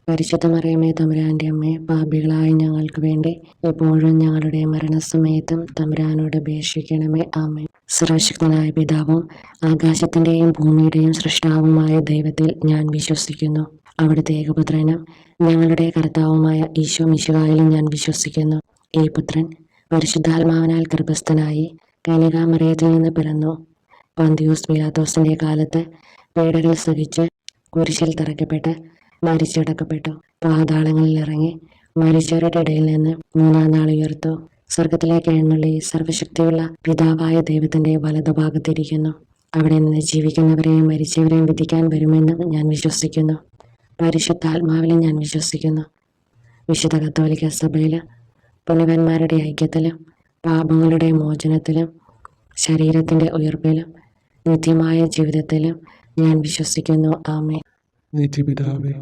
പരിശുദ്ധ മറിയമേ, തമ്പുരാൻ്റെ അമ്മേ, പാപികളായ ഞങ്ങൾക്ക് വേണ്ടി എപ്പോഴും ഞങ്ങളുടെ മരണസമയത്തും തമ്പുരാനോട് അപേക്ഷിക്കണമേ. ആമേൻ. സർവശക്തനായ പിതാവും ആകാശത്തിൻ്റെയും ഭൂമിയുടെയും സൃഷ്ടാവുമായ ദൈവത്തിൽ ഞാൻ വിശ്വസിക്കുന്നു. അവിടുത്തെ ഏകപുത്രനും ഞങ്ങളുടെ കർത്താവുമായ ഈശോ മിശിഹായിലും ഞാൻ വിശ്വസിക്കുന്നു. ഈ പുത്രൻ പരിശുദ്ധാത്മാവിനാൽ ഗർഭസ്ഥനായി കന്യകാമറിയത്തിൽ നിന്ന് പിറന്നു. പന്തിയൂസ് പീലാത്തോസിൻ്റെ കാലത്ത് പീഡകൾ സഹിച്ച് കുരിശിൽ തറയ്ക്കപ്പെട്ട് മരിച്ചടക്കപ്പെട്ടു. പാതാളങ്ങളിൽ ഇറങ്ങി മരിച്ചവരുടെ ഇടയിൽ നിന്ന് മൂന്നാം നാൾ ഉയർത്തു. സ്വർഗത്തിലേക്ക് എഴുന്നള്ളി സർവശക്തിയുള്ള പിതാവായ ദൈവത്തിൻ്റെ വലതുഭാഗത്തിരിക്കുന്നു. അവിടെ നിന്ന് ജീവിക്കുന്നവരെയും മരിച്ചവരെയും വിധിക്കാൻ വരുമെന്നും ഞാൻ വിശ്വസിക്കുന്നു. പരിശുദ്ധാത്മാവിലും ഞാൻ വിശ്വസിക്കുന്നു. വിശുദ്ധ കത്തോലിക്ക സഭയിൽ പുണ്യവാന്മാരുടെ ഐക്യത്തിലും പാപങ്ങളുടെ മോചനത്തിലും ശരീരത്തിൻ്റെ ഉയർപ്പിലും നിത്യമായ ജീവിതത്തിലും ഞാൻ വിശ്വസിക്കുന്നു. ആമേൻ. നിത്യപിതാവേ,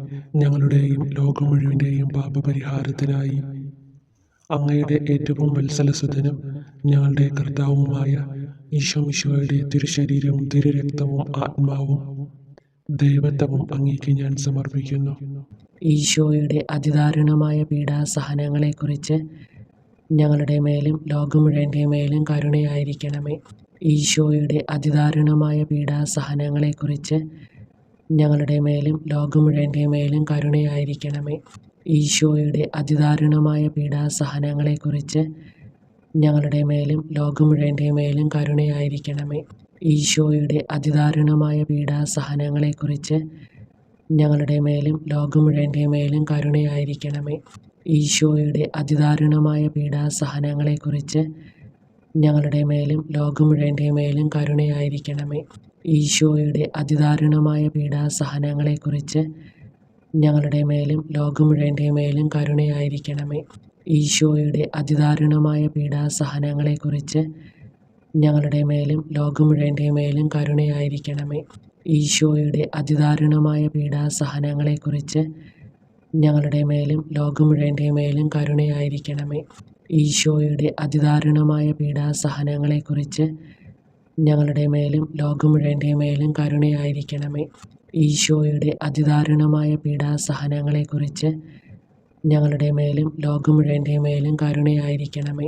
ഞങ്ങളുടെയും ലോകം മുഴുവൻ്റെയും പാപപരിഹാരത്തിനായി അങ്ങയുടെ ഏറ്റവും വത്സലസുതനും ഞങ്ങളുടെ കർത്താവുമായ ഈശോ മിശിഹായുടെ തിരുശരീരവും തിരുരക്തവും ആത്മാവും ദൈവത്വവും അങ്ങേക്ക് ഞാൻ സമർപ്പിക്കുന്നു. ഈശോയുടെ അതിദാരുണമായ പീഡാസഹനങ്ങളെക്കുറിച്ച് ഞങ്ങളുടെ മേലും ലോകം മുഴുവൻ്റെ മേലും കരുണയായിരിക്കണമേ. ഈശോയുടെ അതിദാരുണമായ പീഡാസഹനങ്ങളെക്കുറിച്ച് ഞങ്ങളുടെ മേലും ലോകം മുഴുവൻ്റെ മേലും കരുണയായിരിക്കണമേ. ഈശോയുടെ അതിദാരുണമായ പീഡാസഹനങ്ങളെക്കുറിച്ച് ഞങ്ങളുടെ മേലും ലോകം മുഴുവൻ്റെ മേലും കരുണയായിരിക്കണമേ. ഈശോയുടെ അതിദാരുണമായ പീഡാസഹനങ്ങളെക്കുറിച്ച് ഞങ്ങളുടെ മേലും ലോകം മുഴുവൻ്റെ മേലും കരുണയായിരിക്കണമേ. ഈശോയുടെ അതിദാരുണമായ പീഡാസഹനങ്ങളെക്കുറിച്ച് ഞങ്ങളുടെ മേലും ലോകം മുഴുവൻ്റെ മേലും കരുണയായിരിക്കണമേ. ഈശോയുടെ അതിദാരുണമായ പീഡാസഹനങ്ങളെക്കുറിച്ച് ഞങ്ങളുടെ മേലും ലോകം മുഴുവൻ്റെ മേലും കരുണയായിരിക്കണമേ. ഈശോയുടെ അതിദാരുണമായ പീഡാസഹനങ്ങളെക്കുറിച്ച് ഞങ്ങളുടെ മേലും ലോകം മുഴുവൻ്റെ മേലും കരുണയായിരിക്കണമേ. ഈശോയുടെ അതിദാരുണമായ പീഡാസഹനങ്ങളെക്കുറിച്ച് ഞങ്ങളുടെ മേലും ലോകം മുഴുവൻ്റെ മേലും കരുണയായിരിക്കണമേ. ഈശോയുടെ അതിദാരുണമായ പീഡാസഹനങ്ങളെക്കുറിച്ച് ഞങ്ങളുടെ മേലും ലോകം മുഴുവൻ്റെ മേലും കരുണയായിരിക്കണമേ. ഈശോയുടെ അതിദാരുണമായ പീഡാസഹനങ്ങളെക്കുറിച്ച് ഞങ്ങളുടെ മേലും ലോകം മുഴുവൻ്റെ മേലും കരുണയായിരിക്കണമേ.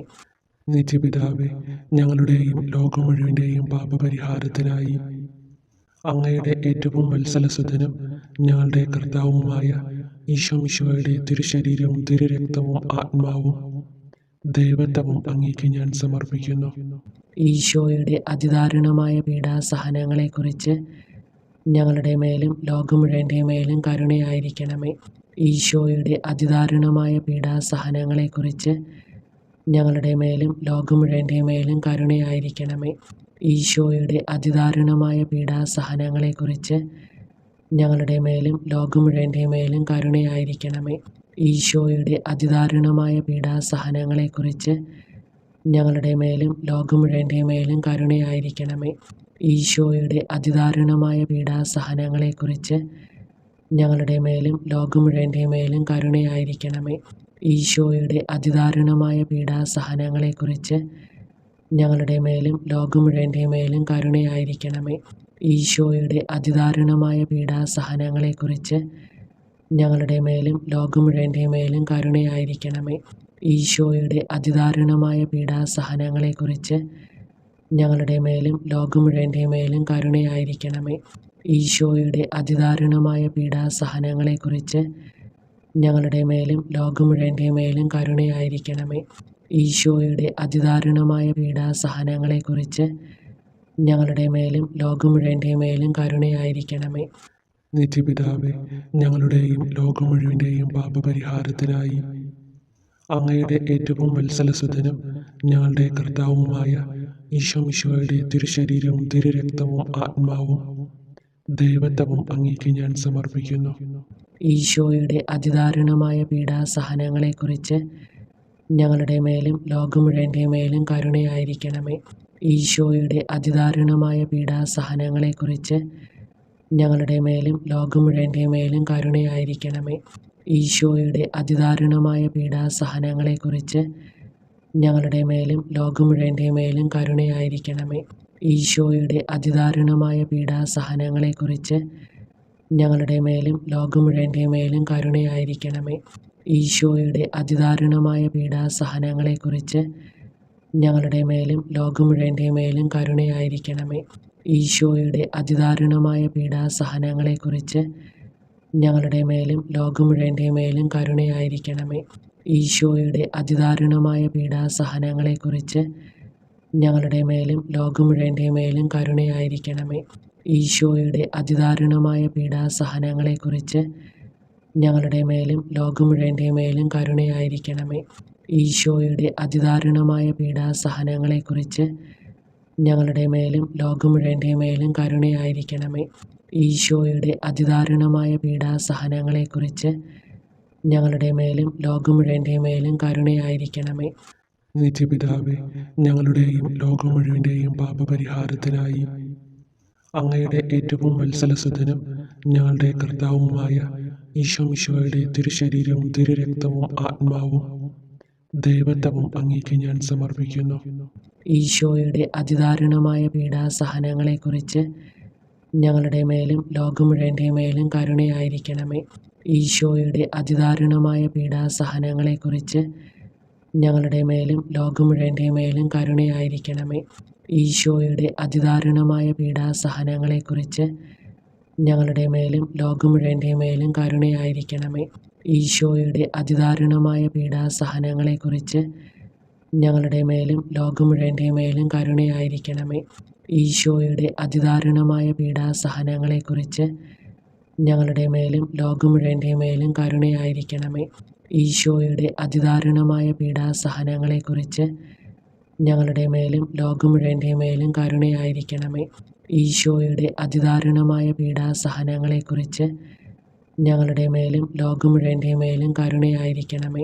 നിത്യപിതാവേ, ഞങ്ങളുടെയും ലോകം മുഴുവൻ്റെയും പാപപരിഹാരത്തിനായി അങ്ങയുടെ ഏറ്റവും വത്സലസുതനും ഞങ്ങളുടെ കർത്താവുമായ ഈശോ മിശിഹായുടെ തിരുശരീരവും തിരുരക്തവും ആത്മാവും ദൈവത്വവും അങ്ങേക്ക് ഞാൻ സമർപ്പിക്കുന്നു. ഈശോയുടെ അതിദാരുണമായ പീഡാസഹനങ്ങളെക്കുറിച്ച് ഞങ്ങളുടെ മേലും ലോകം മുഴുവൻ്റെ മേലും കരുണയായിരിക്കണമേ. ഈശോയുടെ അതിദാരുണമായ പീഡാസഹനങ്ങളെക്കുറിച്ച് ഞങ്ങളുടെ മേലും ലോകം മുഴുവൻ്റെ മേലും കരുണയായിരിക്കണമേ. ഈശോയുടെ അതിദാരുണമായ പീഡാസഹനങ്ങളെക്കുറിച്ച് ഞങ്ങളുടെ മേലും ലോകം മുഴുവൻ്റെ മേലും കരുണയായിരിക്കണമേ. ഈശോയുടെ അതിദാരുണമായ പീഡാസഹനങ്ങളെക്കുറിച്ച് ഞങ്ങളുടെ മേലും ലോകം മുഴുവൻ്റെ മേലും കരുണയായിരിക്കണമേ. ഈശോയുടെ അതിദാരുണമായ പീഡാസഹനങ്ങളെക്കുറിച്ച് ഞങ്ങളുടെ മേലും ലോകം മുഴുവൻ്റെ മേലും കരുണയായിരിക്കണമേ. ഈശോയുടെ അതിദാരുണമായ പീഡാസഹനങ്ങളെക്കുറിച്ച് ഞങ്ങളുടെ മേലും ലോകം മുഴുവൻ്റെ മേലും കരുണയായിരിക്കണമേ. ഈശോയുടെ അതിദാരുണമായ പീഡാസഹനങ്ങളെക്കുറിച്ച് ഞങ്ങളുടെ മേലും ലോകം മുഴുവൻ്റെ മേലും കരുണയായിരിക്കണമേ. ഈശോയുടെ അതിദാരുണമായ പീഡാസഹനങ്ങളെക്കുറിച്ച് ഞങ്ങളുടെ മേലും ലോകം മുഴുവൻ്റെ മേലും കരുണയായിരിക്കണമേ. ഈശോയുടെ അതിദാരുണമായ പീഡാസഹനങ്ങളെക്കുറിച്ച് ഞങ്ങളുടെ മേലും ലോകം മുഴുവൻ്റെ മേലും കരുണയായിരിക്കണമേ. ഈശോയുടെ അതിദാരുണമായ പീഡാസഹനങ്ങളെക്കുറിച്ച് ഞങ്ങളുടെ മേലും ലോകം മുഴുവൻ്റെ മേലും കരുണയായിരിക്കണമേ. നിത്യപിതാവേ, ഞങ്ങളുടെയും ലോകം മുഴുവൻ്റെയും പാപപരിഹാരത്തിനായി അങ്ങയുടെ ഏറ്റവും വത്സലസുതനും ഞങ്ങളുടെ കർത്താവുമായ ഈശോ മിശിഹായുടെ തിരുശരീരവും തിരുരക്തവും ആത്മാവും ദൈവത്വവും അങ്ങേക്ക് ഞാൻ സമർപ്പിക്കുന്നു. ഈശോയുടെ അതിദാരുണമായ പീഡാസഹനങ്ങളെക്കുറിച്ച് ഞങ്ങളുടെ മേലും ലോകം മുഴുവൻ്റെ മേലും കരുണയായിരിക്കണമേ. ഈശോയുടെ അതിദാരുണമായ പീഡാസഹനങ്ങളെക്കുറിച്ച് ഞങ്ങളുടെ മേലും ലോകം മുഴുവൻ്റെ മേലും കരുണയായിരിക്കണമേ. ഈശോയുടെ അതിദാരുണമായ പീഡാസഹനങ്ങളെക്കുറിച്ച് ഞങ്ങളുടെ മേലും ലോകം മുഴുവൻ്റെ മേലും കരുണയായിരിക്കണമേ. ഈശോയുടെ അതിദാരുണമായ പീഡാസഹനങ്ങളെക്കുറിച്ച് ഞങ്ങളുടെ മേലും ലോകം മുഴുവൻ്റെ മേലും കരുണയായിരിക്കണമേ. ഈശോയുടെ അതിദാരുണമായ പീഡാസഹനങ്ങളെക്കുറിച്ച് ഞങ്ങളുടെ മേലും ലോകം മുഴുവൻ്റെ മേലും കരുണയായിരിക്കണമേ. ഈശോയുടെ അതിദാരുണമായ പീഡാസഹനങ്ങളെക്കുറിച്ച് ഞങ്ങളുടെ മേലും ലോകം മുഴുവൻ്റെ മേലും കരുണയായിരിക്കണമേ. ഈശോയുടെ അതിദാരുണമായ പീഡാസഹനങ്ങളെക്കുറിച്ച് ഞങ്ങളുടെ മേലും ലോകം മുഴുവൻ്റെ മേലും കരുണയായിരിക്കണമേ. ഈശോയുടെ അതിദാരുണമായ പീഡാസഹനങ്ങളെക്കുറിച്ച് ഞങ്ങളുടെ മേലും ലോകം മുഴുവൻ്റെ മേലും കരുണയായിരിക്കണമേ. ഈശോയുടെ അതിദാരുണമായ പീഡാസഹനങ്ങളെക്കുറിച്ച് ഞങ്ങളുടെ മേലും ലോകം മുഴുവൻ്റെ മേലും കരുണയായിരിക്കണമേ. ഈശോയുടെ അതിദാരുണമായ പീഡാസഹനങ്ങളെക്കുറിച്ച് ഞങ്ങളുടെ മേലും ലോകം മുഴുവൻ്റെ മേലും കരുണയായിരിക്കണമേ. നിത്യപിതാവേ, ഞങ്ങളുടെയും ലോകം മുഴുവൻ്റെയും പാപപരിഹാരത്തിനായി അങ്ങയുടെ ഏറ്റവും വത്സലസുതനും ഞങ്ങളുടെ കർത്താവുമായ ഈശോമിശോയുടെ തിരുശരീരവും തിരുരക്തവും ആത്മാവും ദൈവത്വവും അങ്ങേക്ക് ഞാൻ സമർപ്പിക്കുന്നു. ഈശോയുടെ അതിദാരുണമായ പീഡാസഹനങ്ങളെക്കുറിച്ച് ഞങ്ങളുടെ മേലും ലോകം മുഴുവൻ്റെ മേലും കരുണയായിരിക്കണമേ. ഈശോയുടെ അതിദാരുണമായ പീഡാസഹനങ്ങളെക്കുറിച്ച് ഞങ്ങളുടെ മേലും ലോകം മുഴുവൻ്റെ മേലും കരുണയായിരിക്കണമേ. ഈശോയുടെ അതിദാരുണമായ പീഡാസഹനങ്ങളെക്കുറിച്ച് ഞങ്ങളുടെ മേലും ലോകം മുഴുവൻ്റെ മേലും കരുണയായിരിക്കണമേ. ഈശോയുടെ അതിദാരുണമായ പീഡാസഹനങ്ങളെക്കുറിച്ച് ഞങ്ങളുടെ മേലും ലോകം മുഴുവൻ്റെ മേലും കരുണയായിരിക്കണമേ. ഈശോയുടെ അതിദാരുണമായ പീഡാസഹനങ്ങളെക്കുറിച്ച് ഞങ്ങളുടെ മേലും ലോകം മുഴുവൻ്റെ മേലും കരുണയായിരിക്കണമേ. ഈശോയുടെ അതിദാരുണമായ പീഡാസഹനങ്ങളെക്കുറിച്ച് ഞങ്ങളുടെ മേലും ലോകം മുഴുവൻ്റെ മേലും കരുണയായിരിക്കണമേ. ഈശോയുടെ അതിദാരുണമായ പീഡാസഹനങ്ങളെക്കുറിച്ച് ഞങ്ങളുടെ മേലും ലോകം മുഴുവൻ്റെ മേലും കരുണയായിരിക്കണമേ.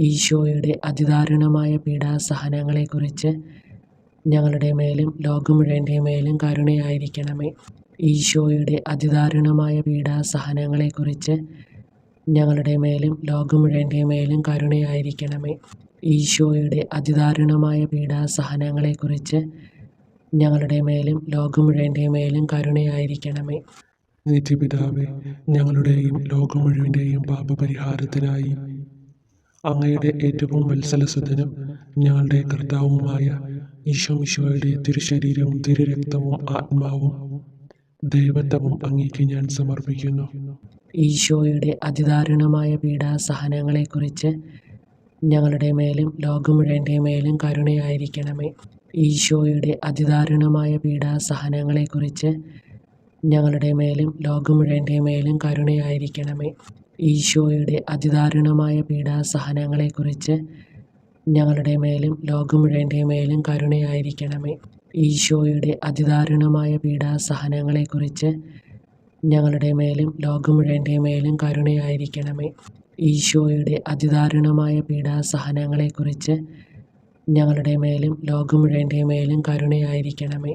ഈശോയുടെ അതിദാരുണമായ പീഡാസഹനങ്ങളെക്കുറിച്ച് ഞങ്ങളുടെ മേലും ലോകം മുഴുവൻ്റെ മേലും കരുണയായിരിക്കണമേ. ഈശോയുടെ അതിദാരുണമായ പീഡാസഹനങ്ങളെക്കുറിച്ച് ഞങ്ങളുടെ മേലും ലോകം മുഴുവൻ്റെ മേലും കരുണയായിരിക്കണമേ. ഈശോയുടെ അതിദാരുണമായ പീഡാസഹനങ്ങളെക്കുറിച്ച് ഞങ്ങളുടെ മേലും ലോകം മുഴുവൻ്റെ മേലും കരുണയായിരിക്കണമേ. നിത്യപിതാവേ, ഞങ്ങളുടെയും ലോകം മുഴുവൻ്റെയും പാപപരിഹാരത്തിനായി അങ്ങയുടെ ഏറ്റവും വത്സലസുതനും ഞങ്ങളുടെ കർത്താവുമായ ഈശോമിശോയുടെ തിരുശരീരവും തിരുരക്തവും ആത്മാവും ദൈവത്വവും അങ്ങേക്ക് ഞാൻ സമർപ്പിക്കുന്നു. ഈശോയുടെ അതിദാരുണമായ പീഡാസഹനങ്ങളെക്കുറിച്ച് ഞങ്ങളുടെ മേലും ലോകം മുഴുവൻ്റെ മേലും കരുണയായിരിക്കണമേ. ഈശോയുടെ അതിദാരുണമായ പീഡാസഹനങ്ങളെക്കുറിച്ച് ഞങ്ങളുടെ മേലും ലോകം മുഴുവൻ്റെ മേലും കരുണയായിരിക്കണമേ. ഈശോയുടെ അതിദാരുണമായ പീഡാസഹനങ്ങളെക്കുറിച്ച് ഞങ്ങളുടെ മേലും ലോകം മുഴുവൻ്റെ മേലും കരുണയായിരിക്കണമേ. ഈശോയുടെ അതിദാരുണമായ പീഡാസഹനങ്ങളെക്കുറിച്ച് ഞങ്ങളുടെ മേലും ലോകം മുഴുവൻ്റെ മേലും കരുണയായിരിക്കണമേ. ഈശോയുടെ അതിദാരുണമായ പീഡാസഹനങ്ങളെക്കുറിച്ച് ഞങ്ങളുടെ മേലും ലോകം മുഴുവൻ്റെ മേലും കരുണയായിരിക്കണമേ.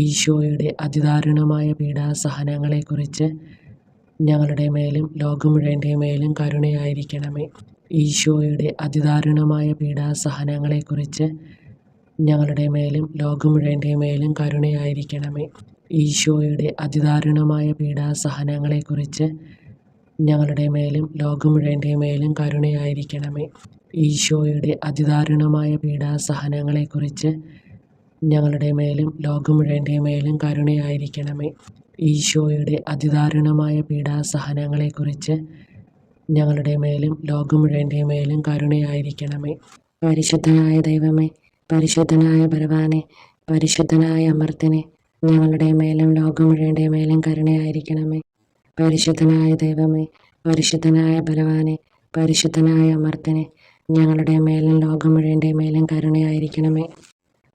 ഈശോയുടെ അതിദാരുണമായ പീഡാസഹനങ്ങളെക്കുറിച്ച് ഞങ്ങളുടെ മേലും ലോകം മുഴുവൻ്റെ മേലും കരുണയായിരിക്കണമേ. ഈശോയുടെ അതിദാരുണമായ പീഡാസഹനങ്ങളെക്കുറിച്ച് ഞങ്ങളുടെ മേലും ലോകം മുഴുവൻ്റെ മേലും കരുണയായിരിക്കണമേ. ഈശോയുടെ അതിദാരുണമായ പീഡാസഹനങ്ങളെക്കുറിച്ച് ഞങ്ങളുടെ മേലും ലോകം മുഴുവൻ്റെ മേലും കരുണയായിരിക്കണമേ. ഈശോയുടെ അതിദാരുണമായ പീഡാസഹനങ്ങളെക്കുറിച്ച് ഞങ്ങളുടെ മേലും ലോകം മുഴുവൻ്റെ മേലും കരുണയായിരിക്കണമേ. ഈശോയുടെ അതിദാരുണമായ പീഡാസഹനങ്ങളെക്കുറിച്ച് ഞങ്ങളുടെ മേലും ലോകം മുഴുവൻ്റെ മേലും കരുണയായിരിക്കണമേ. പരിശുദ്ധനായ ദൈവമേ, പരിശുദ്ധനായ ബലവാനെ, പരിശുദ്ധനായ അമർത്തിനെ, ഞങ്ങളുടെ മേലും ലോകം മുഴുവൻ്റെ മേലും കരുണയായിരിക്കണമേ. പരിശുദ്ധനായ ദൈവമേ, പരിശുദ്ധനായ ബലവാനെ, പരിശുദ്ധനായ അമർത്തിനെ, ഞങ്ങളുടെ മേലും ലോകം മുഴുവൻ്റെ മേലും കരുണയായിരിക്കണമേ.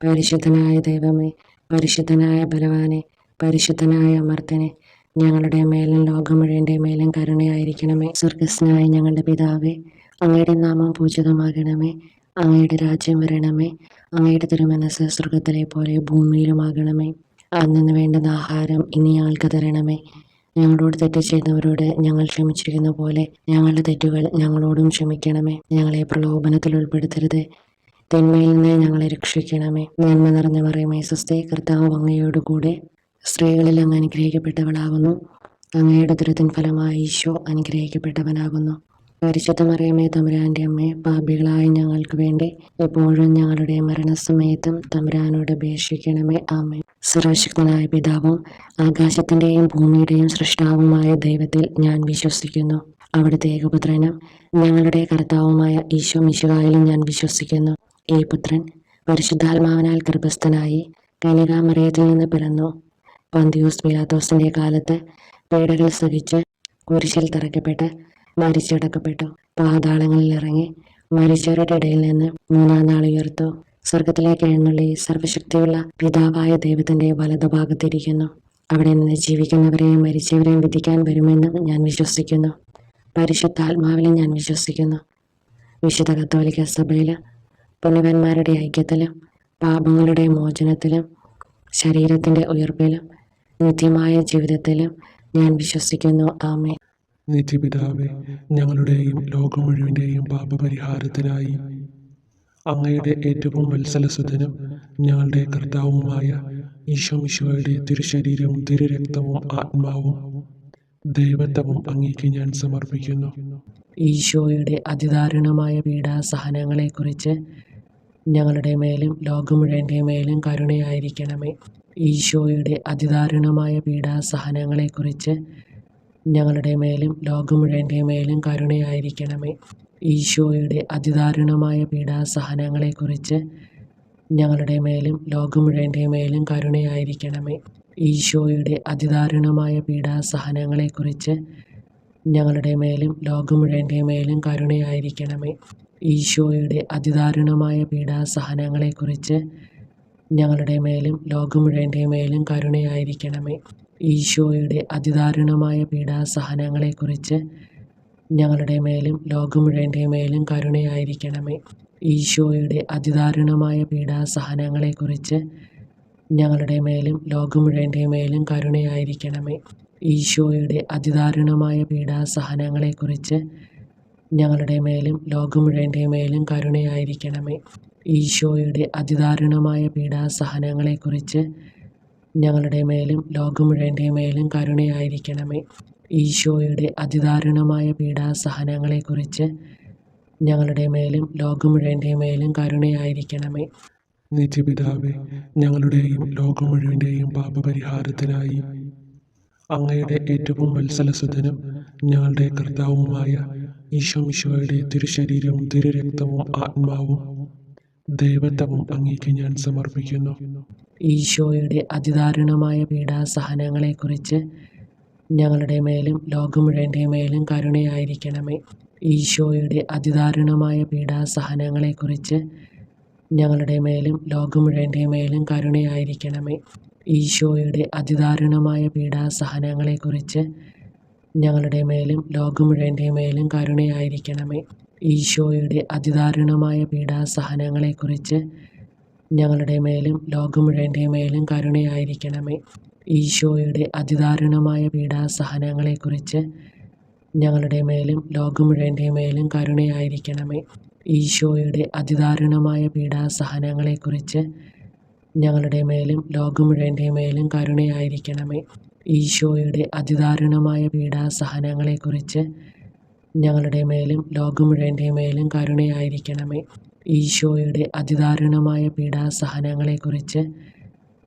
പരിശുദ്ധനായ ദൈവമേ, പരിശുദ്ധനായ ബലവാനെ, പരിശുദ്ധനായ അമർത്തിനെ, ഞങ്ങളുടെ മേലും ലോകം മുഴുവൻ്റെ മേലും കരുണയായിരിക്കണമേ. സ്വർഗസ്നായ ഞങ്ങളുടെ പിതാവേ, അങ്ങയുടെ നാമം പൂജിതമാകണമേ. അങ്ങയുടെ രാജ്യം വരണമേ. അങ്ങയുടെ തിരുമനസ് സ്വർഗത്തിലെ പോലെ ഭൂമിയിലുമാകണമേ. അന്നു വേണ്ടുന്ന ആഹാരം ഇനി ഞങ്ങൾക്ക് തരണമേ. ഞങ്ങളോട് തെറ്റ് ചെയ്തവരോട് ഞങ്ങൾ ക്ഷമിച്ചിരിക്കുന്ന പോലെ ഞങ്ങളുടെ തെറ്റുകൾ ഞങ്ങളോടും ക്ഷമിക്കണമേ. ഞങ്ങളെ പ്രലോഭനത്തിൽ ഉൾപ്പെടുത്തരുത്, തിന്മയിൽ നിന്ന് ഞങ്ങളെ രക്ഷിക്കണമേ. നന്മ നിറഞ്ഞ മറിയമേ സ്വസ്തി, കർത്താവ് അങ്ങയോടുകൂടെ സ്ത്രീകളിൽ അങ്ങ് അനുഗ്രഹിക്കപ്പെട്ടവളാകുന്നു. അങ്ങയുടെ ഉദരത്തിൻ ഫലമായി ഈശോ അനുഗ്രഹിക്കപ്പെട്ടവനാകുന്നു. പരിശുദ്ധ മറിയമേ തമ്പുരാൻ്റെ അമ്മേ, പാപികളായ ഞങ്ങൾക്ക് വേണ്ടി എപ്പോഴും ഞങ്ങളുടെ മരണസമയത്തും തമ്പുരാനോട് അപേക്ഷിക്കണമേ. ആമേൻ. സർവശക്തനായ പിതാവും ആകാശത്തിൻ്റെയും ഭൂമിയുടെയും സൃഷ്ടാവുമായ ദൈവത്തിൽ ഞാൻ വിശ്വസിക്കുന്നു. അവിടുത്തെ ഏകപുത്രനും ഞങ്ങളുടെ കർത്താവുമായ ഈശോ മിശിഹായിലും ഞാൻ വിശ്വസിക്കുന്നു. ഈ പുത്രൻ പരിശുദ്ധാത്മാവിനാൽ ഗർഭസ്ഥനായി കന്യകാമറിയത്തിൽ നിന്ന് പിറന്നു. പന്തിയൂസ് പിലാത്തോസിന്റെ കാലത്ത് പീഡകൾ സഹിച്ച് കുരിശിൽ തറയ്ക്കപ്പെട്ട് മരിച്ചടക്കപ്പെട്ടു. പാതാളങ്ങളിൽ ഇറങ്ങി മരിച്ചവരുടെ ഇടയിൽ നിന്ന് മൂന്നാം നാൾ ഉയർത്തു. സ്വർഗത്തിലേക്ക് എഴുന്നള്ളി സർവശക്തിയുള്ള പിതാവായ ദൈവത്തിന്റെ വലതുഭാഗത്തിരിക്കുന്നു. അവിടെ നിന്ന് ജീവിക്കുന്നവരെയും മരിച്ചവരെയും വിധിക്കാൻ വരുമെന്ന് ഞാൻ വിശ്വസിക്കുന്നു. പരിശുദ്ധാത്മാവിലും ഞാൻ വിശ്വസിക്കുന്നു. വിശുദ്ധ കത്തോലിക്ക സഭയിലും പുണ്യവാന്മാരുടെ ഐക്യത്തിലും പാപങ്ങളുടെ മോചനത്തിലും ശരീരത്തിന്റെ ഉയർപ്പിലും നിത്യമായ ജീവിതത്തിലും ഞാൻ വിശ്വസിക്കുന്നു. ആമേൻ. നിത്യപിതാവേ, ഞങ്ങളുടെയും ലോകം മുഴുവൻ്റെയും പാപപരിഹാരത്തിനായി അങ്ങയുടെ ഏറ്റവും വത്സലസുതനും ഞങ്ങളുടെ കർത്താവുമായ ഈശോ മിശിഹായുടെ തിരുശരീരവും തിരുരക്തവും ആത്മാവും ദൈവത്വവും അങ്ങേക്ക് ഞാൻ സമർപ്പിക്കുന്നു. ഈശോയുടെ അതിദാരുണമായ പീഡാസഹനങ്ങളെക്കുറിച്ച് ഞങ്ങളുടെ മേലും ലോകം മുഴുവൻ്റെ മേലും കരുണയായിരിക്കണമേ. ഈശോയുടെ അതിദാരുണമായ പീഡാസഹനങ്ങളെക്കുറിച്ച് ഞങ്ങളുടെ മേലും ലോകം മുഴുവൻ്റെ മേലും കരുണയായിരിക്കണമേ. ഈശോയുടെ അതിദാരുണമായ പീഡാസഹനങ്ങളെക്കുറിച്ച് ഞങ്ങളുടെ മേലും ലോകം മുഴുവൻ്റെ മേലും കരുണയായിരിക്കണമേ. ഈശോയുടെ അതിദാരുണമായ പീഡാസഹനങ്ങളെക്കുറിച്ച് ഞങ്ങളുടെ മേലും ലോകം മുഴുവൻ്റെ മേലും കരുണയായിരിക്കണമേ. ഈശോയുടെ അതിദാരുണമായ പീഡാസഹനങ്ങളെക്കുറിച്ച് ഞങ്ങളുടെ മേലും ലോകം മുഴുവൻ്റെ മേലും കരുണയായിരിക്കണമേ. ഈശോയുടെ അതിദാരുണമായ പീഡാസഹനങ്ങളെക്കുറിച്ച് ഞങ്ങളുടെ മേലും ലോകം മുഴുവൻ്റെ മേലും കരുണയായിരിക്കണമേ. ഈശോയുടെ അതിദാരുണമായ പീഡാസഹനങ്ങളെക്കുറിച്ച് ഞങ്ങളുടെ മേലും ലോകം മുഴുവൻ്റെ മേലും കരുണയായിരിക്കണമേ. ഈശോയുടെ അതിദാരുണമായ പീഡാസഹനങ്ങളെക്കുറിച്ച് ഞങ്ങളുടെ മേലും ലോകം മുഴുവൻ്റെ മേലും കരുണയായിരിക്കണമേ. ഈശോയുടെ അതിദാരുണമായ പീഡാസഹനങ്ങളെക്കുറിച്ച് ഞങ്ങളുടെ മേലും ലോകം മുഴുവൻ്റെ മേലും കരുണയായിരിക്കണമേ. ഈശോയുടെ അതിദാരുണമായ പീഡാസഹനങ്ങളെക്കുറിച്ച് ഞങ്ങളുടെ മേലും ലോകം മുഴുവൻ്റെ മേലും കരുണയായിരിക്കണമേ. നിത്യപിതാവേ, ഞങ്ങളുടെയും ലോകം മുഴുവൻ്റെയും പാപപരിഹാരത്തിനായി അങ്ങയുടെ ഏറ്റവും വത്സലസുതനും ഞങ്ങളുടെ കർത്താവുമായ ഈശോ മിശിഹായുടെ തിരുശരീരവും തിരുരക്തവും ആത്മാവും ദൈവത്വവും അങ്ങേക്ക് ഞാൻ സമർപ്പിക്കുന്നു. ഈശോയുടെ അതിദാരുണമായ പീഡാസഹനങ്ങളെക്കുറിച്ച് ഞങ്ങളുടെ മേലും ലോകം മുഴുവൻ്റെ മേലും കരുണയായിരിക്കണമേ. ഈശോയുടെ അതിദാരുണമായ പീഡാസഹനങ്ങളെക്കുറിച്ച് ഞങ്ങളുടെ മേലും ലോകം മുഴുവൻ്റെ മേലും കരുണയായിരിക്കണമേ. ഈശോയുടെ അതിദാരുണമായ പീഡാസഹനങ്ങളെക്കുറിച്ച് ഞങ്ങളുടെ മേലും ലോകം മുഴുവൻ്റെ മേലും കരുണയായിരിക്കണമേ. ഈശോയുടെ അതിദാരുണമായ പീഡാസഹനങ്ങളെക്കുറിച്ച് ഞങ്ങളുടെ മേലും ലോകം മുഴുവൻ്റെ മേലും കരുണയായിരിക്കണമേ. ഈശോയുടെ അതിദാരുണമായ പീഡാസഹനങ്ങളെക്കുറിച്ച് ഞങ്ങളുടെ മേലും ലോകം മുഴുവൻ്റെ മേലും കരുണയായിരിക്കണമേ. ഈശോയുടെ അതിദാരുണമായ പീഡാസഹനങ്ങളെക്കുറിച്ച് ഞങ്ങളുടെ മേലും ലോകം മുഴുവൻ്റെ മേലും കരുണയായിരിക്കണമേ. ഈശോയുടെ അതിദാരുണമായ പീഡാസഹനങ്ങളെക്കുറിച്ച് ഞങ്ങളുടെ മേലും ലോകം മുഴുവൻ്റെ മേലും കരുണയായിരിക്കണമേ. ഈശോയുടെ അതിദാരുണമായ പീഡാസഹനങ്ങളെക്കുറിച്ച്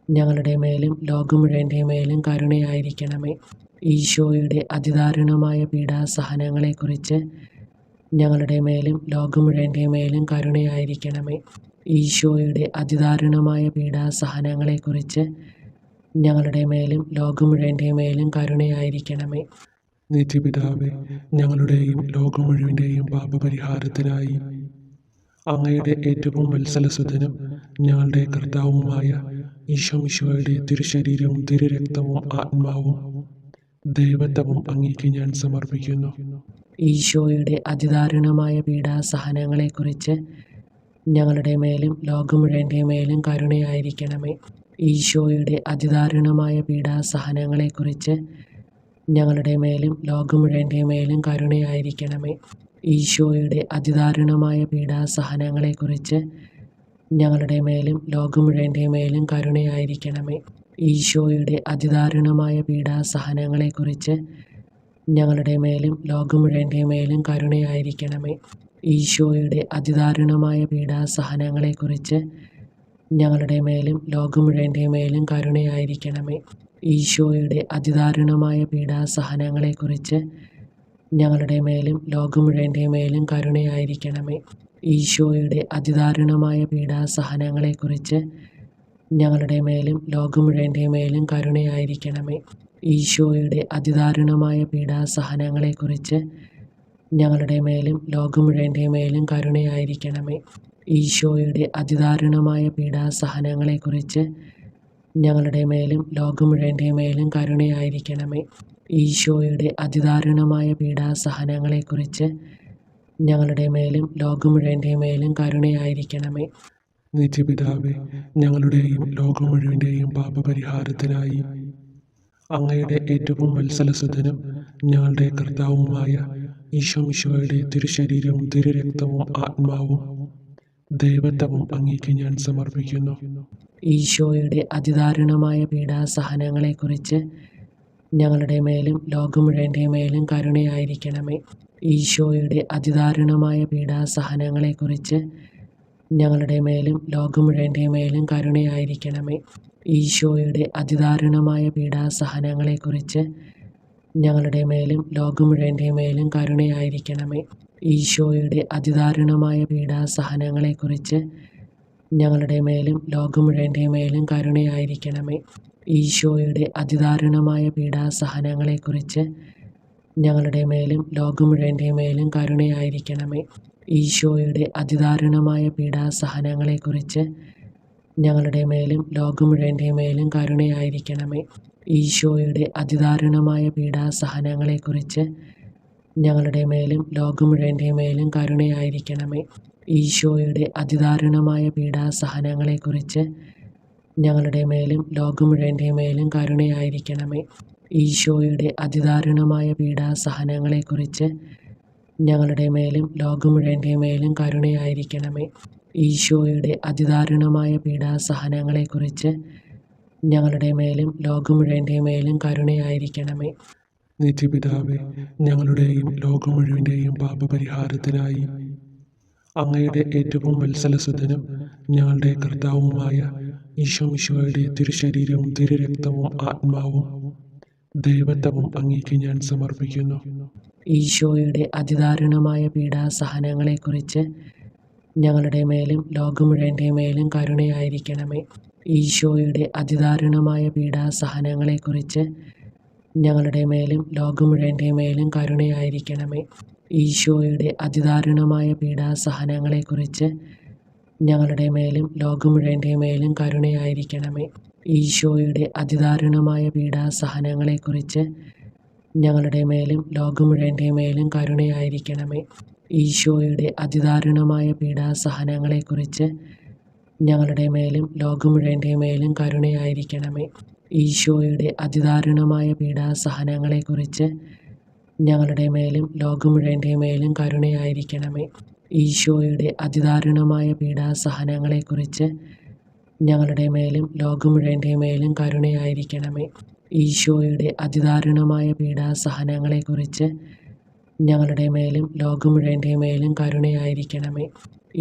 ഞങ്ങളുടെ മേലും ലോകം മുഴുവൻ്റെ മേലും കരുണയായിരിക്കണമേ. ഈശോയുടെ അതിദാരുണമായ പീഡാസഹനങ്ങളെക്കുറിച്ച് ഞങ്ങളുടെ മേലും ലോകം മുഴുവൻ്റെ മേലും കരുണയായിരിക്കണമേ. ഈശോയുടെ അതിദാരുണമായ പീഡാസഹനങ്ങളെക്കുറിച്ച് ഞങ്ങളുടെ മേലും ലോകം മുഴുവൻ്റെ മേലും കരുണയായിരിക്കണമേ. നിത്യപിതാവേ, ഞങ്ങളുടെയും ലോകം മുഴുവൻ്റെയും പാപപരിഹാരത്തിനായി അങ്ങയുടെ ഏറ്റവും വത്സലസുതനും ഞങ്ങളുടെ കർത്താവുമായ ഈശോ മിശിഹായുടെ തിരുശരീരവും തിരുരക്തവും ആത്മാവും ദൈവത്വവും അങ്ങേക്ക് ഞാൻ സമർപ്പിക്കുന്നു. ഈശോയുടെ അതിദാരുണമായ പീഡാസഹനങ്ങളെക്കുറിച്ച് ഞങ്ങളുടെ മേലും ലോകം മുഴുവൻ്റെ മേലും കരുണയായിരിക്കണമേ. ഈശോയുടെ അതിദാരുണമായ പീഡാസഹനങ്ങളെക്കുറിച്ച് ഞങ്ങളുടെ മേലും ലോകം മുഴുവൻ്റെ മേലും കരുണയായിരിക്കണമേ. ഈശോയുടെ അതിദാരുണമായ പീഡാസഹനങ്ങളെക്കുറിച്ച് ഞങ്ങളുടെ മേലും ലോകം മുഴുവൻ്റെ മേലും കരുണയായിരിക്കണമേ. ഈശോയുടെ അതിദാരുണമായ പീഡാസഹനങ്ങളെക്കുറിച്ച് ഞങ്ങളുടെ മേലും ലോകം മുഴുവൻ്റെ മേലും കരുണയായിരിക്കണമേ. ഈശോയുടെ അതിദാരുണമായ പീഡാസഹനങ്ങളെക്കുറിച്ച് ഞങ്ങളുടെ മേലും ലോകം മുഴുവൻ്റെ മേലും കരുണയായിരിക്കണമേ. ഈശോയുടെ അതിദാരുണമായ പീഡാസഹനങ്ങളെക്കുറിച്ച് ഞങ്ങളുടെ മേലും ലോകം മുഴുവൻ്റെ മേലും കരുണയായിരിക്കണമേ. ഈശോയുടെ അതിദാരുണമായ പീഡാസഹനങ്ങളെക്കുറിച്ച് ഞങ്ങളുടെ മേലും ലോകം മുഴുവൻ്റെ മേലും കരുണയായിരിക്കണമേ. ഈശോയുടെ അതിദാരുണമായ പീഡാസഹനങ്ങളെക്കുറിച്ച് ഞങ്ങളുടെ മേലും ലോകം മുഴുവൻ്റെ മേലും കരുണയായിരിക്കണമേ. ഈശോയുടെ അതിദാരുണമായ പീഡാസഹനങ്ങളെക്കുറിച്ച് ഞങ്ങളുടെ മേലും ലോകം മുഴുവൻ്റെ മേലും കരുണയായിരിക്കണമേ. ഈശോയുടെ അതിദാരുണമായ പീഡാസഹനങ്ങളെക്കുറിച്ച് ഞങ്ങളുടെ മേലും ലോകം മുഴുവൻ്റെ മേലും കരുണയായിരിക്കണമേ. നിത്യപിതാവേ, ഞങ്ങളുടെയും ലോകം മുഴുവൻ്റെയും പാപപരിഹാരത്തിനായി അങ്ങയുടെ ഏറ്റവും വത്സലസുതനും ഞങ്ങളുടെ കർത്താവുമായ ഈശോമിശിഹായുടെ തിരുശരീരവും തിരുരക്തവും ആത്മാവും ദൈവത്വവും അങ്ങേക്ക് ഞാൻ സമർപ്പിക്കുന്നു. ഈശോയുടെ അതിദാരുണമായ പീഡാസഹനങ്ങളെക്കുറിച്ച് ഞങ്ങളുടെ മേലും ലോകം മുഴുവൻ്റെ മേലും കരുണയായിരിക്കണമേ. ഈശോയുടെ അതിദാരുണമായ പീഡാസഹനങ്ങളെക്കുറിച്ച് ഞങ്ങളുടെ മേലും ലോകം മുഴുവൻ്റെ മേലും കരുണയായിരിക്കണമേ. ഈശോയുടെ അതിദാരുണമായ പീഡാസഹനങ്ങളെക്കുറിച്ച് ഞങ്ങളുടെ മേലും ലോകം മുഴുവൻ്റെ മേലും കരുണയായിരിക്കണമേ. ഈശോയുടെ അതിദാരുണമായ പീഡാസഹനങ്ങളെക്കുറിച്ച് ഞങ്ങളുടെ മേലും ലോകം മുഴുവൻ്റെ മേലും കരുണയായിരിക്കണമേ. ഈശോയുടെ അതിദാരുണമായ പീഡാസഹനങ്ങളെക്കുറിച്ച് ഞങ്ങളുടെ മേലും ലോകം മുഴുവൻ്റെ മേലും കരുണയായിരിക്കണമേ. ഈശോയുടെ അതിദാരുണമായ പീഡാസഹനങ്ങളെക്കുറിച്ച് ഞങ്ങളുടെ മേലും ലോകം മുഴുവൻ്റെ മേലും കരുണയായിരിക്കണമേ. ഈശോയുടെ അതിദാരുണമായ പീഡാസഹനങ്ങളെക്കുറിച്ച് ഞങ്ങളുടെ മേലും ലോകം മുഴുവൻ്റെ മേലും കരുണയായിരിക്കണമേ. ഈശോയുടെ അതിദാരുണമായ പീഡാസഹനങ്ങളെക്കുറിച്ച് ഞങ്ങളുടെ മേലും ലോകം മുഴുവൻ്റെ മേലും കരുണയായിരിക്കണമേ. ഈശോയുടെ അതിദാരുണമായ പീഡാസഹനങ്ങളെക്കുറിച്ച് ഞങ്ങളുടെ മേലും ലോകം മുഴുവൻ്റെ മേലും കരുണയായിരിക്കണമേ. ഈശോയുടെ അതിദാരുണമായ പീഡാസഹനങ്ങളെക്കുറിച്ച് ഞങ്ങളുടെ മേലും ലോകം മുഴുവൻ്റെ മേലും കരുണയായിരിക്കണമേ. നിത്യപിതാവേ, ഞങ്ങളുടെയും ലോകം മുഴുവൻ്റെയും പാപപരിഹാരത്തിനായി അങ്ങയുടെ ഏറ്റവും വത്സലസുതനും ഞങ്ങളുടെ കർത്താവുമായ ഈശോമിശിഹായുടെ തിരുശരീരവും തിരുരക്തവും ആത്മാവും ദൈവത്വവും അങ്ങേക്ക് ഞാൻ സമർപ്പിക്കുന്നു. ഈശോയുടെ അതിദാരുണമായ പീഡാസഹനങ്ങളെക്കുറിച്ച് ഞങ്ങളുടെ മേലും ലോകം മുഴുവൻ്റെ മേലും കരുണയായിരിക്കണമേ. ഈശോയുടെ അതിദാരുണമായ പീഡാസഹനങ്ങളെക്കുറിച്ച് ഞങ്ങളുടെ മേലും ലോകം മുഴുവൻ്റെ മേലും കരുണയായിരിക്കണമേ. ഈശോയുടെ അതിദാരുണമായ പീഡാസഹനങ്ങളെക്കുറിച്ച് ഞങ്ങളുടെ മേലും ലോകം മുഴുവൻ്റെ മേലും കരുണയായിരിക്കണമേ. ഈശോയുടെ അതിദാരുണമായ പീഡാസഹനങ്ങളെക്കുറിച്ച് ഞങ്ങളുടെ മേലും ലോകം മുഴുവൻ്റെ മേലും കരുണയായിരിക്കണമേ. ഈശോയുടെ അതിദാരുണമായ പീഡാസഹനങ്ങളെക്കുറിച്ച് ഞങ്ങളുടെ മേലും ലോകം മുഴുവൻ്റെ മേലും കരുണയായിരിക്കണമേ. ഈശോയുടെ അതിദാരുണമായ പീഡാസഹനങ്ങളെക്കുറിച്ച് ഞങ്ങളുടെ മേലും ലോകം മുഴുവൻ്റെ മേലും കരുണയായിരിക്കണമേ. ഈശോയുടെ അതിദാരുണമായ പീഡാസഹനങ്ങളെക്കുറിച്ച് ഞങ്ങളുടെ മേലും ലോകം മുഴുവൻ്റെ മേലും കരുണയായിരിക്കണമേ. ഈശോയുടെ അതിദാരുണമായ പീഡാസഹനങ്ങളെക്കുറിച്ച് ഞങ്ങളുടെ മേലും ലോകം മുഴുവൻ്റെ മേലും കരുണയായിരിക്കണമേ.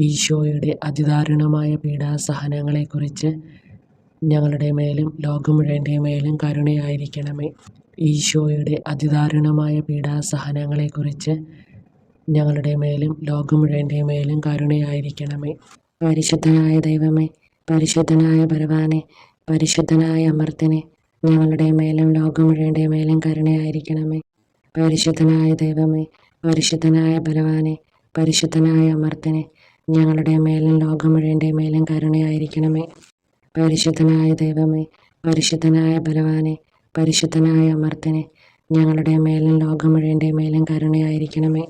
ഈശോയുടെ അതിദാരുണമായ പീഡാസഹനങ്ങളെക്കുറിച്ച് ഞങ്ങളുടെ മേലും ലോകം മുഴുവൻ്റെ മേലും കരുണയായിരിക്കണമേ. ഈശോയുടെ അതിദാരുണമായ പീഡാസഹനങ്ങളെക്കുറിച്ച് ഞങ്ങളുടെ മേലും ലോകം മുഴുവൻ്റെ മേലും കരുണയായിരിക്കണമേ. പരിശുദ്ധനായ ദൈവമേ, പരിശുദ്ധനായ ബലവാനെ, പരിശുദ്ധനായ അമർത്തിനെ, ഞങ്ങളുടെ മേലും ലോകം മുഴുവൻ്റെ മേലും കരുണയായിരിക്കണമേ. പരിശുദ്ധനായ ദൈവമേ, പരിശുദ്ധനായ ബലവാനെ, പരിശുദ്ധനായ അമർത്തിനെ, ഞങ്ങളുടെ മേലും ലോകം മുഴുവൻ്റെ മേലും കരുണയായിരിക്കണമേ. പരിശുദ്ധനായ ദൈവമേ, പരിശുദ്ധനായ ബലവാനെ, പരിശുദ്ധനായ അമർത്തിനെ, ഞങ്ങളുടെ മേലും ലോകം മുഴുവൻ്റെ മേലും കരുണയായിരിക്കണമേ.